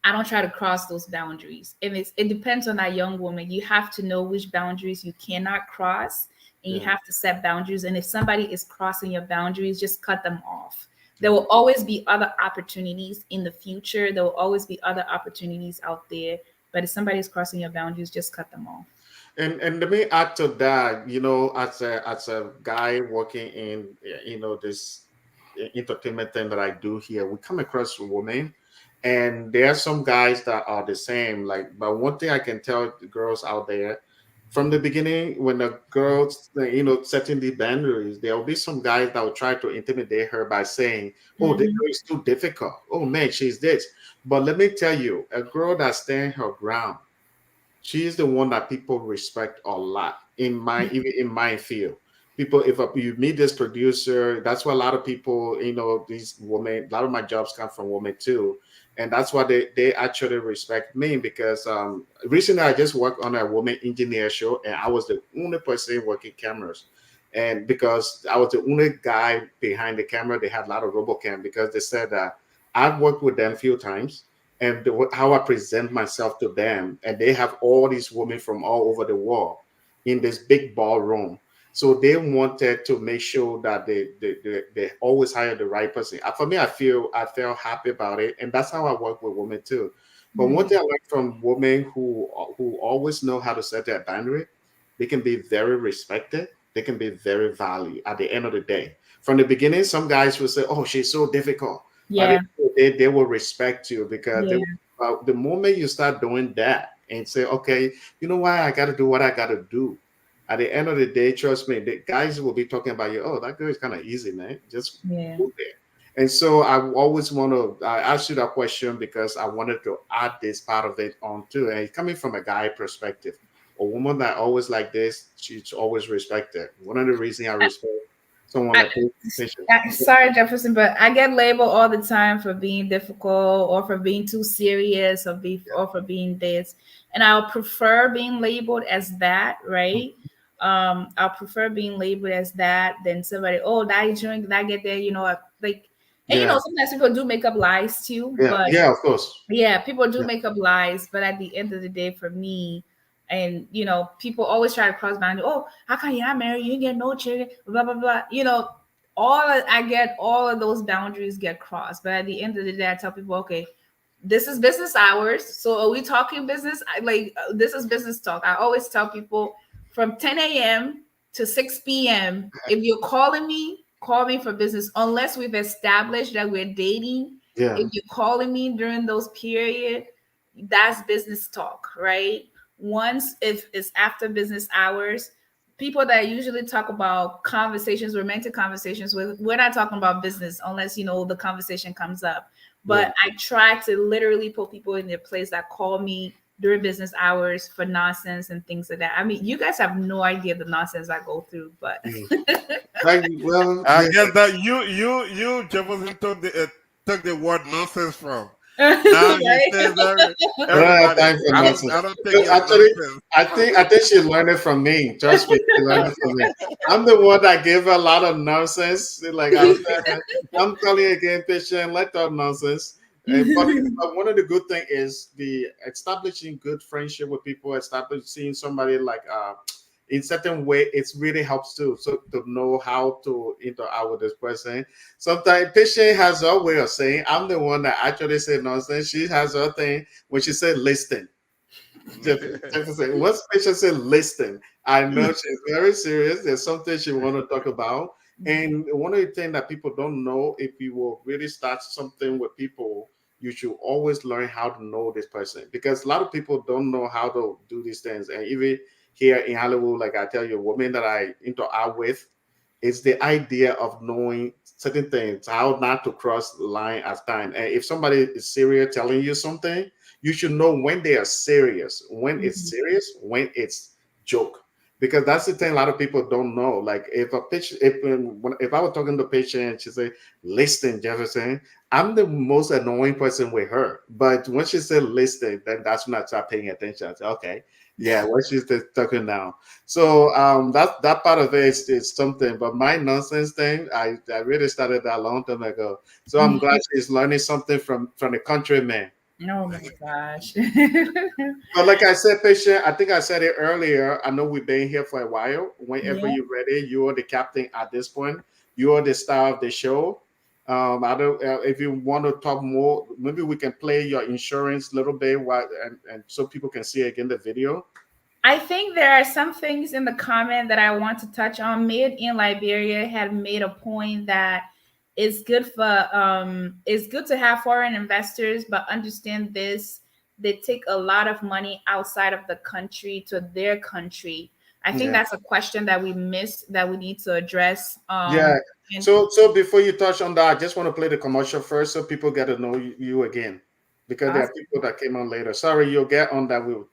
I don't try to cross those boundaries. And it depends on that young woman. You have to know which boundaries you cannot cross, and you have to set boundaries. And if somebody is crossing your boundaries, just cut them off. There will always be other opportunities in the future. There will always be other opportunities out there. But if somebody is crossing your boundaries, just cut them off. And let me add to that, you know, as a guy working in, you know, this entertainment thing that I do here, we come across women, and there are some guys that are the same. Like, but one thing I can tell the girls out there from the beginning, when the girls, you know, setting the boundaries, there will be some guys that will try to intimidate her by saying, "Oh, this girl is too difficult. Oh man, she's this." But let me tell you, a girl that stands her ground, she's the one that people respect a lot in my, even in my field. People, if you meet this producer, that's why a lot of people, you know, these women, a lot of my jobs come from women too, and that's why they actually respect me, because recently I just worked on a woman engineer show, and I was the only person working cameras, and because I was the only guy behind the camera, they had a lot of robocam, because they said that I've worked with them a few times, and how I present myself to them. And they have all these women from all over the world in this big ballroom. So they wanted to make sure that they always hire the right person. For me, I felt happy about it. And that's how I work with women too. But one thing I learned from women who always know how to set their boundary, they can be very respected. They can be very valued at the end of the day. From the beginning, some guys will say, "Oh, she's so difficult." But they will respect you, because the moment you start doing that and say, "Okay, you know why I got to do what I got to do," at the end of the day, trust me, the guys will be talking about you. "Oh, that girl is kind of easy, man. Just go there." And so I always want to I ask you that question because I wanted to add this part of it on too. And it's coming from a guy perspective. A woman that always like this, she's always respected. One of the reasons I respect someone like Sorry, Jefferson, but I get labeled all the time for being difficult or for being too serious or for being this. And I'll prefer being labeled as that, right? I'll prefer being labeled as that than somebody, "Oh, that is doing that, get there, you know, like," and you know, sometimes people do make up lies too, but of course. Yeah, people do make up lies, but at the end of the day, for me, and you know, people always try to cross boundary. "Oh, how come you're not married? You get no children, blah blah blah." You know, I get all of those boundaries get crossed. But at the end of the day, I tell people, okay, this is business hours. So are we talking business? This is business talk. I always tell people from 10 a.m. to 6 p.m. If you're calling me, call me for business. Unless we've established that we're dating. If you're calling me during those period, that's business talk, right? Once if it's after business hours, people that usually talk about conversations, romantic conversations with, we're not talking about business unless you know the conversation comes up. But I try to literally put people in their place that call me during business hours for nonsense and things like that. I mean, you guys have no idea the nonsense I go through, but I guess that you Jefferson took the word nonsense from. Now you say everybody. I don't take it Actually, nonsense. I think she learned it from me. Trust me, she learned it from me. I'm the one that gave her a lot of nonsense. Like I'm telling you again, patient, let that nonsense. But one of the good thing is the establishing good friendship with people, establishing somebody like in certain way, it really helps too. So to know how to interact with this person. Sometimes patient has her way of saying, I'm the one that actually say nonsense. She has her thing when she said listen. Once patient said listen, I know she's very serious. There's something she want to talk about. And one of the things that people don't know, if you will really start something with people, you should always learn how to know this person, because a lot of people don't know how to do these things. And even here in Hollywood, like I tell you, women that I interact with, it's the idea of knowing certain things, how not to cross the line at time. And if somebody is serious telling you something, you should know when they are serious, when it's serious, when it's joke. because that's the thing a lot of people don't know. Like if a patient, if I was talking to a patient, she say, "Listen, Jefferson," I'm the most annoying person with her. But when she said "listen," then that's when I start paying attention. I say, "Okay, yeah, what she's talking now." So that part of it is something. But my nonsense thing, I really started that a long time ago. So I'm glad she's learning something from the countryman. Oh my gosh. But like I said, patient, I think I said it earlier. I know we've been here for a while. Whenever Yeah. you're ready, you are the captain at this point. You are the star of the show. I don't. If you want to talk more, maybe we can play your insurance a little bit, while, and so people can see again the video. I think there are some things in the comment that I want to touch on. Made in Liberia had made a point that it's good to have foreign investors, but understand this, they take a lot of money outside of the country to their country. I think Yeah. that's a question that we missed that we need to address. Yeah. And So before you touch on that, I just want to play the commercial first so people get to know you again, because there are awesome. people that came on later. Sorry, you'll get on that. We'll.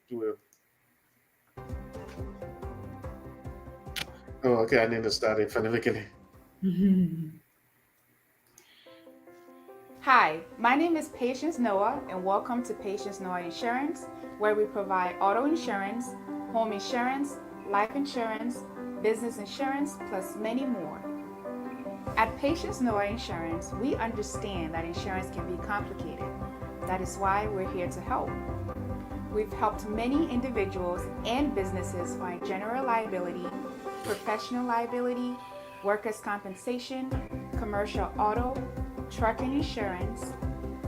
Oh, okay. I need to start it from the beginning. Hi, my name is Patience Noah, and welcome to Patience Noah Insurance, where we provide auto insurance, home insurance, life insurance, business insurance, plus many more. At Patience Noah Insurance, we understand that insurance can be complicated. That is why we're here to help. We've helped many individuals and businesses find general liability, professional liability, workers' compensation, commercial auto, trucking insurance,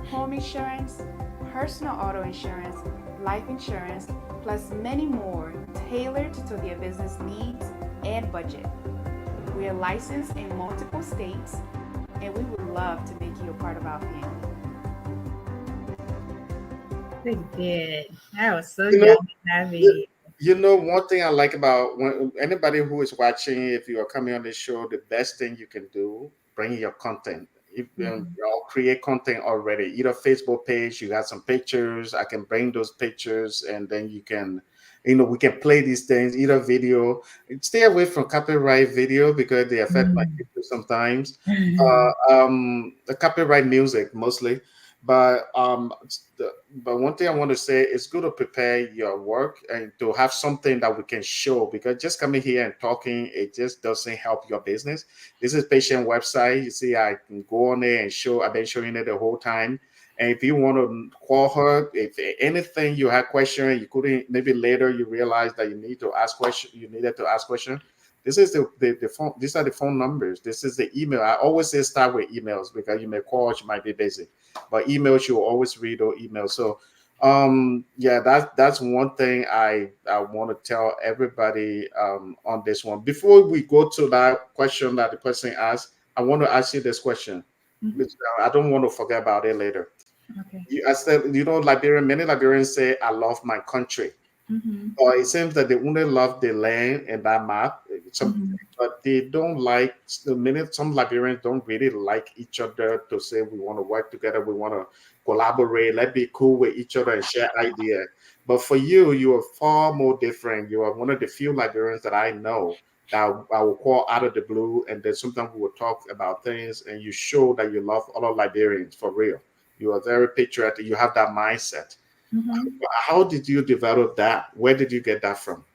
home insurance, personal auto insurance, life insurance, plus many more tailored to their business needs and budget. We are licensed in multiple states, and we would love to make you a part of our family. They did. That was so You know, yummy, that video. You know, one thing I like about when anybody who is watching, if you are coming on this show, the best thing you can do, bring your content. If you all create content already, either Facebook page, you got some pictures, I can bring those pictures, and then you can, we can play these things, either video. Stay away from copyright video because they affect my picture sometimes. The copyright music mostly. But but one thing I want to say, it's good to prepare your work and to have something that we can show, because just coming here and talking, it just doesn't help your business. This is patient website. You see, I can go on there and show. I've been showing it the whole time. And if you want to call her, if anything you had question, you couldn't, maybe later you realize that you need to ask question, you needed to ask question. This is the phone. These are the phone numbers. This is the email. I always say start with emails because you may call, you might be busy, but emails you will always read or email. So yeah, that's one thing I want to tell everybody on this one. Before we go to that question that the person asked, I want to ask you this question. I don't want to forget about it later. Okay. I said, many Liberians say, "I love my country." Or it seems that they only love the land and that map. But they don't like the minute some Liberians don't really like each other to say we want to work together, we want to collaborate, let's be cool with each other and share ideas. But for you, you are far more different. You are one of the few Liberians that I know that I will call out of the blue, and then sometimes we will talk about things, and you show that you love other Liberians for real. You are very patriotic. You have that mindset. How did you develop that? Where did you get that from?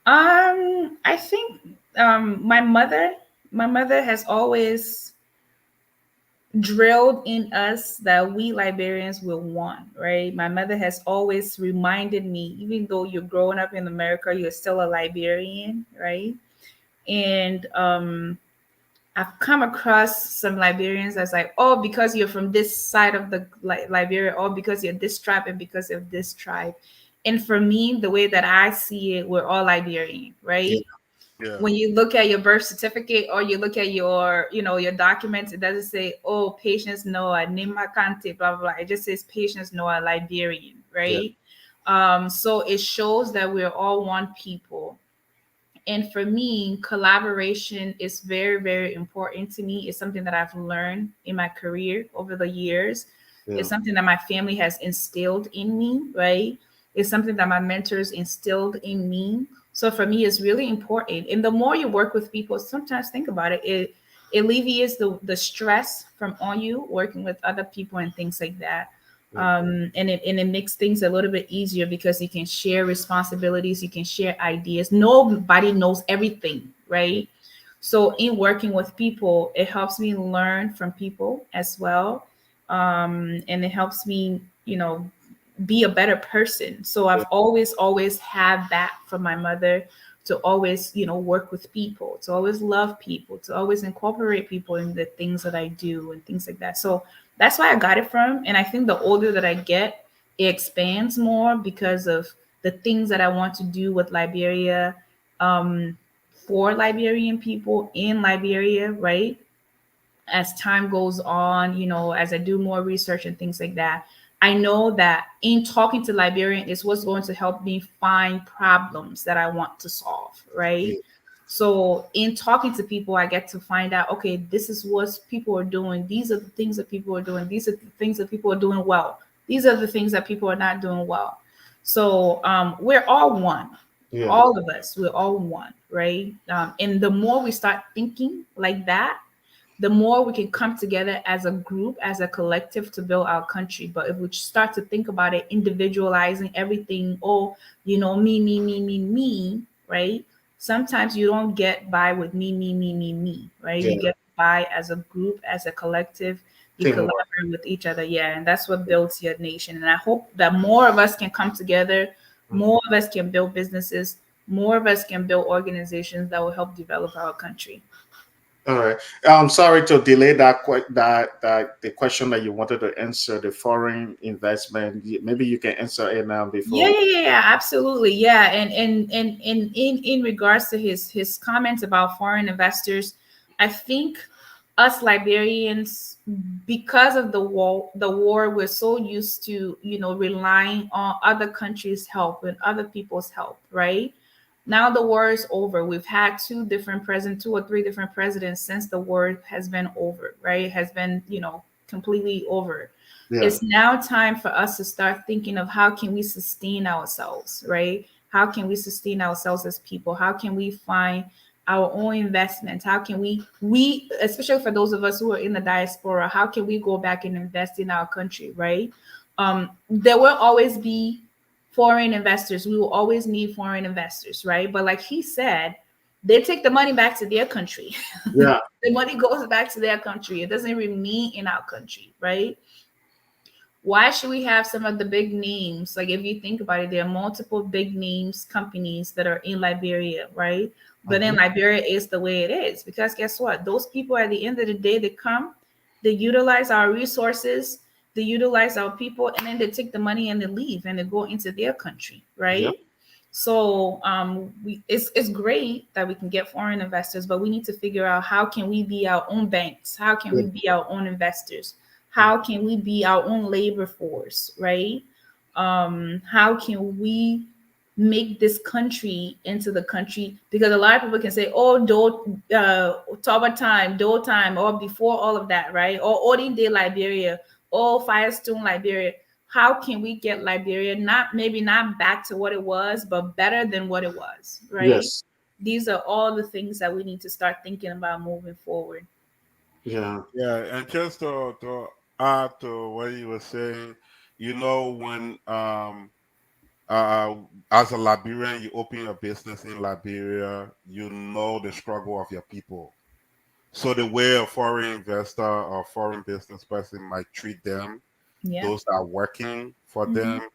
I think my mother has always drilled in us that we Liberians will want, right? My mother has always reminded me, even though you're growing up in America, you're still a Liberian, right? And I've come across some Liberians that's like, oh, because you're from this side of the Liberia, or because you're this tribe and because of this tribe. And for me, the way that I see it, we're all Liberian, right? Yeah. When you look at your birth certificate or you look at your, your documents, it doesn't say, oh, Patience Noah, Nima Conteh, blah, blah, blah. It just says Patience Noah, Liberian, right? So it shows that we're all one people. And for me, collaboration is very, very important to me. It's something that I've learned in my career over the years. It's something that my family has instilled in me, right? It's something that my mentors instilled in me. So for me, it's really important. And the more you work with people, sometimes think about it, it alleviates the stress from on you working with other people and things like that. And it makes things a little bit easier because you can share responsibilities, you can share ideas. Nobody knows everything, right? So in working with people, it helps me learn from people as well. And it helps me, be a better person. So I've always had that from my mother, to always, work with people, to always love people, to always incorporate people in the things that I do and things like that. So that's why I got it from. And I think the older that I get, it expands more because of the things that I want to do with Liberia, um, for Liberian people in Liberia, right? As time goes on, as I do more research and things like that, I know that in talking to Liberian is what's going to help me find problems that I want to solve, right? So in talking to people, I get to find out, okay, this is what people are doing. These are the things that people are doing. These are the things that people are doing well. These are the things that people are not doing well. So we're all one. All of us, we're all one, right? And the more we start thinking like that, the more we can come together as a group, as a collective to build our country. But if we start to think about it, individualizing everything, oh, me, right? Sometimes you don't get by with me, right? You get by as a group, as a collective. You collaborate with each other, yeah, and that's what builds your nation. And I hope that more of us can come together, more of us can build businesses, more of us can build organizations that will help develop our country. All right. I'm sorry to delay that the question that you wanted to answer, the foreign investment. Maybe you can answer it now before. Yeah, absolutely. Yeah. And in regards to his comments about foreign investors, I think us Liberians, because of the war, we're so used to, relying on other countries' help and other people's help, right? Now the war is over. We've had two or three different presidents since the war has been over, right? It has been, completely over. It's now time for us to start thinking of how can we sustain ourselves, right? How can we sustain ourselves as people? How can we find our own investments? How can we especially for those of us who are in the diaspora, how can we go back and invest in our country, right? There will always be foreign investors. We will always need foreign investors, right? But like he said, they take the money back to their country. Yeah. The money goes back to their country. It doesn't remain in our country, right? Why should we have some of the big names? Like if you think about it, there are multiple big names companies that are in Liberia, right? But then Liberia is the way it is because guess what? Those people at the end of the day, they come, they utilize our resources, they utilize our people, and then they take the money and they leave and they go into their country, right? So it's great that we can get foreign investors, but we need to figure out how can we be our own banks? How can we be our own investors? How can we be our own labor force, right? How can we make this country into the country? Because a lot of people can say, oh, Toba time, do time, or before all of that, right? Or Odin Day Liberia, or Firestone Liberia. How can we get Liberia maybe not back to what it was, but better than what it was, right? These are all the things that we need to start thinking about moving forward. Yeah. And just to add to what you were saying, when uh, as a Liberian, you open your business in Liberia, you know the struggle of your people. So the way a foreign investor or foreign business person might treat them, those that are working for them,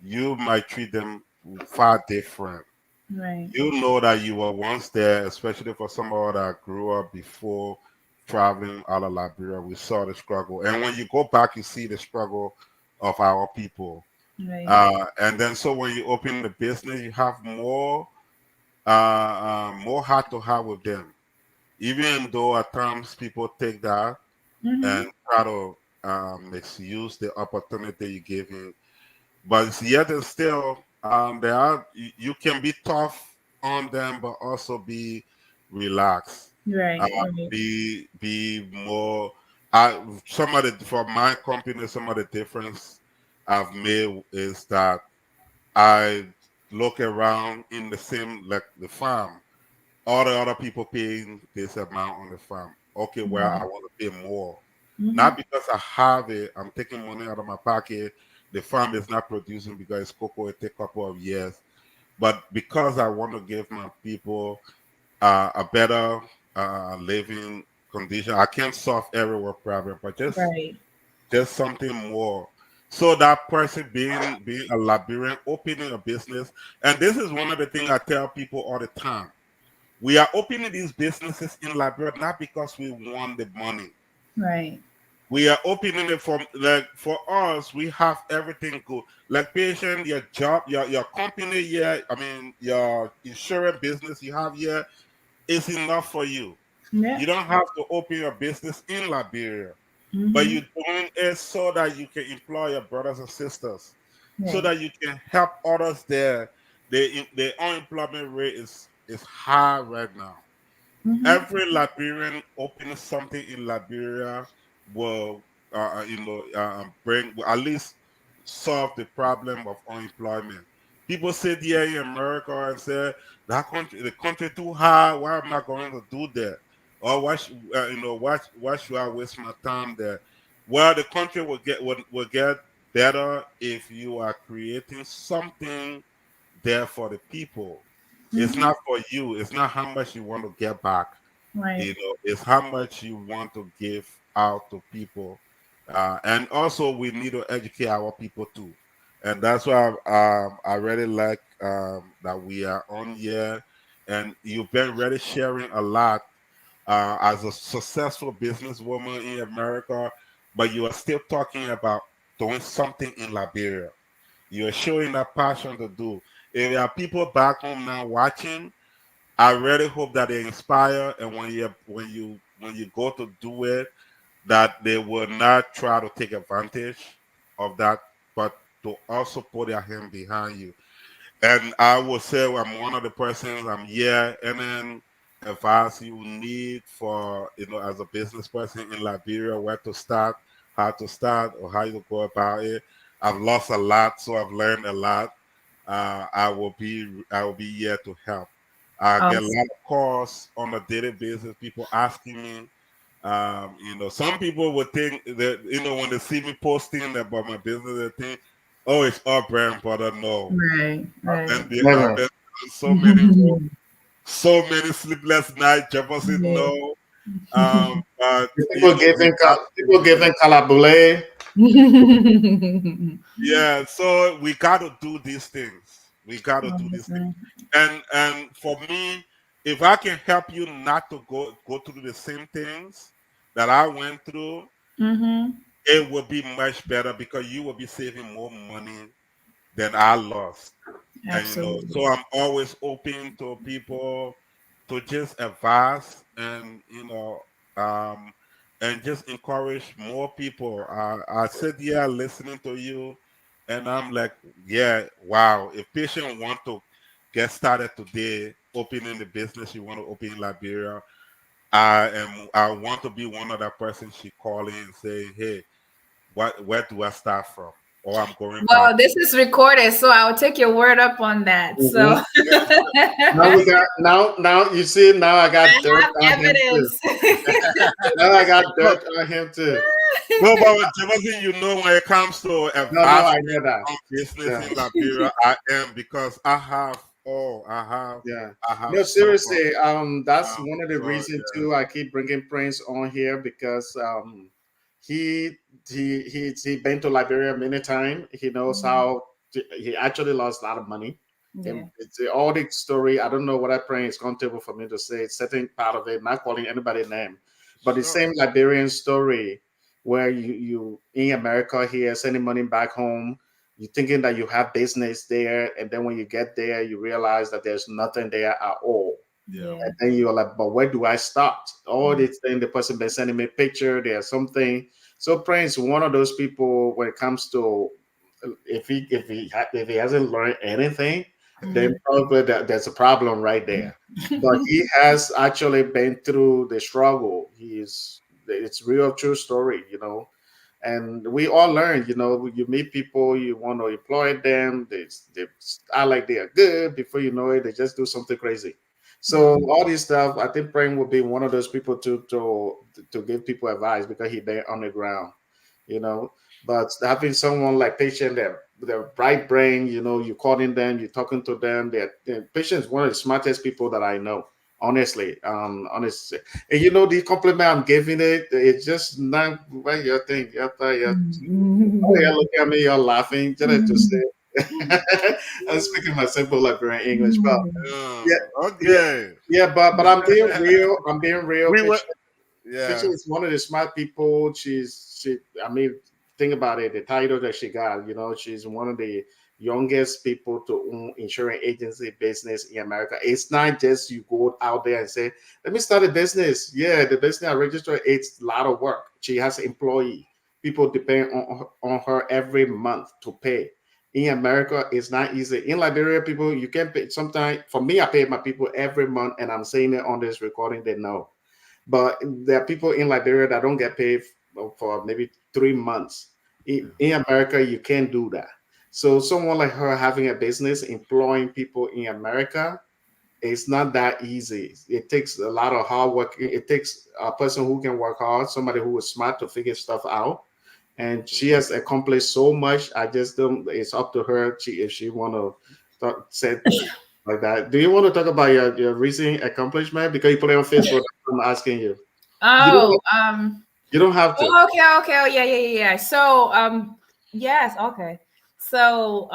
you might treat them far different. Right. You know that you were once there, especially for somebody that grew up before traveling out of Liberia. We saw the struggle, and when you go back, you see the struggle of our people. Right. And then, so when you open the business, you have more heart to heart with them, even though at times people take that and try to misuse the opportunity you give him. But yet and still, you can be tough on them, but also be relaxed. Right. Be more. For my company, some of the difference I've made is that I look around in the same, like the farm, all the other people paying this amount on the farm. Okay, well, I want to pay more. Not because I have it, I'm taking money out of my pocket. The farm is not producing because it's cocoa, it take a couple of years. But because I want to give my people a better living condition, I can't solve every work problem, but Right. just something more. So that person being a Liberian, opening a business, and this is one of the things I tell people all the time. We are opening these businesses in Liberia not because we want the money. Right. We are opening it from, like, for us, we have everything good. Like, patient, your job, your company here, I mean your insurance business you have here is enough for you. Yeah. You don't have to open a business in Liberia, but Mm-hmm. you're doing it so that you can employ your brothers and sisters, so Right. that you can help others there. The unemployment rate is high right now. Mm-hmm. Every Liberian opening something in Liberia will, bring, will at least solve the problem of unemployment. People sit here in America and say the country too high. Why am I going to do that? Or why should I waste my time there? Well, the country will get better if you are creating something there for the people. It's Mm-hmm. not for you. It's not how much you want to get back. Right. It's how much you want to give out to people. And also, we need to educate our people too. And that's why I really like that we are on here. And you've been really sharing a lot as a successful businesswoman in America, but you are still talking about doing something in Liberia. You're showing that passion to do. If there are people back home now watching, I really hope that they inspire, and when you go to do it, that they will not try to take advantage of that, but to also put their hand behind you. And I will say I'm one of the persons. I'm here, and then advice you need for, as a business person in Liberia, where to start, how to start, or how you go about it. I've lost a lot, so I've learned a lot. I will be here to help. I get a lot Awesome. of calls on a daily basis, people asking me. Some people would think that, when they see me posting about my business, they think, oh, it's our brand, but no. Right. And Right. I've Never. been through so many sleepless nights. Jefferson, Yeah. no. But People giving calabule. yeah. So we got to do these things. We got to do these things. Awesome. And for me, if I can help you not to go through the same things that I went through, Mm-hmm. it will be much better because you will be saving more money than I lost. And Absolutely. so I'm always open to people to just advise um, and just encourage more people. I sit here listening to you, and I'm like, yeah, wow. If patient want to get started today, opening the business you want to open in Liberia, I want to be one of that person she calling and saying, hey, where do I start from? Or I'm going back Well, this is recorded, so I'll take your word up on that. So Mhm. Now we got now you see now I got I dirt have on him too. evidence. Now I got dirt on him too. No, but Jefferson, when it comes to No, I advancing know that. on business Yeah, in Liberia, I am because yeah. I have No, suffered. seriously. That's one of the So reasons yeah, too. I keep bringing Prince on here because he he been to Liberia many times. He knows how he actually lost a lot of money. Yeah. And it's all the story. I don't know what I pray is comfortable for me to say. Certain part of it, not calling anybody name, but the sure. same Liberian story where you in America here sending money back home. You thinking that you have business there, and then when you get there, you realize that there's nothing there at all. Yeah. Yeah. And then you're like, but where do I start? All these things, the person been sending me a picture, there's something. So Prince, one of those people when it comes to if he hasn't learned anything, then probably there's a problem right there. But he has actually been through the struggle. It's real true story, And we all learn, you know, you meet people, you want to employ them, they are like they are good. Before you know it, they just do something crazy. So all this stuff, I think Prem will be one of those people to give people advice because he there on the ground, you know. But having someone like patient, their bright brain, you know, you calling them, you talking to them, they're patient is one of the smartest people that I know. Honestly, honestly, and you know the compliment I'm giving it, it's just not what you think. Oh, yeah, look at me, you're laughing. Just to say, I'm speaking my simple Liberian English, but yeah, Okay. yeah, but I'm being real. I'm being real. We were, Fisher yeah. is one of the smart people. She. I mean, think about it. The title that she got. You know, she's one of the youngest people to own insurance agency business in America. It's not just you go out there and say, "Let me start a business." Yeah, the business I register. It's a lot of work. She has employee. People depend on her every month to pay. In America, it's not easy. In Liberia, people you can pay. Sometimes for me, I pay my people every month, and I'm saying it on this recording. They know. But there are people in Liberia that don't get paid for maybe 3 months. In America, you can't do that. So someone like her having a business, employing people in America, it's not that easy. It takes a lot of hard work. It takes a person who can work hard, somebody who is smart to figure stuff out. And she has accomplished so much. I just don't. It's up to her. If she want to say like that. Do you want to talk about your recent accomplishment because you put it on Facebook? I'm asking you. You Oh, don't. You don't have to. okay. Oh, yeah. So, yes, okay. So,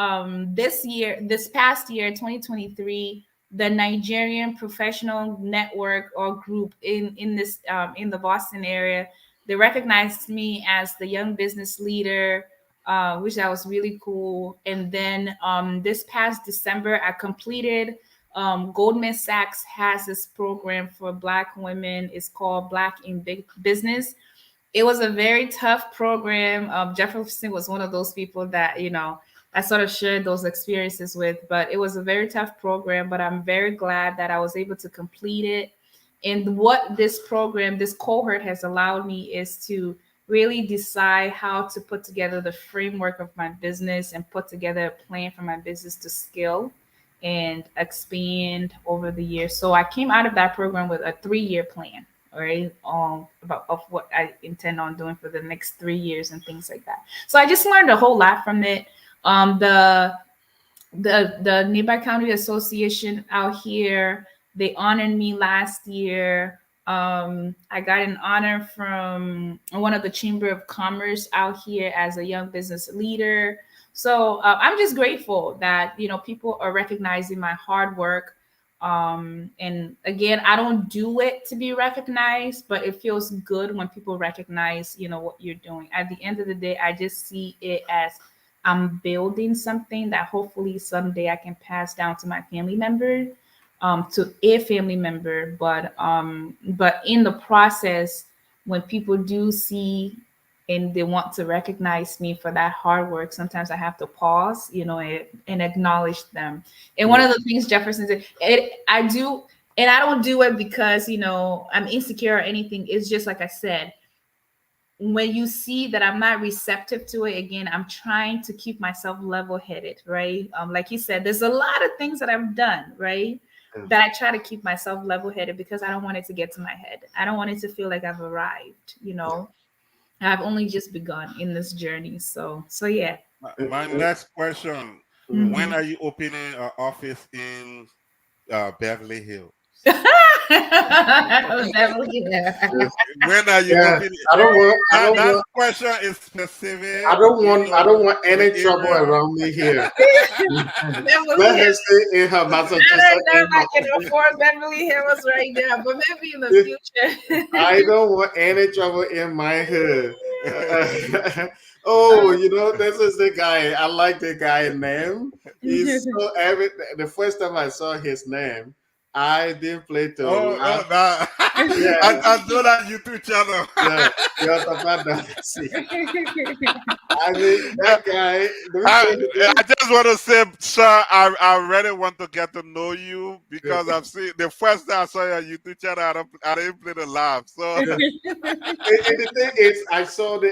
this past year, 2023, the Nigerian Professional Network or group in the Boston area, they recognized me as the young business leader, which that was really cool. And then, this past December, I completed. Goldman Sachs has this program for Black women. It's called Black in Big Business. It was a very tough program. Jefferson was one of those people that, I sort of shared those experiences with, but it was a very tough program. But I'm very glad that I was able to complete it. And what this program, this cohort has allowed me is to really decide how to put together the framework of my business and put together a plan for my business to scale and expand over the years. So I came out of that program with a 3-year plan, right? About of what I intend on doing for the next 3 years and things like that. So I just learned a whole lot from it. The Nearby County Association out here, they honored me last year. I got an honor from one of the Chamber of Commerce out here as a young business leader. So I'm just grateful that people are recognizing my hard work. And again, I don't do it to be recognized, but it feels good when people recognize what you're doing. At the end of the day, I just see it as I'm building something that hopefully someday I can pass down to my family member, to a family member. But in the process, when people do see and they want to recognize me for that hard work, sometimes I have to pause, and acknowledge them. And one of the things Jefferson did, I do, and I don't do it because I'm insecure or anything. It's just like I said, when you see that I'm not receptive to it, again, I'm trying to keep myself level-headed, right? Like you said, there's a lot of things that I've done, right? That I try to keep myself level-headed because I don't want it to get to my head. I don't want it to feel like I've arrived, I've only just begun in this journey. So yeah. My next question: when are you opening an office in Beverly Hills? When are you opening? That question is specific. I don't want any trouble around me here. Let her stay in her Massachusetts. I can afford Beverly Hills right now, but maybe in the future. I don't want any trouble in my hood. Oh, this is the guy. I like the guy's name. He's so the first time I saw his name, I didn't play to. Nah. I do that YouTube channel. Yeah, you're the bad. I mean, that guy. I just want to say, sir, I really want to get to know you because I've seen the first time I saw your YouTube channel, I didn't play the laugh. So and the thing is,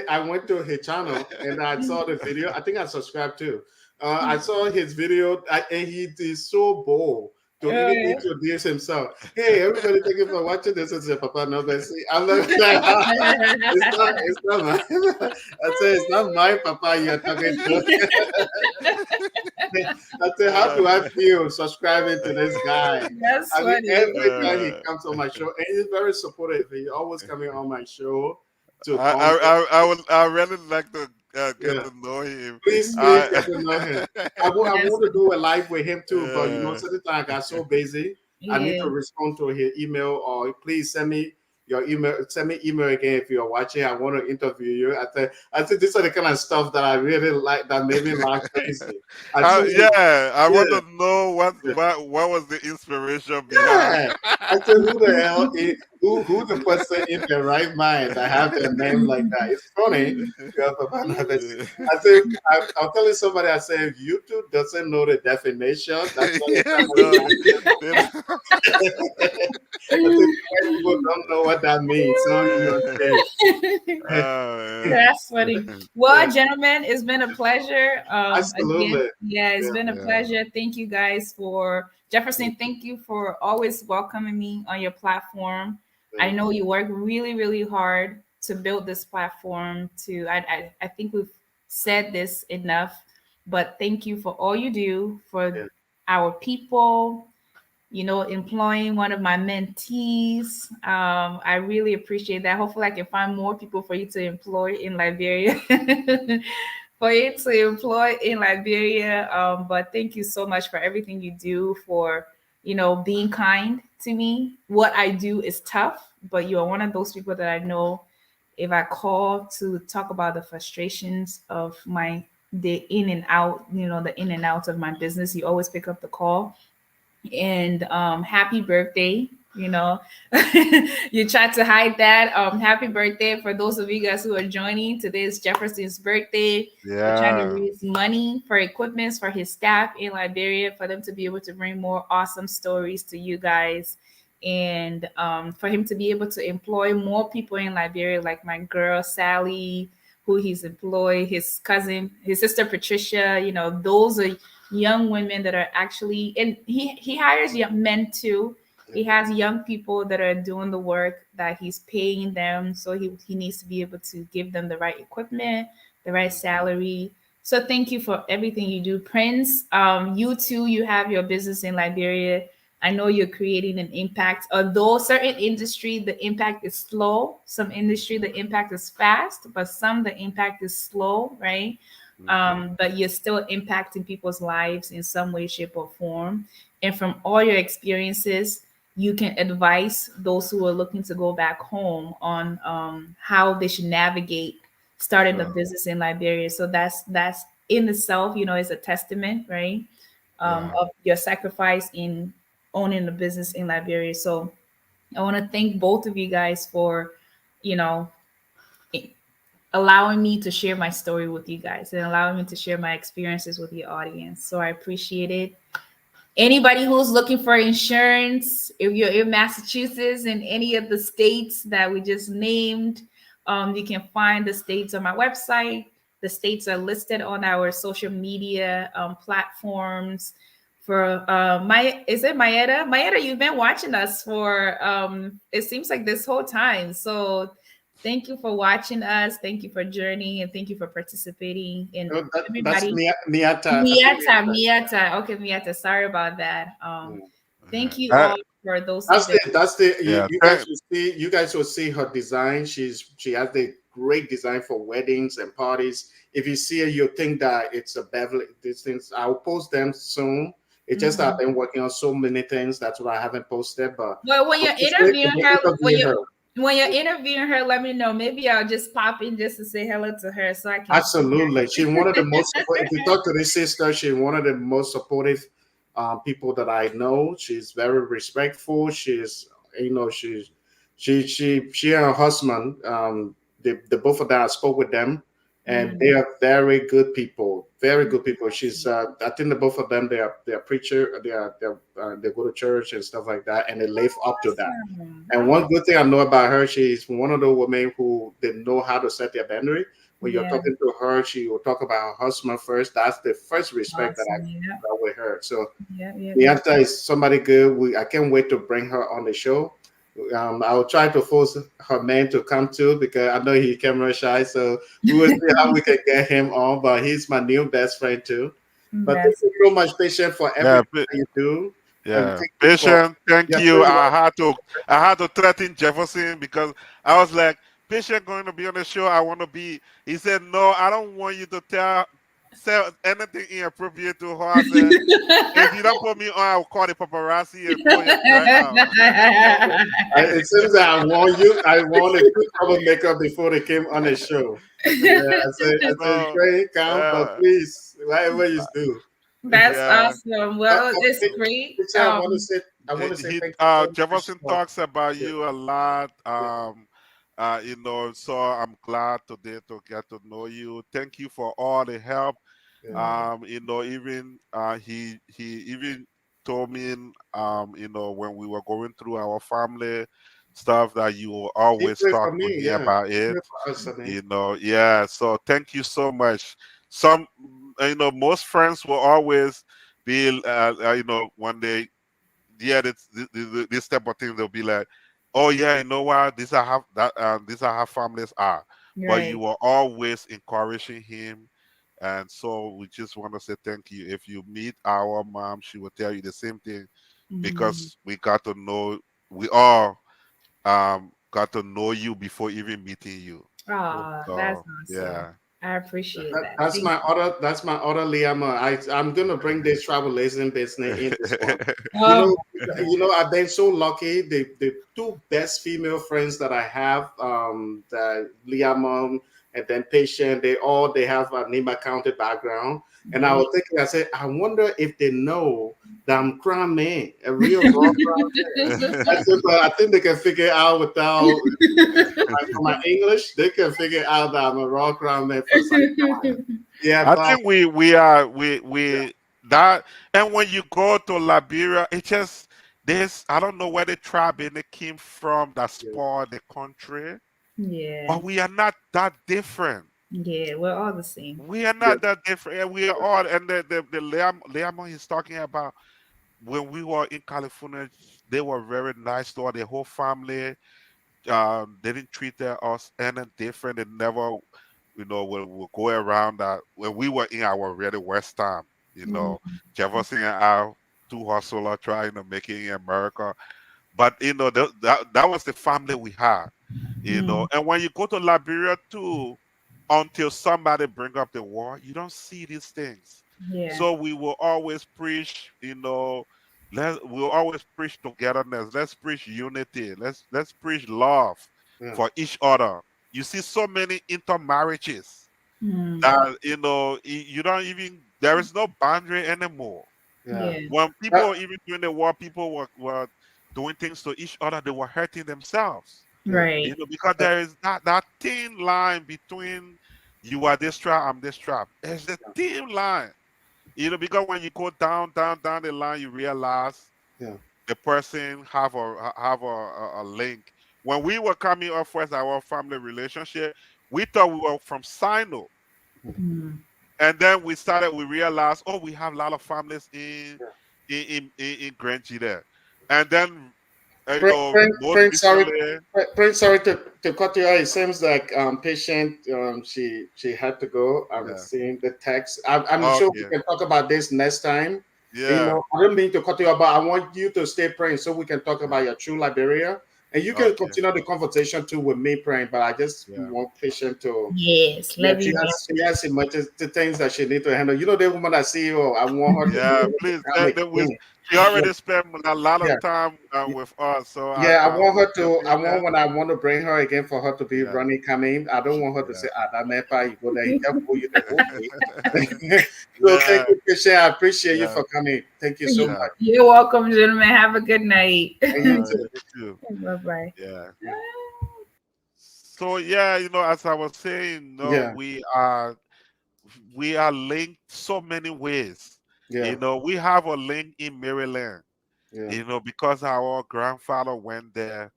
I went to his channel and I saw the video. I think I subscribed too. I saw his video and he is so bold to even introduce himself. Hey, everybody, thank you for watching. This is your Papa Nobel. I'm like, it's not my. I say it's not my Papa you're talking to. I say, how do I feel subscribing to this guy? That's funny. Every time he comes on my show, and he's very supportive. He always coming on my show to I really like to get to know him. Please get to know him. I want to do a live with him too, but certain time I got so busy. I need to respond to his email, or please send me your email. Send me email again if you're watching. I want to interview you. I think these are the kind of stuff that I really like. That made me laugh crazy. I want to know what was the inspiration behind. I said, who the hell is who the person in the right mind that have a name like that? It's funny. I think I'm telling somebody. I said, YouTube doesn't know the definition. That's people don't know what that means. So that's funny. Well, gentlemen, it's been a pleasure. Absolutely. Again, it's been a pleasure. Thank you guys for Jefferson. Thank you for always welcoming me on your platform. I know you work really, really hard to build this platform. I think we've said this enough, but thank you for all you do for our people. Employing one of my mentees. I really appreciate that. Hopefully I can find more people for you to employ in Liberia. But thank you so much for everything you do, for being kind to me. What I do is tough, but you are one of those people that I know if I call to talk about the frustrations of the in and out, the in and out of my business, you always pick up the call. And happy birthday. You tried to hide that. Happy birthday for those of you guys who are joining. Today is Jefferson's birthday. We're trying to raise money for equipment for his staff in Liberia, for them to be able to bring more awesome stories to you guys, and for him to be able to employ more people in Liberia, like my girl Sally, who he's employed, his sister Patricia. Those are young women that are actually, and he hires young men too. He has young people that are doing the work that he's paying them. So he needs to be able to give them the right equipment, the right salary. So thank you for everything you do, Prince. You too, you have your business in Liberia. I know you're creating an impact. Although certain industry, the impact is slow. Some industry, the impact is fast, but some, the impact is slow, right? But you're still impacting people's lives in some way, shape, or form. And from all your experiences, you can advise those who are looking to go back home on how they should navigate starting a business in Liberia. So that's in itself, is a testament, right? Of your sacrifice in owning a business in Liberia. So I want to thank both of you guys for, allowing me to share my story with you guys and allowing me to share my experiences with the audience. So I appreciate it. Anybody who's looking for insurance, if you're in Massachusetts and any of the states that we just named, you can find the states on my website. The states are listed on our social media platforms. For is it Mayetta? Mayetta, you've been watching us for it seems like this whole time. So thank you for watching us. Thank you for journeying, and thank you for participating. And everybody, Miata. Miata. Okay, Miata. Sorry about that. Thank you all for those. You guys will see her design. She has the great design for weddings and parties. If you see her, you think that it's a Beverly. These things, I'll post them soon. It's just that I've been working on so many things. That's why I haven't posted. But when you're interviewing her, let me know. Maybe I'll just pop in just to say hello to her, so I can. Absolutely, she's one of the most. If you talk to this sister, she's one of the most supportive people that I know. She's very respectful. She's, she and her husband. The both of them. I spoke with them and they are very good people. Very good people. She's, I think the both of them, they are preacher. They go to church and stuff like that, and they live up to that. And one good thing I know about her, she's one of the women who they know how to set their boundary. When you're talking to her, she will talk about her husband first. That's the first respect that I got with her. So Bianca is somebody good. I can't wait to bring her on the show. I will try to force her man to come too because I know he's camera shy. So we will see how we can get him on. But he's my new best friend too. But thank you so much, Patient, for everything that you do. Yeah, Patient, thank you. I had to threaten Jefferson because I was like, Patient going to be on the show. I want to be. He said, no, I don't want you to say anything inappropriate to her. I said, if you don't put me on, I'll call the paparazzi and pull your joint out. It seems that I warned a good troublemaker before they came on the show. Yeah, I said, great, calm, but please, whatever you do. That's awesome. Well, it's great. I want to say thank you so much. Jefferson talks about you a lot. So I'm glad today to get to know you. Thank you for all the help. Even he even told me when we were going through our family stuff that you will always talk to me about it. So thank you so much. Some most friends will always be when they this type of thing, they'll be like, oh yeah, you know what, these are how families are. But you were always encouraging him. And so we just want to say thank you. If you meet our mom, she will tell you the same thing, because we all got to know you before even meeting you. Oh, So, that's awesome. yeah. I appreciate that. That's my other Liam. I'm gonna bring this travelism business in this one. I've been so lucky. The two best female friends that I have, the Liam and then Patient, they have a Nima County background. And I was thinking, I said, I wonder if they know that I'm crown man, a real raw crown man. I said, but I think they can figure it out without my English. They can figure out that I'm a raw crown man for some time. Yeah, I think we are that. And when you go to Liberia, it just I don't know where the tribe and they came from that spoiled the country. Yeah. But we are not that different. Yeah, we're all the same. We are not that different. And we are all, and the Liam he's talking about, when we were in California, they were very nice to us, the whole family. They didn't treat us any different. They never, will go around that. When we were in our really West time, Jefferson and I, two hustler trying to make it in America. But that was the family we had, And when you go to Liberia too, until somebody bring up the war, you don't see these things. Yeah. So we will always preach, we'll always preach togetherness. Let's preach unity. Let's preach love for each other. You see so many intermarriages that you don't even, there is no boundary anymore. Yeah. When people even during the war, people were doing things to each other, they were hurting themselves. Right. Because there is that thin line between you are this tribe, I'm this tribe. There's a thin line. Because when you go down the line, you realize the person have a link. When we were coming up first, our family relationship, we thought we were from Sino. And then we realized, oh, we have a lot of families in Grange there. And then Prince, sorry to cut you out. It seems like Patient, she had to go. I'm seeing the text. I'm sure we can talk about this next time. Yeah. I don't mean to cut you off, but I want you to stay praying so we can talk about your true Liberia. And you can continue the conversation too with me praying, but I just want Patient to. Yes, let me know. She has so much the things that she need to handle. The woman I see, I want her to. Please. She already spent a lot of time with us. So I want her to. When I want to bring her again for her to be running coming. I don't want her to say, that man, you go there, he can pull you the whole way. So thank you, Patient. I appreciate you for coming. Thank you so much. You're welcome, gentlemen. Have a good night. And you too. You too. Bye-bye. Yeah. So yeah, as I was saying, Yeah, we are linked so many ways. yeah, We have a link in Maryland, yeah, because our grandfather went there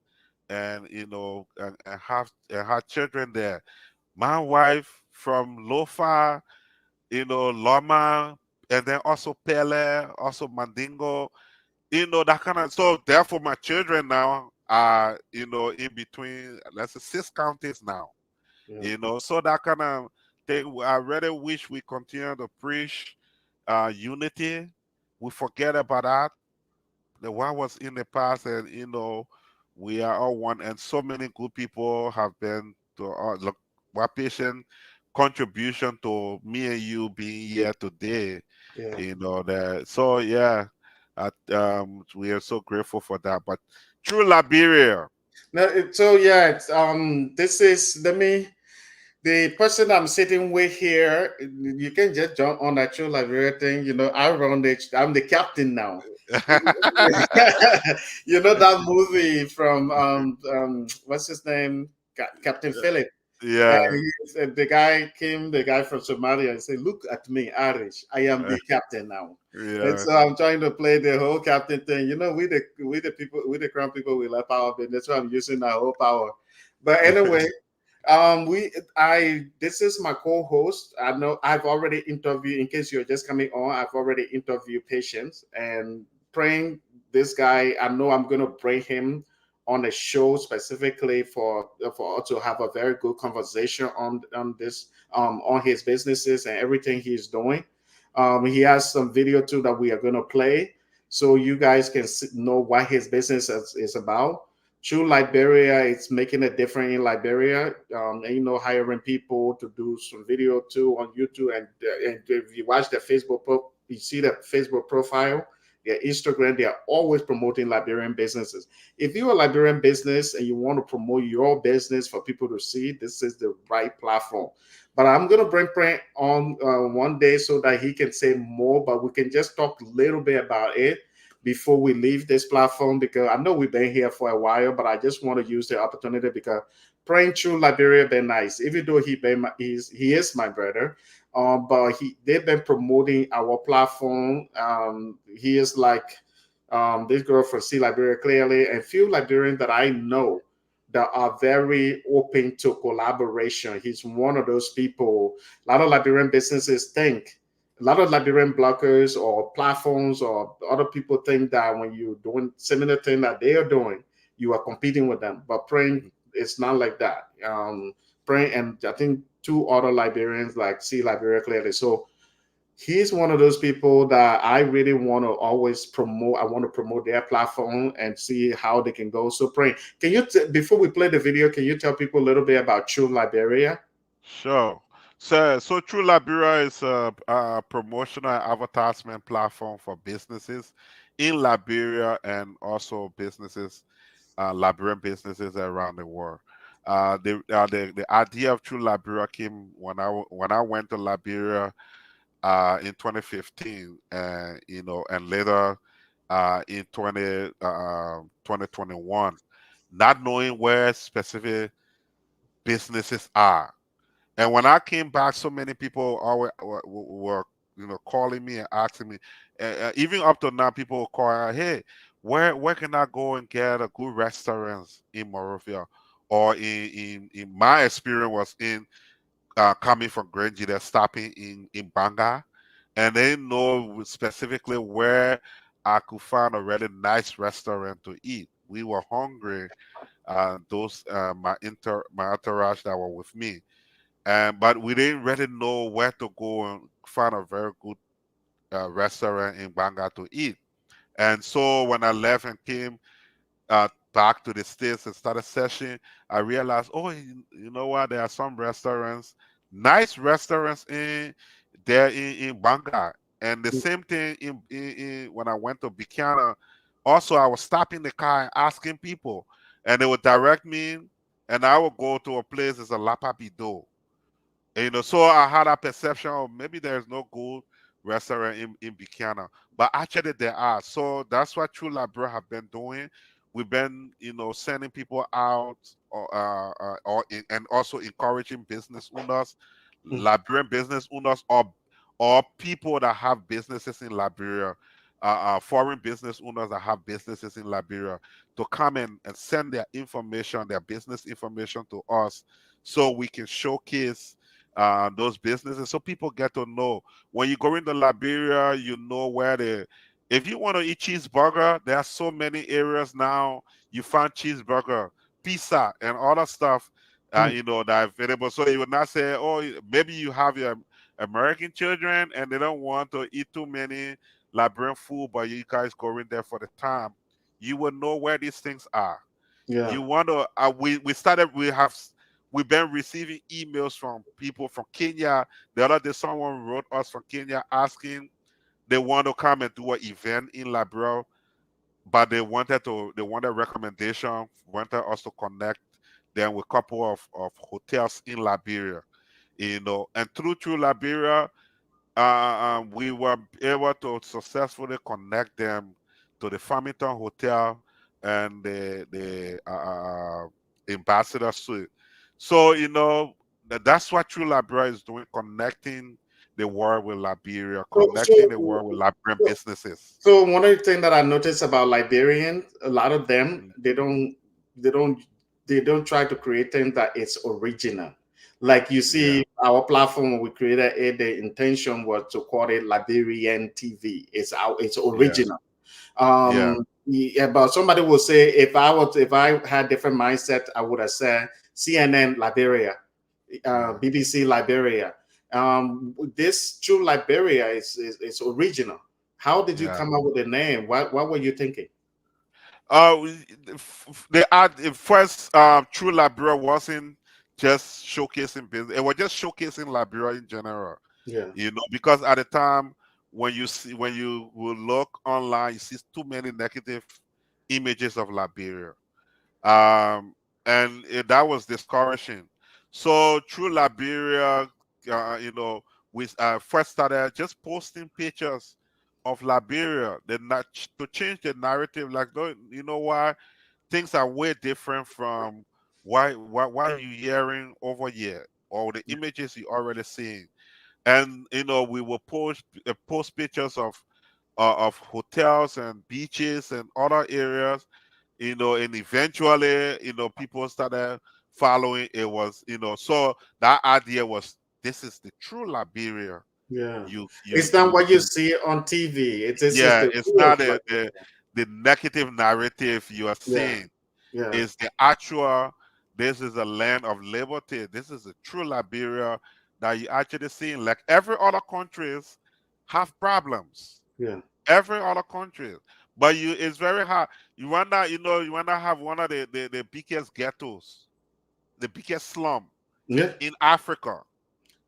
and and had children there. My wife from Lofa, Loma, and then also Pele, also Mandingo, that kind of. So therefore, my children now are, in between, let's say, 6 counties now. yeah. So that kind of thing. I really wish we continue to preach unity. We forget about that. The one was in the past, and we are all one. And so many good people have been to look, what patient contribution to me and you being here today. Yeah. That. So yeah, we are so grateful for that. But through Liberia. No, so yeah, this is let me the person I'm sitting with here. You can just jump on that true Liberia thing. I run it. I'm the captain now. That movie from what's his name, Captain Philip. Yeah. The guy from Somalia, and said, "Look at me, Irish. I am the captain now." And Yeah. so I'm trying to play the whole captain thing. We the people, we the crown people, we let power be. That's why I'm using our whole power. But anyway, this is my co-host. I know I've already interviewed. In case you're just coming on, I've already interviewed patients and praying this guy. I know I'm gonna bring him on a show specifically for us to have a very good conversation on this on his businesses and everything he's doing. He has some video too that we are gonna play, so you guys can know what his business is about. True Liberia, it's making a difference in Liberia, and hiring people to do some video too on YouTube, and if you watch the you see the Facebook profile, their Instagram, they are always promoting Liberian businesses. If you're a Liberian business and you want to promote your business for people to see, this is the right platform. But I'm gonna bring Brent on one day so that he can say more, but we can just talk a little bit about it before we leave this platform, because I know we've been here for a while, but I just want to use the opportunity because praying through Liberia been nice. Even though he is my brother, but they've been promoting our platform. He is like this girl from See Liberia clearly, and few Liberians that I know that are very open to collaboration. He's one of those people. A lot of Liberian businesses think, a lot of Liberian bloggers or platforms or other people think that when you're doing similar thing that they are doing, you are competing with them. But praying, it's not like that. Praying, and I think two other Liberians like See Liberia clearly. So he's one of those people that I really want to always promote. I want to promote their platform and see how they can go. So, Pray, can you, before we play the video, can you tell people a little bit about True Liberia? Sure. So True Liberia is a promotional advertisement platform for businesses in Liberia and also Liberian businesses around the world. The idea of True Liberia came when I went to Liberia in 2015, and and later in 2021, not knowing where specific businesses are. And when I came back, so many people always were calling me and asking me. Even up to now, people will call, "Hey, where can I go and get a good restaurants in Morovia?" Or in my experience was in coming from Grange, they're stopping in Banga, and they know specifically where I could find a really nice restaurant to eat. We were hungry. Those my entourage that were with me, and but we didn't really know where to go and find a very good restaurant in Banga to eat. And so when I left and came back to the States and started searching, I realized, oh, you know what? There are some restaurants, nice restaurants in Banga. And the same thing when I went to Buchanan. Also, I was stopping the car and asking people, and they would direct me, and I would go to a place, it's a Lapa Bido. And, so I had a perception of maybe there's no good restaurant in Buchanan, but actually there are. So that's what True Library have been doing. We've been, sending people out, and also encouraging business owners, Liberian business owners, or people that have businesses in Liberia, foreign business owners that have businesses in Liberia, to come in and send their information, their business information to us, so we can showcase those businesses, so people get to know. When you go into Liberia, you know where the if you want to eat cheeseburger, there are so many areas now. You find cheeseburger, pizza, and other stuff, that are available. So you would not say, oh, maybe you have your American children and they don't want to eat too many Liberian food, but you guys go in there for the time. You will know where these things are. Yeah. You want to, we've been receiving emails from people from Kenya. The other day, someone wrote us from Kenya asking they want to come and do an event in Liberia, but they wanted recommendation, wanted us to connect them with a couple of hotels in Liberia, and through Liberia, we were able to successfully connect them to the Farmington Hotel and the Ambassador Suite. So that's what True Liberia is doing, connecting the world with Liberia, So, connecting the so, world with Liberian so businesses. so one of the things that I noticed about Liberians, a lot of them, Mm. they don't, they don't try to create things that it's original. Like you Yeah, see, our platform when we created it, the intention was to call it Liberian TV. It's yeah, original. yeah, Yeah, but somebody will say if I had different mindset, I would have said CNN Liberia, yeah, BBC Liberia. This True Liberia is original. How did you yeah. come up with the name? What were you thinking? The first True Liberia wasn't just showcasing business; it was just showcasing Liberia in general. Yeah, Because at the time when you will look online, you see too many negative images of Liberia, um, and that was discouraging. So through Liberia, we first started just posting pictures of Liberia, to change the narrative. Like, you know why things are way different from why you hearing over here, or the images you already seeing. And we will post pictures of hotels and beaches and other areas, and eventually, people started following. It was, so that idea was, this is the true Liberia. yeah. you you It's not you what you you see on TV. This is Yeah, the it's real not the negative narrative you are Yeah, seeing. yeah, Is the actual, this is a land of liberty. This is a true Liberia that you actually seeing. Like every other countries have problems. yeah, Every other country. But it's very hard. You wanna have one of the biggest ghettos, the biggest slum yeah. in Africa.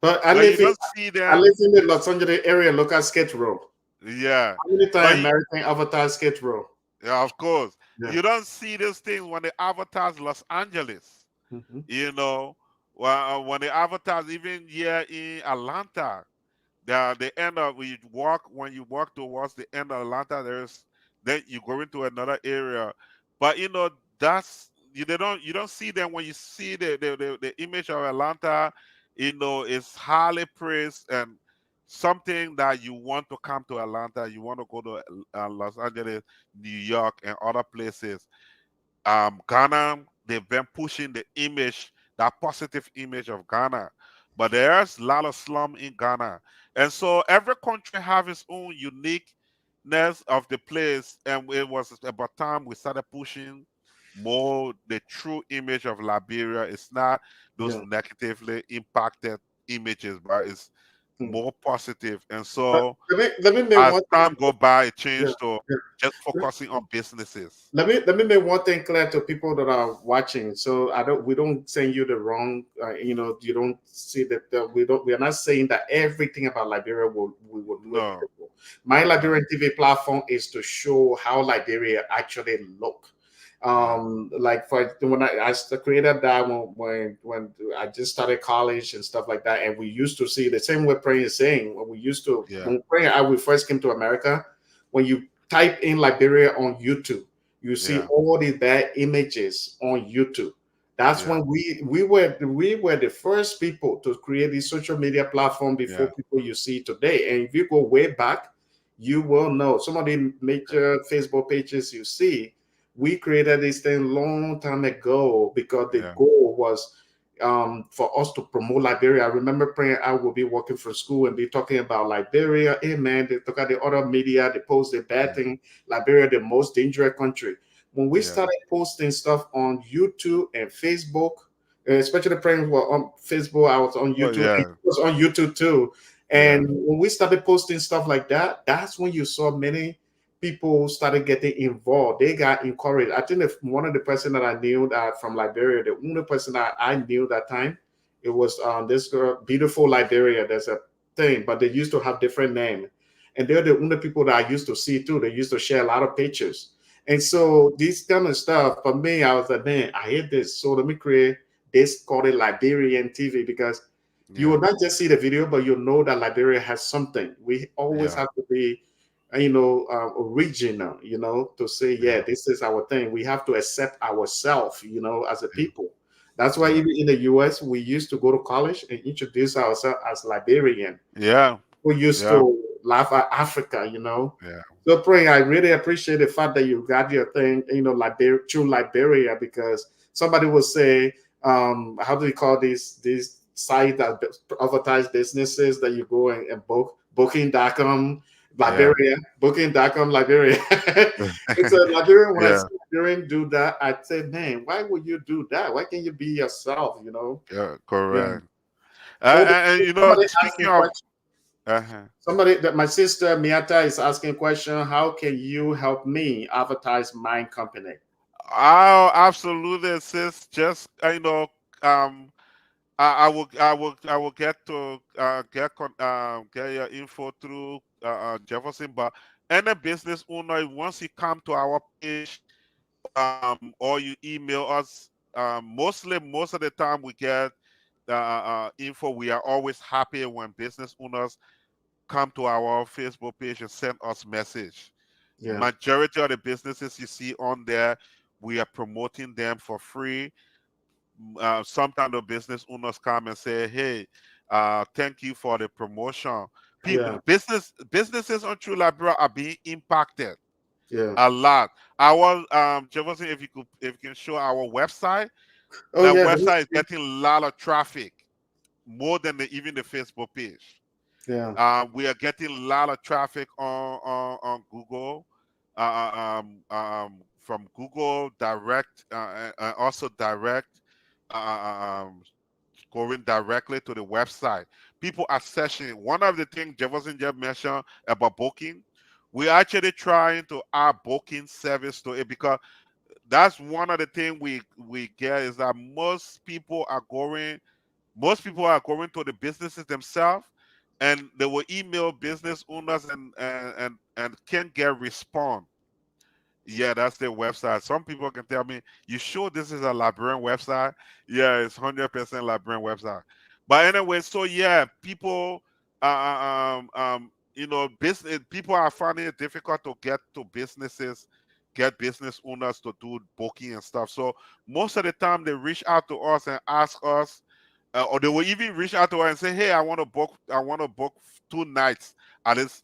But But you don't see I them. live in the Los Angeles area. Look at Skid Row. Yeah. How many But times American advertise Skid Row? yeah, of course. Yeah. You don't see these things when they advertise Los Angeles. Mhm. When they advertise even here in Atlanta, the end of when you walk towards the end of Atlanta, then you go into another area. But that's you don't see them. When you see the image of Atlanta, it's highly praised, and something that you want to come to Atlanta, you want to go to Los Angeles, New York, and other places. Ghana, they've been pushing the image, that positive image of Ghana. But there's a lot of slum in Ghana. And so every country have its own uniqueness of the place. And it was about time we started pushing more the true image of Liberia. It's not those Yeah. negatively impacted images, but it's Mm. more positive. And But so let me make as one time thing. go by, it Yeah, changed to yeah. just focusing on businesses. Let me make one thing clear to people that are watching. So we don't send you the wrong. You don't see that we are not saying that everything about Liberia we would look No, beautiful. My no. Liberian TV platform is to show how Liberia actually look. Yeah, Like for when I created that when I just started college and stuff like that, and we used to see the same way Praying is saying when we used to yeah, when Praying I we first came to America, when you type in Liberia on YouTube, you see all these bad images on YouTube. That's when we were the first people to create this social media platform before people you see today. And if you go way back, you will know some of the major Facebook pages you see. We created this thing long time ago because the goal was for us to promote Liberia. I remember praying I will be working for school and be talking about Liberia. Hey man, they took out the other media, they post the bad thing. Liberia, the most dangerous country. When we started posting stuff on YouTube and Facebook, especially praying were on Facebook, I was on YouTube. It was on YouTube too. And when we started posting stuff like that, that's when you saw many people started getting involved. They got encouraged. I think if one of the person that I knew that from Liberia, the only person that I knew that time, it was this girl, beautiful Liberia. There's a thing, but they used to have different name, and they're the only people that I used to see too. They used to share a lot of pictures, and so this kind of stuff for me, I was like, man, I hate this. So let me create this called it Liberian TV because you will not just see the video, but you know that Liberia has something. We always have to be original, to say, this is our thing. We have to accept ourselves, as a people. That's why even in the US, we used to go to college and introduce ourselves as Liberian. We used to laugh at Africa, So praying, I really appreciate the fact that you got your thing, through Liberia, because somebody will say, how do you call these sites that advertise businesses that you go and book, booking.com, Liberia, booking.com, Liberia. It's a Liberian. When I see Liberian do that, I say, man, why would you do that? Why can't you be yourself? Yeah, correct. And speaking of, somebody that my sister Miata is asking a question. How can you help me advertise my company? Oh, absolutely, sis. Just I will get to get your info through Jefferson. But any business owner, once you come to our page, or you email us, most of the time we get info. We are always happy when business owners come to our Facebook page and send us message. Majority of the businesses you see on there, we are promoting them for free. Sometimes the business owners come and say, hey, thank you for the promotion. Businesses on True Liberia are being impacted a lot. Our Jefferson, if you can show our website, website is getting a lot of traffic, more than even the Facebook page. We are getting a lot of traffic on Google, from Google direct, also direct, going directly to the website. People are searching. One of the things Jefferson just mentioned about booking, we're actually trying to add booking service to it, because that's one of the things we get is that most people are going to the businesses themselves, and they will email business owners and can't get response. Yeah, that's their website. Some people can tell me, you sure this is a Liberian website? Yeah, it's 100% Liberian website. But anyway, so yeah, people, business people are finding it difficult to get to businesses, get business owners to do booking and stuff. So most of the time, they reach out to us and ask us, or they will even reach out to us and say, hey, I want to book 2 nights at this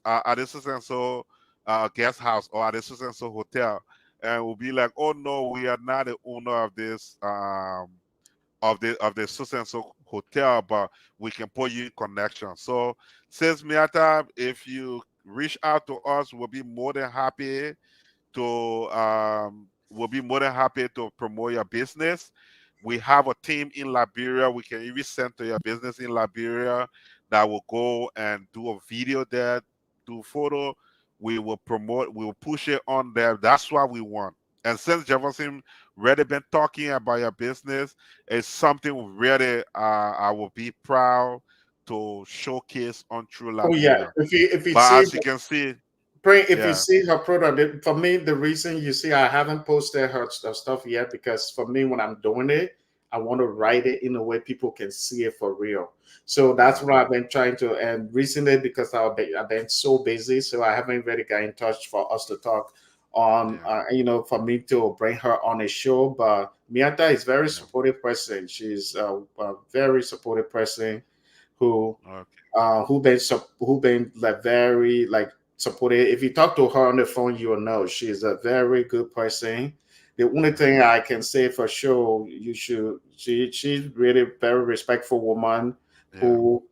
and so guest house, or at this and so hotel. And we'll be like, oh no, we are not the owner of this of the so and so hotel, but we can put you in connection. So says Miata, if you reach out to us, we'll be more than happy to promote your business. We have a team in Liberia. We can even send to your business in Liberia that will go and do a video there, do photo. We will promote, we will push it on there. That's what we want. And since Jefferson really been talking about your business, it's something really I will be proud to showcase on True Liberia. If you but see, as you can see, if you see her product, for me, the reason you see I haven't posted her stuff yet, because for me, when I'm doing it, I want to write it in a way people can see it for real. So that's what I've been trying to. And recently, because I've been so busy, so I haven't really got in touch for us to talk for me to bring her on a show. But Miata is very supportive person. She's a very supportive person who who been like very like supportive. If you talk to her on the phone, you will know she's a very good person. The only thing I can say for sure, you should she's really very respectful woman who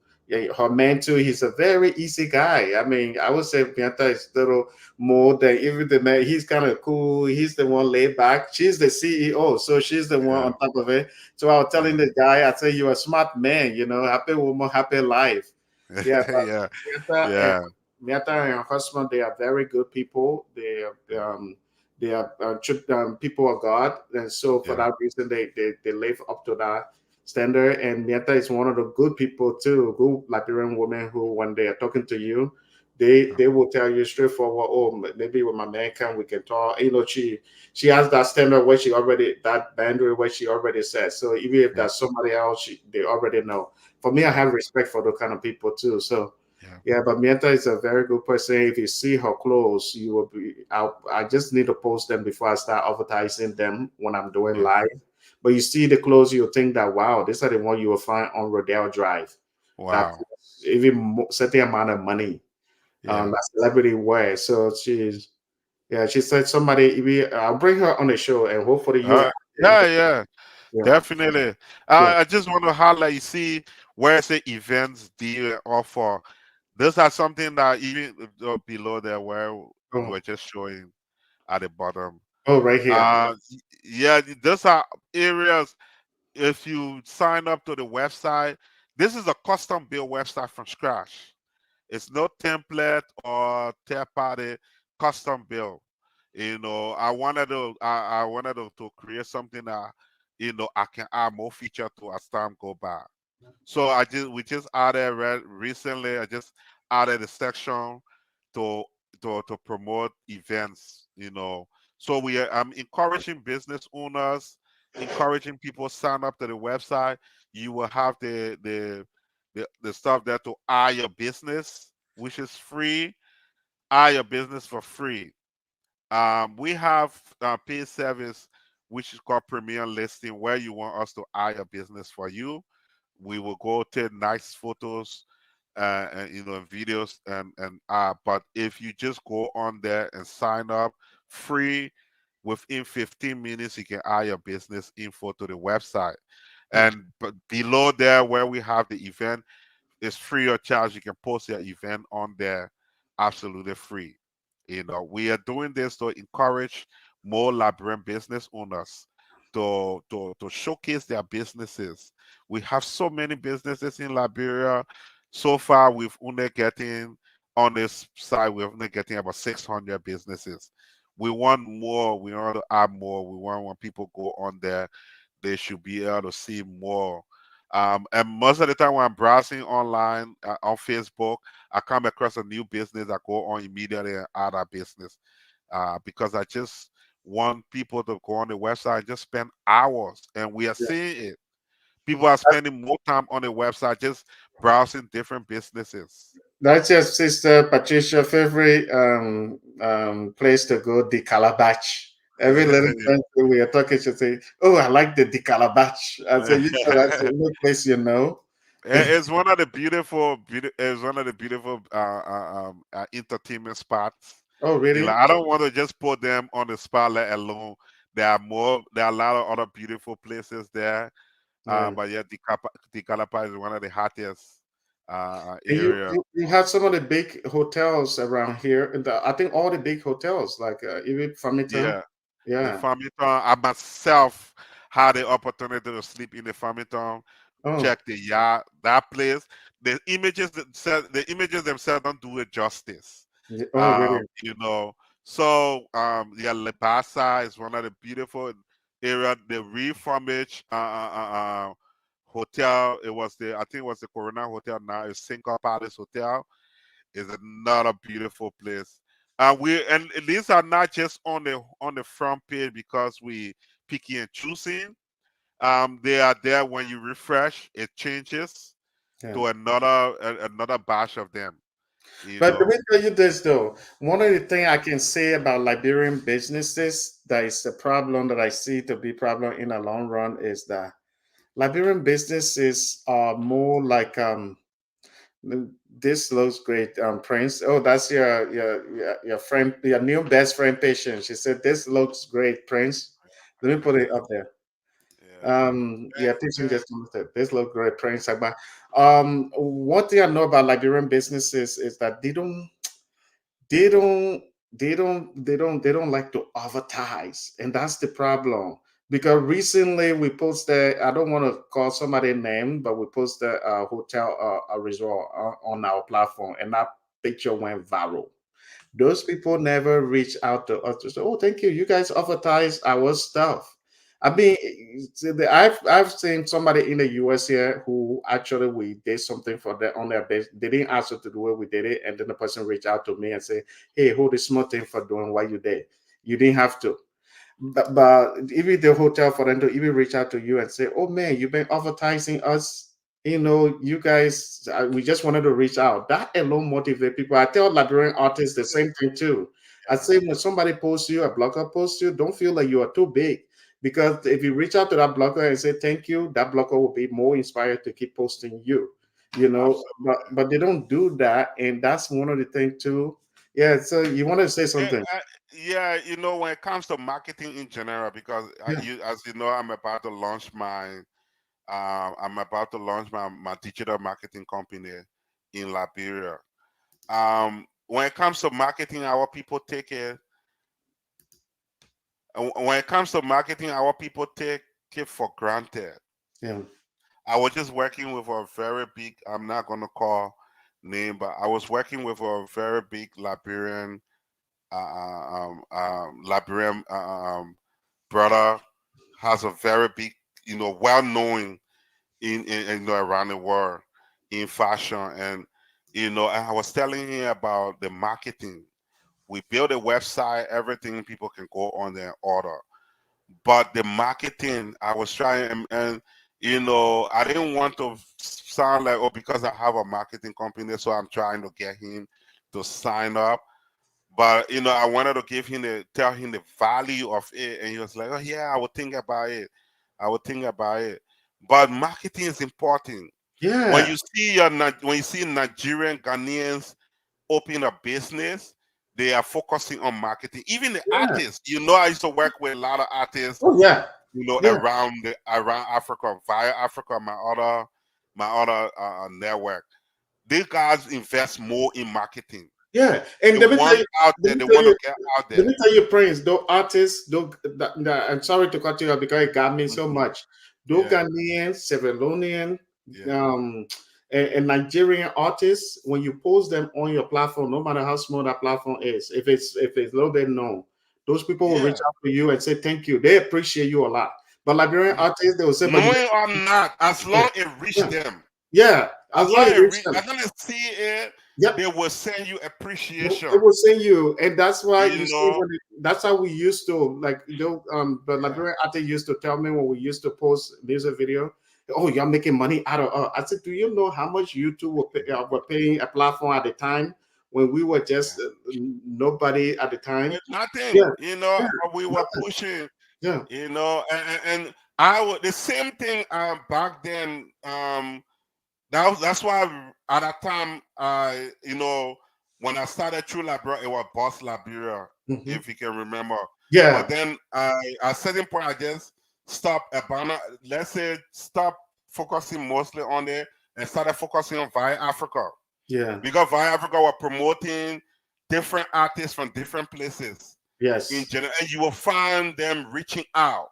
her man too. He's a very easy guy. I mean, I would say Pianta is little more than even the man. He's kind of cool. He's the one laid back. She's the CEO, so she's the one on top of it. So I was telling the guy, I say you're a smart man. Happy woman, happy life. Yeah, Yeah. Miata and Yeah. Miata and her husband, they are very good people. They are people of God, and so for that reason, they live up to that standard. And Miata is one of the good people too, good Liberian women who, when they are talking to you, they will tell you straightforward. Oh, maybe when my man come, we can talk. She has that standard where she already that boundary where she already said. So even if there's somebody else, they already know. For me, I have respect for those kind of people too. So yeah, but Mienta is a very good person. If you see her clothes, you will be. I just need to post them before I start advertising them when I'm doing live. But you see the clothes, you think that wow, these are the one you will find on Rodale Drive. That Wow. even certain amount of money. That celebrity wear. So she said somebody. I'll bring her on the show and hopefully you. Yeah. Yeah. Definitely. Yeah. I just want to highlight, you see, where it's the events deal offer. Those are something that even below there where we're just showing at the bottom. Oh, right here. Yeah, those are areas. If you sign up to the website, this is a custom built website from scratch. It's no template or third party, custom built. I wanted to create something that I can add more feature to as time go by. So we just added recently. I just added a section to to promote events. So I'm encouraging business owners, encouraging people sign up to the website. You will have the stuff there to add your business, which is free. Add your business for free. We have paid service, which is called Premium Listing, where you want us to add your business for you. We will go take nice photos, and videos, and but if you just go on there and sign up free, within 15 minutes you can add your business info to the website. And but below there, where we have the event, it's free of charge. You can post your event on there, absolutely free. We are doing this to encourage more Liberian business owners to showcase their businesses. We have so many businesses in Liberia. So far, we've only getting on this side, we're only getting about 600 businesses. We want more. We want to add more. We want when people go on there, they should be able to see more. And most of the time when I'm browsing online on Facebook, I come across a new business. I go on immediately and add that business because I just want people to go on the website and just spend hours. And we are seeing it. People are spending more time on the website just browsing different businesses. That's your sister Patricia favorite place to go, the Calabash. Every little time we are talking, she say, "Oh, I like the Calabash." I say, "You know, that's a new place, you know." It's one of the it's one of the beautiful entertainment spots. Oh, really? I don't want to just put them on the spot, let alone there are more. There are a lot of other beautiful places there. Yeah. But yeah, the Calapa is one of the hottest And area. you have some of the big hotels around here, and I think all the big hotels, like even Farmington. Yeah, the Yeah. Farmington. I myself had the opportunity to sleep in the Farmington. Oh. Check the yacht, that place. The images themselves don't do it justice. Oh, really? So yeah, Lebasa is one of the beautiful area. The refurbished hotel. I think it was the Corona Hotel now. It's Cinco Palace Hotel. Is another beautiful place. And these are not just on the front page because we picky and choosing. They are there when you refresh, it changes Yeah. to another batch of them. But let me tell you this though. One of the things I can say about Liberian businesses that is the problem that I see to be problem in the long run is that Liberian businesses are more like this looks great, Prince. Oh, that's your friend, your new best friend patient. She said this looks great, Prince. Let me put it up there. Yeah, teaching just understood. This look great, Prince. But one thing I know about Liberian businesses is that they don't they don't like to advertise, and that's the problem. Because recently we posted, I don't want to call somebody name, but we posted a hotel, a resort on our platform, and that picture went viral. Those people never reach out to us to say, "Oh, thank you, you guys advertise our stuff." I mean, I've seen somebody in the US here who actually we did something for them on their base. They didn't ask us to do it, we did it, and then the person reached out to me and say, "Hey, hold this small thing for doing what you did. You didn't have to." But even the hotel for them to even reach out to you and say, "Oh man, you've been advertising us. You know, you guys, we just wanted to reach out." That alone motivate people. I tell Liberian artists the same thing too. I say when somebody posts you, a blogger posts you, don't feel like you are too big. Because if you reach out to that blogger and say thank you, that blogger will be more inspired to keep posting you. You know, but they don't do that, and that's one of the things too. Yeah. So you want to say something? Yeah, when it comes to marketing in general, because as you know, I'm about to launch my digital marketing company in Liberia. When it comes to marketing, our people take it. When it comes to marketing, our people take it for granted. Yeah. I was just working with a very big. I'm not gonna call name, but I was working with a very big Liberian Liberian brother, has a very big, well known in around the world in fashion, and I was telling him about the marketing. We build a website, everything, people can go on there and order, but the marketing, I was trying, and I didn't want to sound like, oh, because I have a marketing company, so I'm trying to get him to sign up. But I wanted to tell him the value of it, and he was like, "Oh yeah, I would think about it. I would think about it." But marketing is important. When Yeah. you see Nigerian Ghanaians open a business, they are focusing on marketing. Even the Yeah. artists, I used to work with a lot of artists, Oh yeah. Yeah. around Africa, via Africa, my other network. These guys invest more in marketing. Yeah, and They let me tell want you, out let there. me They tell want to you, get out let there. me tell you, Prince, those artists, I'm sorry to cut you off because it got me so Mhm. much. Those Yeah, Ghanaian, Sierra Leonean, yeah, and Nigerian artists, when you post them on your platform, no matter how small that platform is, if it's a little bit known, those people will yeah. reach out to you and say thank you. They appreciate you a lot. But Liberian artists, they will say, but Knowing or not, as yeah, long it reach yeah, them, yeah, as long as you reach them. as long as see it, Yep. they will send you It appreciation. will send you, and that's why You you see know, that's how we used to the yeah, Liberian artist used to tell me when we used to post music video, "Oh, you're making money out of us." I said, "Do you know how much YouTube were paying a platform at the time when we were just yeah. nobody at the time?" With nothing, Yeah, yeah, we were nothing. pushing, Yeah, and I would the same thing back then. That's why at that time, when I started True Liberia, it was Boss Liberia, hmm, if you can remember. But yeah, then at a certain point, I just stopped let's say, stop focusing mostly on it and started focusing on Via Africa. yeah, Because Via Africa were promoting different artists from different places in yes, general, and you will find them reaching out.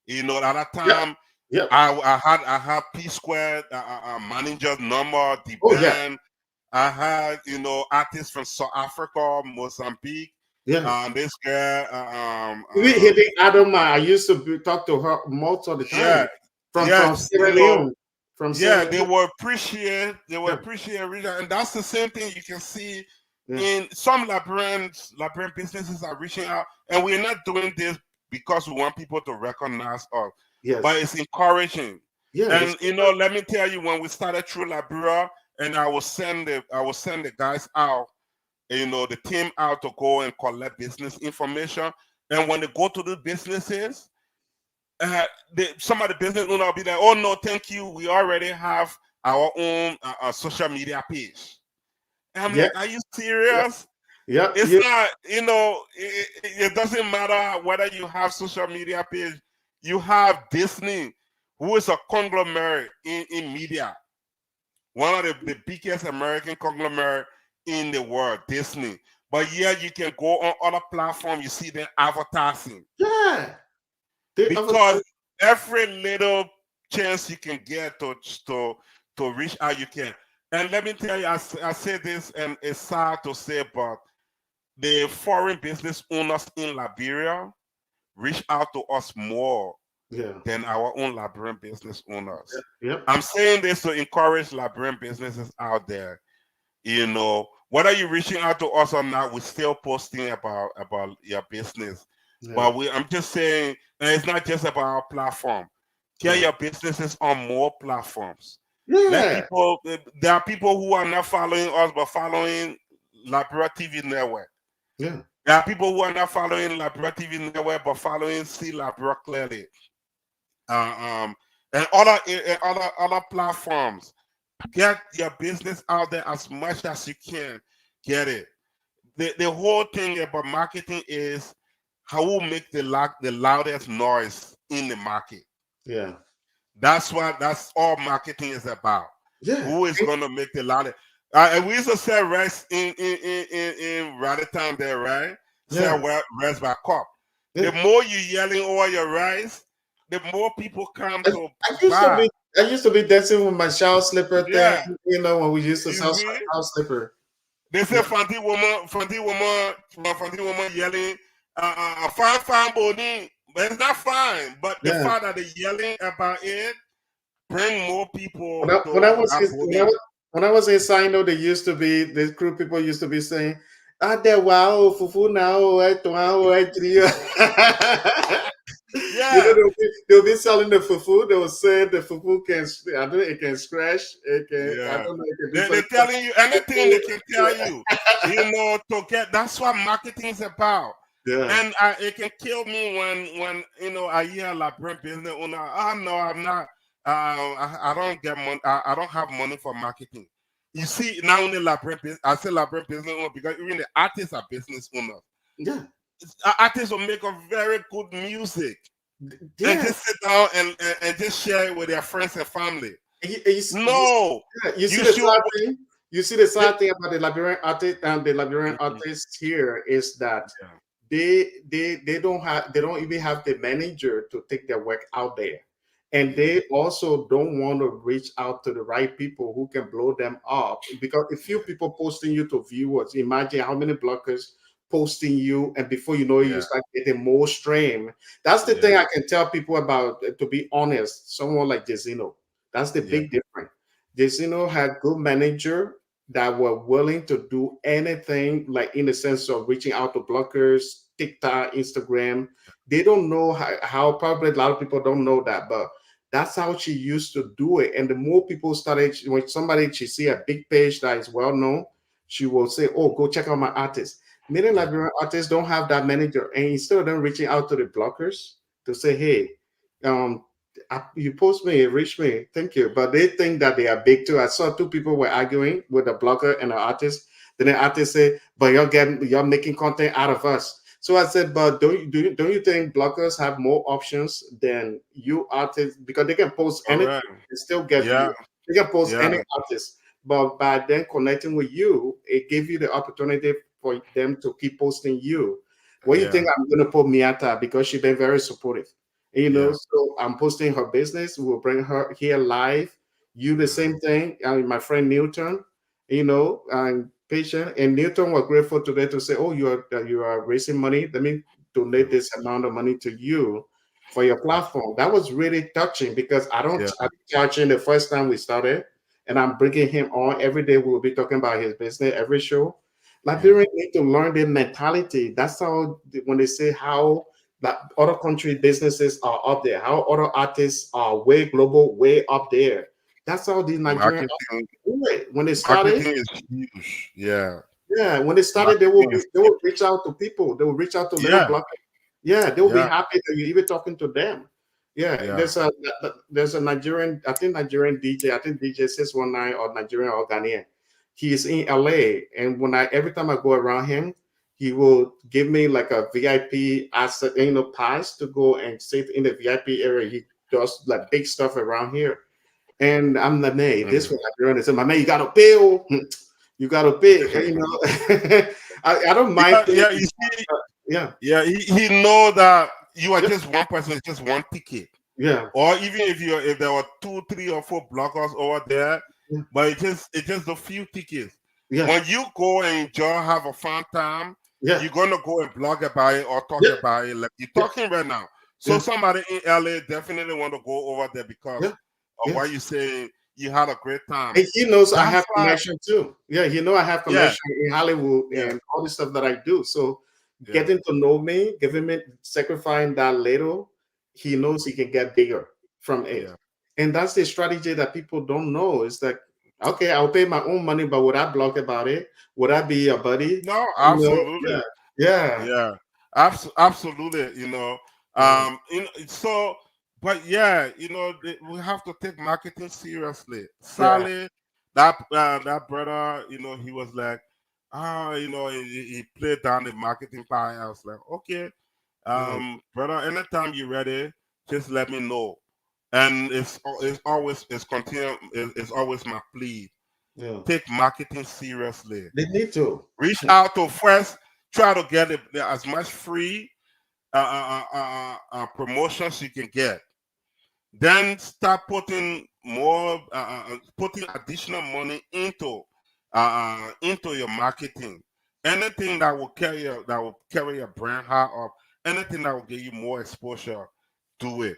At that yep, time, yep. I had P Squared manager's number, the Oh yeah, band. I had artists from South Africa, Mozambique. yeah. This girl, Even hitting Adam, I used to talk to her most of the time yeah, from yes, Sierra Leone, from Sierra yeah, they Leone. will appreciate, Yeah, reaching, and that's the same thing you can see yeah, in some Liberian businesses are reaching out, and we're not doing this because we want people to recognize us, but yes, it's encouraging. yeah, And let me tell you, when we started True Liberia, and I will send the guys out, the team out to go and collect business information. And when they go to the businesses, some of the business owner will be like, "Oh no, thank you. We already have our own social media page." And I'm like, "Are you serious?" Yeah. It's not, it doesn't matter whether you have social media page. You have Disney, who is a conglomerate in media, one of the biggest American conglomerate in the world, Disney. But yeah, you can go on other platforms, you see them advertising. Yeah. Because every little chance you can get to reach out, you can. And let me tell you, I say this, and it's sad to say, but the foreign business owners in Liberia reach out to us more than our own Liberian business owners. I'm saying this to encourage Liberian businesses out there. Whether you're reaching out to us or not, we're still posting about your business. But I'm just saying, and it's not just about our platform. Get your businesses on more platforms. There are people who are not following us, but following Liberia TV Network. There are people who are not following Liberia TV Network, but following See Liberia Clearly. And other platforms. Get your business out there as much as you can. Get it. The whole thing about marketing is how we make the loudest noise in the market. Yeah. That's all marketing is about. Who is gonna make the loudest? And we used to sell rice in Raditown there, right? Sell rice by cup. The more you yelling over your rice, the more people come to buy. I used to be dancing with my shower slipper thing, when we used to sell shower slipper. They say Fanti woman yelling, fine body, but it's not fine. But the fact that they're yelling about it bring more people. When I was in Sino, they used to be the crew people used to be saying, wow, fufu now, they'll be selling the fufu. They will say the fufu it can scratch. It can. I don't know. They're telling you anything they can tell you. To get. That's what marketing is about. And it can kill me when I hear Liberian business owner. Oh no, I'm not. I don't get money. I don't have money for marketing. You see, not only Liberian business. I say Liberian business owner because even the artists are business owners. Yeah. Artists will make a very good music and just sit down and just share it with their friends and family. You see the sad thing about the Liberian artist and the Liberian artists here is that they don't even have the manager to take their work out there. And they also don't want to reach out to the right people who can blow them up, because a few people posting you to viewers, imagine how many bloggers posting you, and before you know it, you start getting more stream. That's the thing I can tell people about, to be honest, someone like Jazino. That's the big difference. Jazino had good manager that were willing to do anything, like in the sense of reaching out to bloggers, TikTok, Instagram. They don't know how probably a lot of people don't know that, but that's how she used to do it. And the more people started, when she see a big page that is well known, she will say, "Oh, go check out my artist." Many Liberian artists don't have that manager, and instead of them reaching out to the bloggers to say, "Hey, you post me, reach me, thank you," but they think that they are big too. I saw two people were arguing with a blogger and an artist. Then the artist said, "But you're making content out of us." So I said, "But don't you think bloggers have more options than you artists, because they can post anything and still get views. They can post any artist, but by then connecting with you, it gave you the opportunity for them to keep posting you. What do you think I'm going to put Miata, because she's been very supportive, so I'm posting her business. We'll bring her here live. You the same thing. My friend Newton, and patient, and Newton was grateful today to say, "Oh, you are raising money. Let me donate this amount of money to you for your platform." That was really touching, because I charged him the first time we started, and I'm bringing him on every day. We will be talking about his business every show. Liberians need to learn their mentality. That's how, when they say how that other country businesses are up there, how other artists are way global, way up there. That's how these Nigerian Marketing, do it. When they started, marketing is huge. Yeah. yeah, when they started, Marketing is they will reach out to people. They will reach out to little yeah, block. Yeah, they will be yeah, happy that you're even talking to them. Yeah, yeah. there's a Nigerian, I think Nigerian DJ, I think DJ 619 or Nigerian or Ghanaian. He's in LA, and every time I go around him, he will give me like a VIP asset, pass to go and sit in the VIP area. He does like big stuff around here. And I'm like, man, this Mhm. one I run. I said, my man, you got to pay. Oh. You got to pay. I don't mind Yeah, paying. yeah. You see, Yeah, yeah, he know that you are yeah, just one person, it's just one ticket. yeah, Or even if there were 2, 3, or 4 blockers over there, yeah, but it's just a few tickets. yeah, When you go and enjoy, have a fun time, yeah, you're gonna go and blog about it or talk yeah, about it like you're yeah, talking right now. So yeah, somebody in LA definitely want to go over there because yeah, of yeah. what you say you had a great time. And he knows I That's have why, connection too. Yeah, he know I have yeah, connection in Hollywood yeah, and all the stuff that I do. So yeah, getting to know me, giving me, sacrificing that little, he knows he can get bigger from it. yeah. And that's the strategy that people don't know. It's like, okay, I'll pay my own money, but would I blog about it? Would I be a buddy? No, Yeah, absolutely. yeah, Yeah, absolutely. yeah, So, but yeah, we have to take marketing seriously. yeah, Sally, that brother, he was like, he played down the marketing part. I was like, okay, yeah, brother, anytime you're ready, just let me know. And it's always it's always my plea. yeah. Take marketing seriously. They need to. Reach out to first, try to get as much free promotions you can get. Then start putting putting additional money into your marketing. Anything that will carry your brand high up. Anything that will give you more exposure, do it.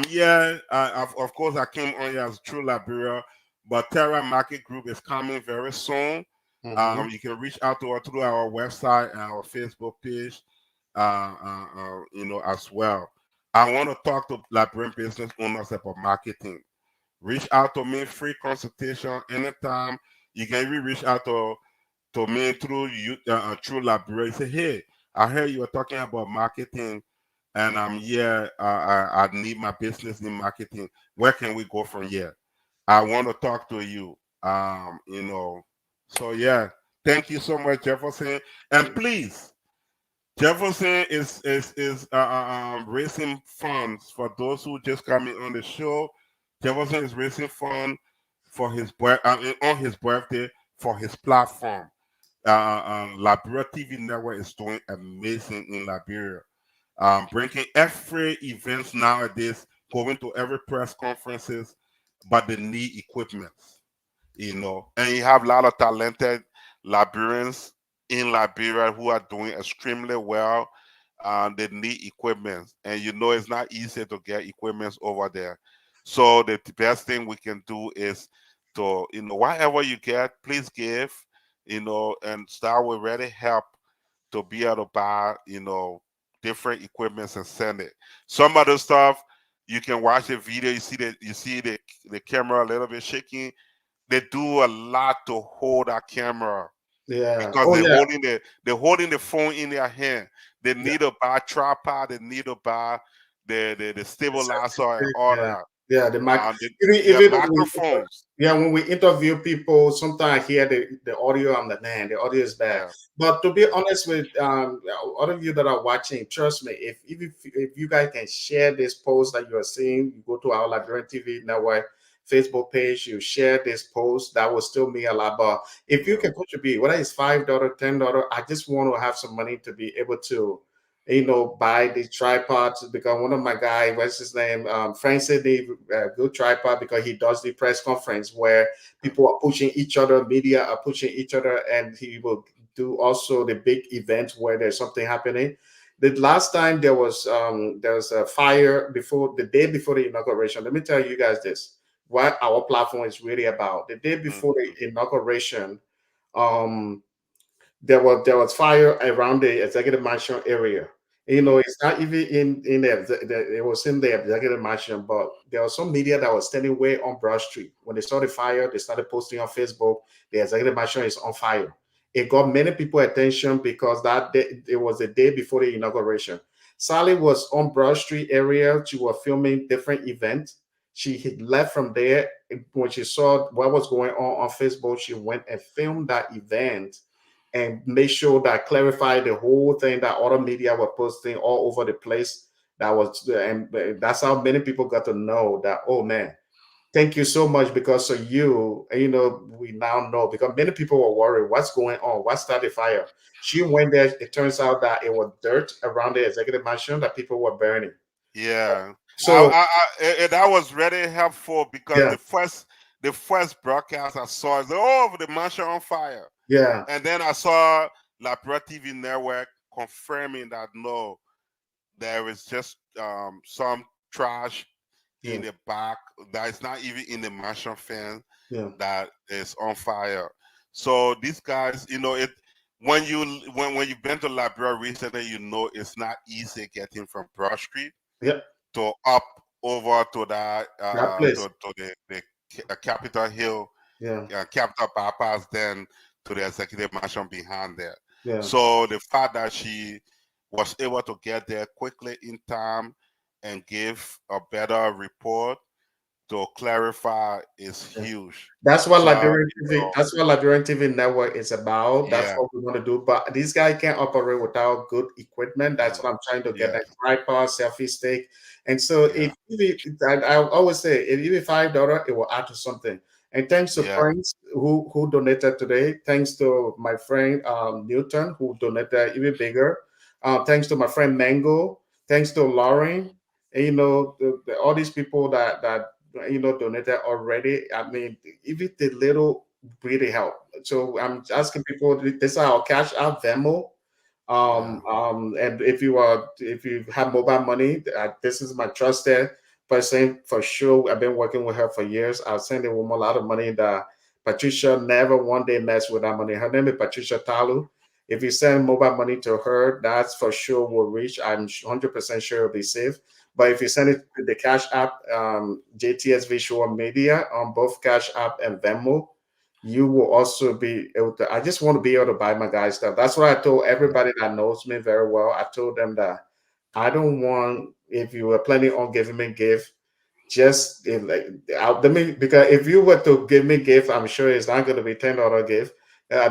Yeah, of course I came on here as True Liberia, but Terra Market Group is coming very soon. Mhm. You can reach out to us through our website and our Facebook page, as well. I want to talk to Liberian business owners about marketing. Reach out to me, free consultation anytime. You can even reach out to me through Liberia. Say, hey, I heard you were talking about marketing, and I'm here. I need my business in marketing. Where can we go from here? I want to talk to you. So yeah, thank you so much, Jefferson. And please, Jefferson is raising funds for those who just coming on the show. Jefferson is raising fund for on his birthday for his platform. Liberia TV Network is doing amazing in Liberia. Bringing every events nowadays, going to every press conferences, but they need equipment, and you have a lot of talented Liberians in Liberia who are doing extremely well. They need equipment, and it's not easy to get equipment over there. So the best thing we can do is to, whatever you get, please give, and start with ready help to be able to buy, different equipments and send it. Some of the stuff you can watch the video, you see the camera a little bit shaking. They do a lot to hold that camera Yeah. because Oh yeah. they're holding the phone in their hand. They Yeah. need to buy tripod. They need to buy the stabilizer and all Yeah. that. Yeah. The mic. Yeah, Even microphones. yeah, when we interview people, sometimes I hear the audio. I'm like, man, the audio is bad. Yeah, But to be yeah, honest with all of you that are watching, trust me, if you guys can share this post that you are seeing, you go to our Liberian TV Network Facebook page, you share this post, that will still mean a lot. But if you yeah, can contribute, whether it's $5, $10, I just want to have some money to be able to, buy the tripods, because one of my guys, what's his name, Francis, the good tripod, because he does the press conference where people are pushing each other, media are pushing each other, and he will do also the big event where there's something happening. The last time there was a fire before the day before the inauguration. Let me tell you guys this: what our platform is really about. The day before mhm, the inauguration, um, there was fire around the executive mansion area, You know, it's not even in it was in the executive mansion, but there was some media that was standing way on Broad Street. When they saw the fire, they started posting on Facebook, the executive mansion is on fire. It got many people attention because that day, it was the day before the inauguration. Sally was on Broad Street area. She was filming different events. She had left from there. When she saw what was going on Facebook, she went and filmed that event and make sure that clarify the whole thing that other media were posting all over the place. That was, and that's how many people got to know that, oh man, thank you so much because of you. And, you know, we now know because many people were worried what's going on, what started fire. She went there. It turns out that it was dirt around the executive mansion that people were burning. Yeah, So that was really helpful because yeah, the first broadcast I saw is oh the mansion on fire, yeah, and then I saw Liberia TV network confirming that no, there is just some trash in yeah, the back that is not even in the mansion fence yeah, that is on fire. So these guys, you know, it when you've been to Liberia recently, you know it's not easy getting from Broad Street yeah. to up over to that That place. to the Capitol Hill, Yeah, Capitol bypass, then to the executive mansion behind there. yeah. So the fact that she was able to get there quickly in time and give a better report to clarify is Yeah. huge. That's what So Liberian you TV. know, That's what Liberian TV network is about. That's yeah, what we want to do. But this guy can't operate without good equipment. That's mm, what I'm trying to get. yeah, That tripod, selfie stick, and so yeah, I always say, if even $5, it will add to something. And thanks to yeah, Prince who donated today. Thanks to my friend Newton who donated even bigger. Thanks to my friend Mango. Thanks to Lauren. And, you know, all these people that you know donated already. I mean, even the little really help. So I'm asking people, this is our cash out Venmo. yeah, And if you have mobile money, this is my trusted person for sure. I've been working with her for years. I'll send a woman a lot of money that Patricia never one day mess with that money. Her name is Patricia Talu. If you send mobile money to her, that's for sure will reach. I'm 100% sure it'll be safe. But if you send it to the Cash App, JTS Visual Media on both Cash App and Venmo, you will also be able to. I just want to be able to buy my guys stuff. That's what I told everybody that knows me very well. I told them that I don't want, if you were planning on giving me gift, just if like let me, because if you were to give me gift, I'm sure it's not going to be $10 gift. A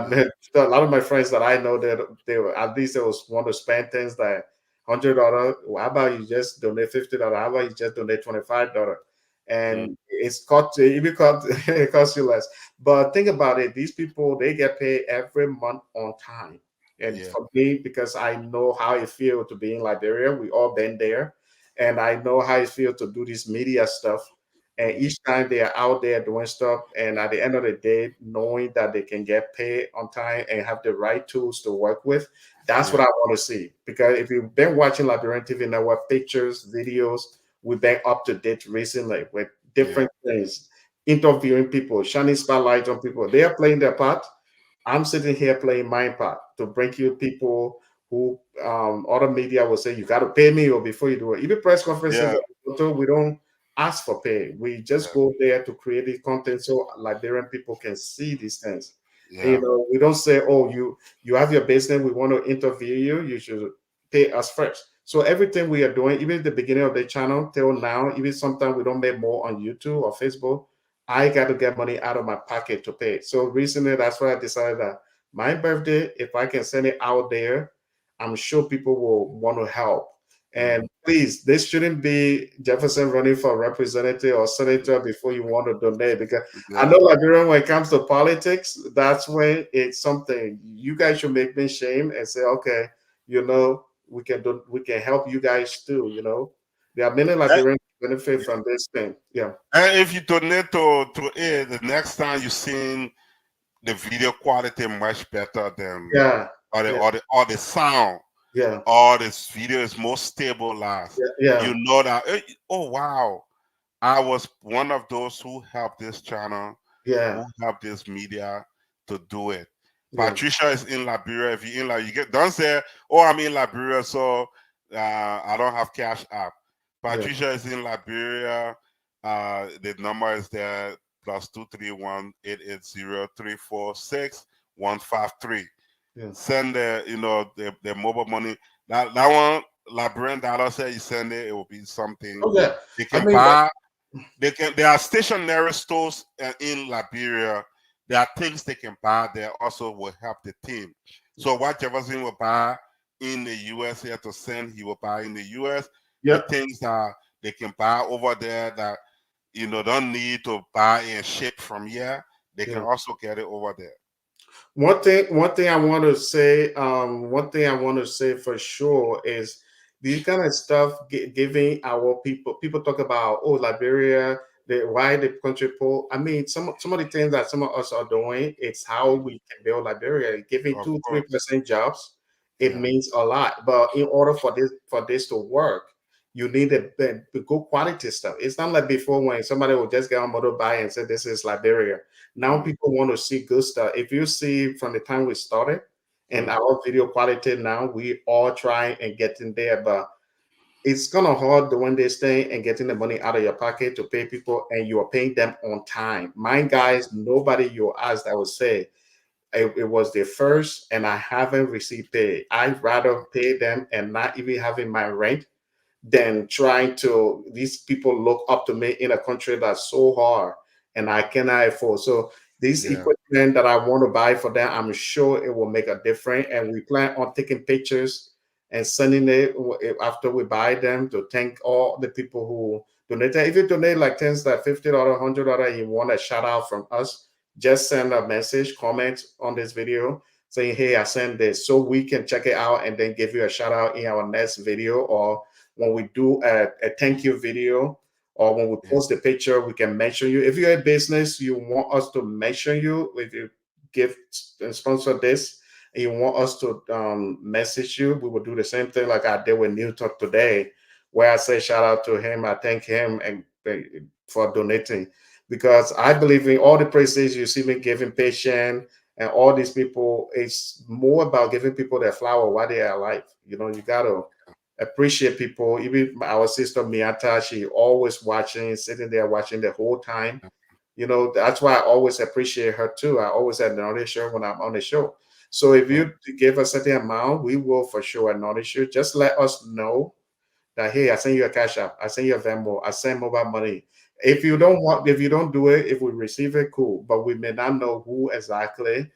lot of my friends that I know that they were at least they was want to spend things like $100. How about you just donate $50? How about you just donate $25? mm, And it's cost it cost it costs you less. But think about it, these people they get paid every month on time. And yeah, for me, because I know how it feels to be in Liberia, we all been there, and I know how it feels to do this media stuff. And each time they are out there doing stuff, and at the end of the day, knowing that they can get paid on time and have the right tools to work with, that's what yeah, I want to see. Because if you've been watching Liberian TV Network pictures, videos, we've been up to date recently with yeah, different things, interviewing people, shining spotlight on people. They are playing their part. I'm sitting here playing my part to bring you people who other media will say you got to pay me or before you do it. Even press conferences, yeah, we don't ask for pay. We just yeah, go there to create the content so Liberian people can see these things. You yeah, know, we don't say, "Oh, you have your business. We want to interview you. You should pay us first." So everything we are doing, even at the beginning of the channel till now, even sometimes we don't make more on YouTube or Facebook. I got to get money out of my pocket to pay. So recently, that's why I decided that my birthday, if I can send it out there, I'm sure people will want to help. mm, And please, this shouldn't be Jefferson running for representative or senator before you want to donate. Because I know yeah, Liberian, when it comes to politics, that's when it's something you guys should make me shame and say, okay, you know, we can help you guys too. You know, there are many Liberians who benefit from this thing. Yeah, and if you donate to it, the next time you seen the video quality much better than yeah, yeah, or the sound yeah, or this video is more stable last. yeah, yeah, You know that oh wow, I was one of those who helped this channel, yeah, who helped this media to do it. yeah. Patricia is in Liberia. If you in like you get don't say, oh I'm in Liberia, so I don't have Cash App. Patricia is in Liberia. The number is there, +231-880-346-153. Send the mobile money. That one, Liberian dollar say you send it, it will be something. Okay. They can buy. There are stationary stores in Liberia. There are things they can buy. They also will help the team. So what Jefferson will buy in the US here to send, he will buy in the US. The things that they can buy over there that don't need to buy and ship from here, they can also get it over there. One thing I want to say, for sure is these kind of stuff giving our people talk about, oh, Liberia, why the country poor. I mean, some of the things that some of us are doing, it's how we can build Liberia. Giving 2-3% jobs, it means a lot. But in order for this to work, you need a good quality stuff. It's not like before when somebody would just get on motorbike and say this is Liberia. Now people want to see good stuff. If you see from the time we started and our video quality now, we all try and getting there, but it's kind of hard doing this thing and getting the money out of your pocket to pay people, and you are paying them on time. My guys, nobody you asked, I would say it was the first, and I haven't received pay. I'd rather pay them and not even having my rent than trying to. These people look up to me in a country that's so hard and I cannot afford. So these equipment that I want to buy for them, I'm sure it will make a difference. And we plan on taking pictures and sending it after we buy them to thank all the people who donated. If you donate like $10, like $50, $100, you want a shout out from us, just send a message, comment on this video saying, hey, I sent this, so we can check it out and then give you a shout out in our next video, or when we do a thank you video, or when we post the picture, we can mention you. If you're a business, you want us to mention you. If you give and sponsor this, and you want us to message you, we will do the same thing like I did with New Talk today, where I say shout out to him, I thank him and for donating, because I believe in all the praises you see me giving patient and all these people. It's more about giving people their flower while they are alive. You gotta appreciate people. Even our sister Miata, she always watching, sitting there watching the whole time. That's why I always appreciate her too. I always acknowledge her when I'm on the show. So if you give a certain amount, we will for sure acknowledge you. Just let us know that, hey, I send you a cash app, I send you a Venmo, I send mobile money. If you don't do it, if we receive it, cool. But we may not know who exactly.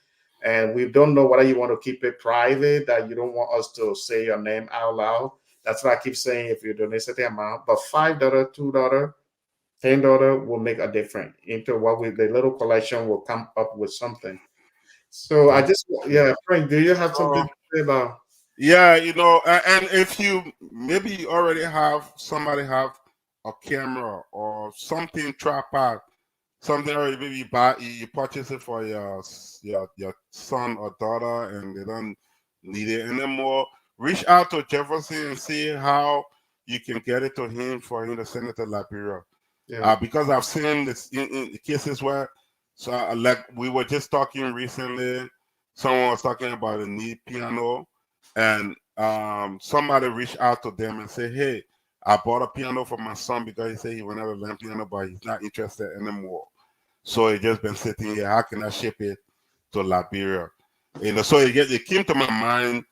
And we don't know whether you want to keep it private, that you don't want us to say your name out loud. That's what I keep saying. If you donate a certain amount, but $5, $2, $10 will make a difference into the little collection will come up with something. So I just, Frank, do you have something to say about? Yeah, and if you maybe already have somebody have a camera or something tripod, something already maybe you purchase it for your son or daughter and they don't need it anymore, reach out to Jefferson and see how you can get it to him for him to send it to Liberia. Because I've seen this in cases where, like we were just talking recently, someone was talking about a need piano, and somebody reached out to them and said, hey, I bought a piano for my son because he said he wanted to learn piano, but he's not interested anymore. So it just been sitting here. How can I ship it to Liberia? So it came to my mind,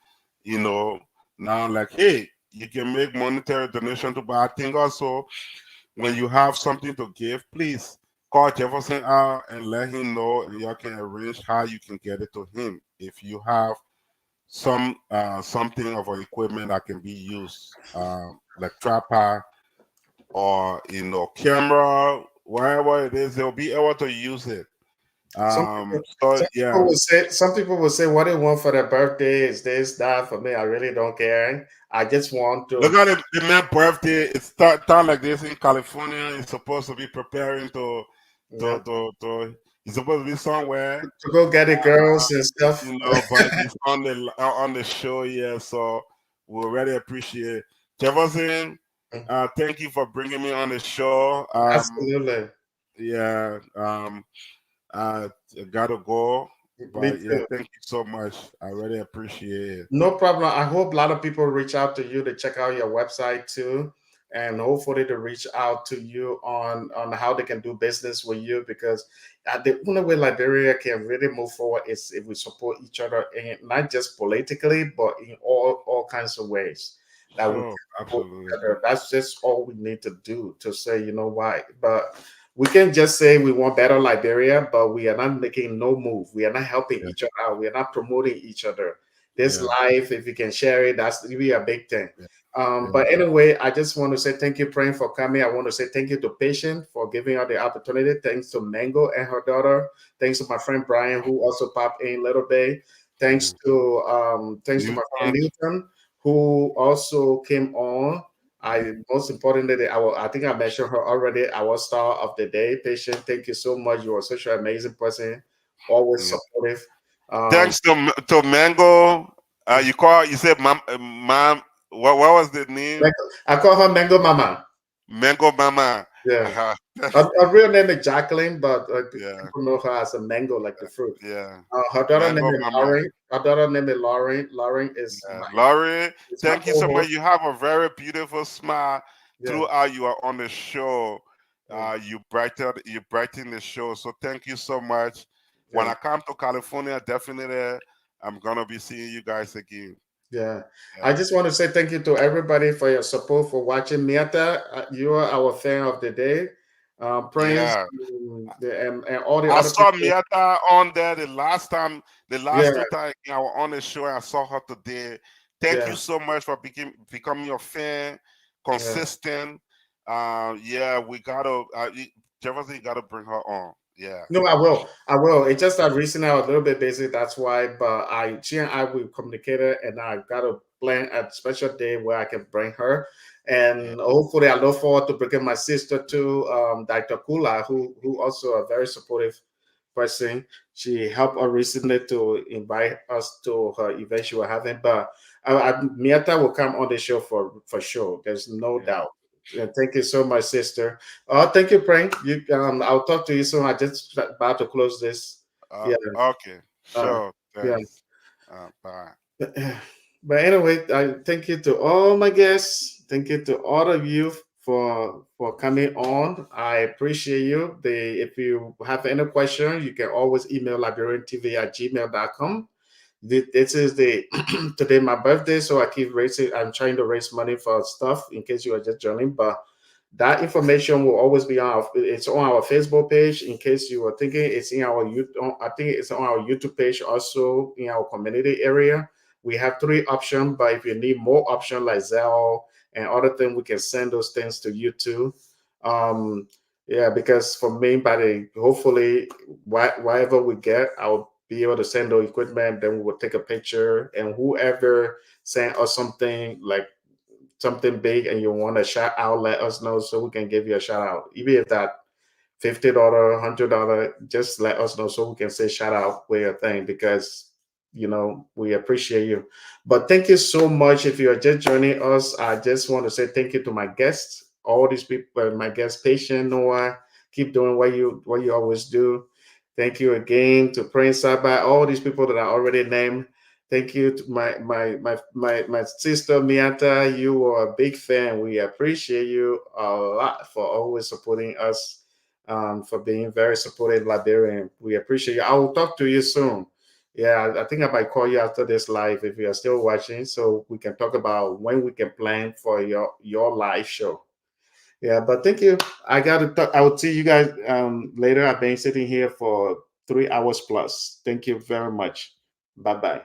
now like, hey, you can make monetary donation to, but I think also when you have something to give, please call Jefferson out and let him know, and y'all can arrange how you can get it to him. If you have something of an equipment that can be used, like tripod or camera, wherever it is, they'll be able to use it. Some people will say what they want for their birthday is this, that. For me, I really don't care. I just want to look at the man's birthday. It's time like this in California. He's supposed to be preparing to he's supposed to be somewhere to go get the girls and stuff. But he's on the show here, so we really appreciate Jefferson. Thank you for bringing me on the show. Absolutely. Yeah. I gotta go. But yeah, thank you so much. I really appreciate it. No problem. I hope a lot of people reach out to you to check out your website too, and hopefully to reach out to you on how they can do business with you, because the only way Liberia can really move forward is if we support each other, and not just politically, but in all kinds of ways that we Sure, can support each absolutely. other. That's just all we need to do to say, you know why. But we can just say we want better Liberia, but we are not making no move. We are not helping Yeah, each other out. We are not promoting each other. This yeah, life, if you can share it, that's really a big thing. yeah, But anyway, I just want to say thank you, Praying, for coming. I want to say thank you to Patient for giving her the opportunity. Thanks to Mango and her daughter. Thanks to my friend Brian, who also popped in a little bit. Thanks to my friend Newton. Newton, who also came on. Most importantly, I think I mentioned her already. Our star of the day, Patient. Thank you so much. You are such an amazing person, always Yeah. supportive. Thanks to Mango. You said mom. What was the name? I call her Mango Mama. Mango Mama. Yeah. Uh-huh. Her real name is Jacqueline, but Yeah, people know her as a mango, like the fruit. yeah. Her daughter name Mango is Mama. Lauren. Her daughter name is Lauren. Lauren is Yeah. Laurie, my thank you so much. co-host. You have a very beautiful smile Yeah, throughout you are on the show. yeah, You brighten the show. So thank you so much. When yeah, I come to California, definitely I'm gonna be seeing you guys again. yeah. I Yeah. just want to say thank you to everybody for your support for watching. Miata, you are our fan of the day. Prince, Yeah. and all the I other saw people. Miata on there the last Yeah, 2 times I was on the show. I saw her today. Thank you yeah, so much for becoming your fan, yeah. consistent. Yeah, we gotta Jefferson gotta bring her on. Yeah, No, I will. I will. It's just that recently I was a little bit busy. That's why. But she and I, we communicated, and I got to plan a special day where I can bring her. yeah, And hopefully, I look forward to bringing my sister too, Dr. Kula, who also a very supportive person. She helped us recently to invite us to her event she was having. But Miata will come on the show for sure. There's no yeah. doubt. Thank you so much, sister. Thank you, Prank. I'll talk to you soon. I just about to close this. Yeah, Okay, uh, sure. yeah. Thanks. Bye. But anyway, I thank you to all my guests. Thank you to all of you for coming on. I appreciate you. If you have any question, you can always email liberiantv@gmail.com. This is the today my birthday, so I keep raising. I'm trying to raise money for stuff in case you are just joining, but that information will always be it's on our Facebook page. In case you were thinking, it's in our YouTube. I think it's on our YouTube page, also in our community area. We have 3 options, but if you need more options like Zelle and other things, we can send those things to you too. Um, yeah, because for me, hopefully, whatever we get, I'll be able to send the equipment. Then we will take a picture, and whoever sent us something big and you want a shout out, let us know so we can give you a shout out. Even if that $50, $100, just let us know so we can say shout out with your thing, because we appreciate you. But thank you so much. If you are just joining us, I just want to say thank you to my guests, all these people, my guest Patient, Noah. Keep doing what you always do. Thank you again to Prince Sabah, all these people that I already named. Thank you to my sister Miata. You are a big fan. We appreciate you a lot for always supporting us, for being very supportive Liberian. We appreciate you. I will talk to you soon. Yeah, I think I might call you after this live if you are still watching, so we can talk about when we can plan for your live show. Yeah, but thank you. I got to talk. I will see you guys later. I've been sitting here for 3 hours plus. Thank you very much. Bye bye.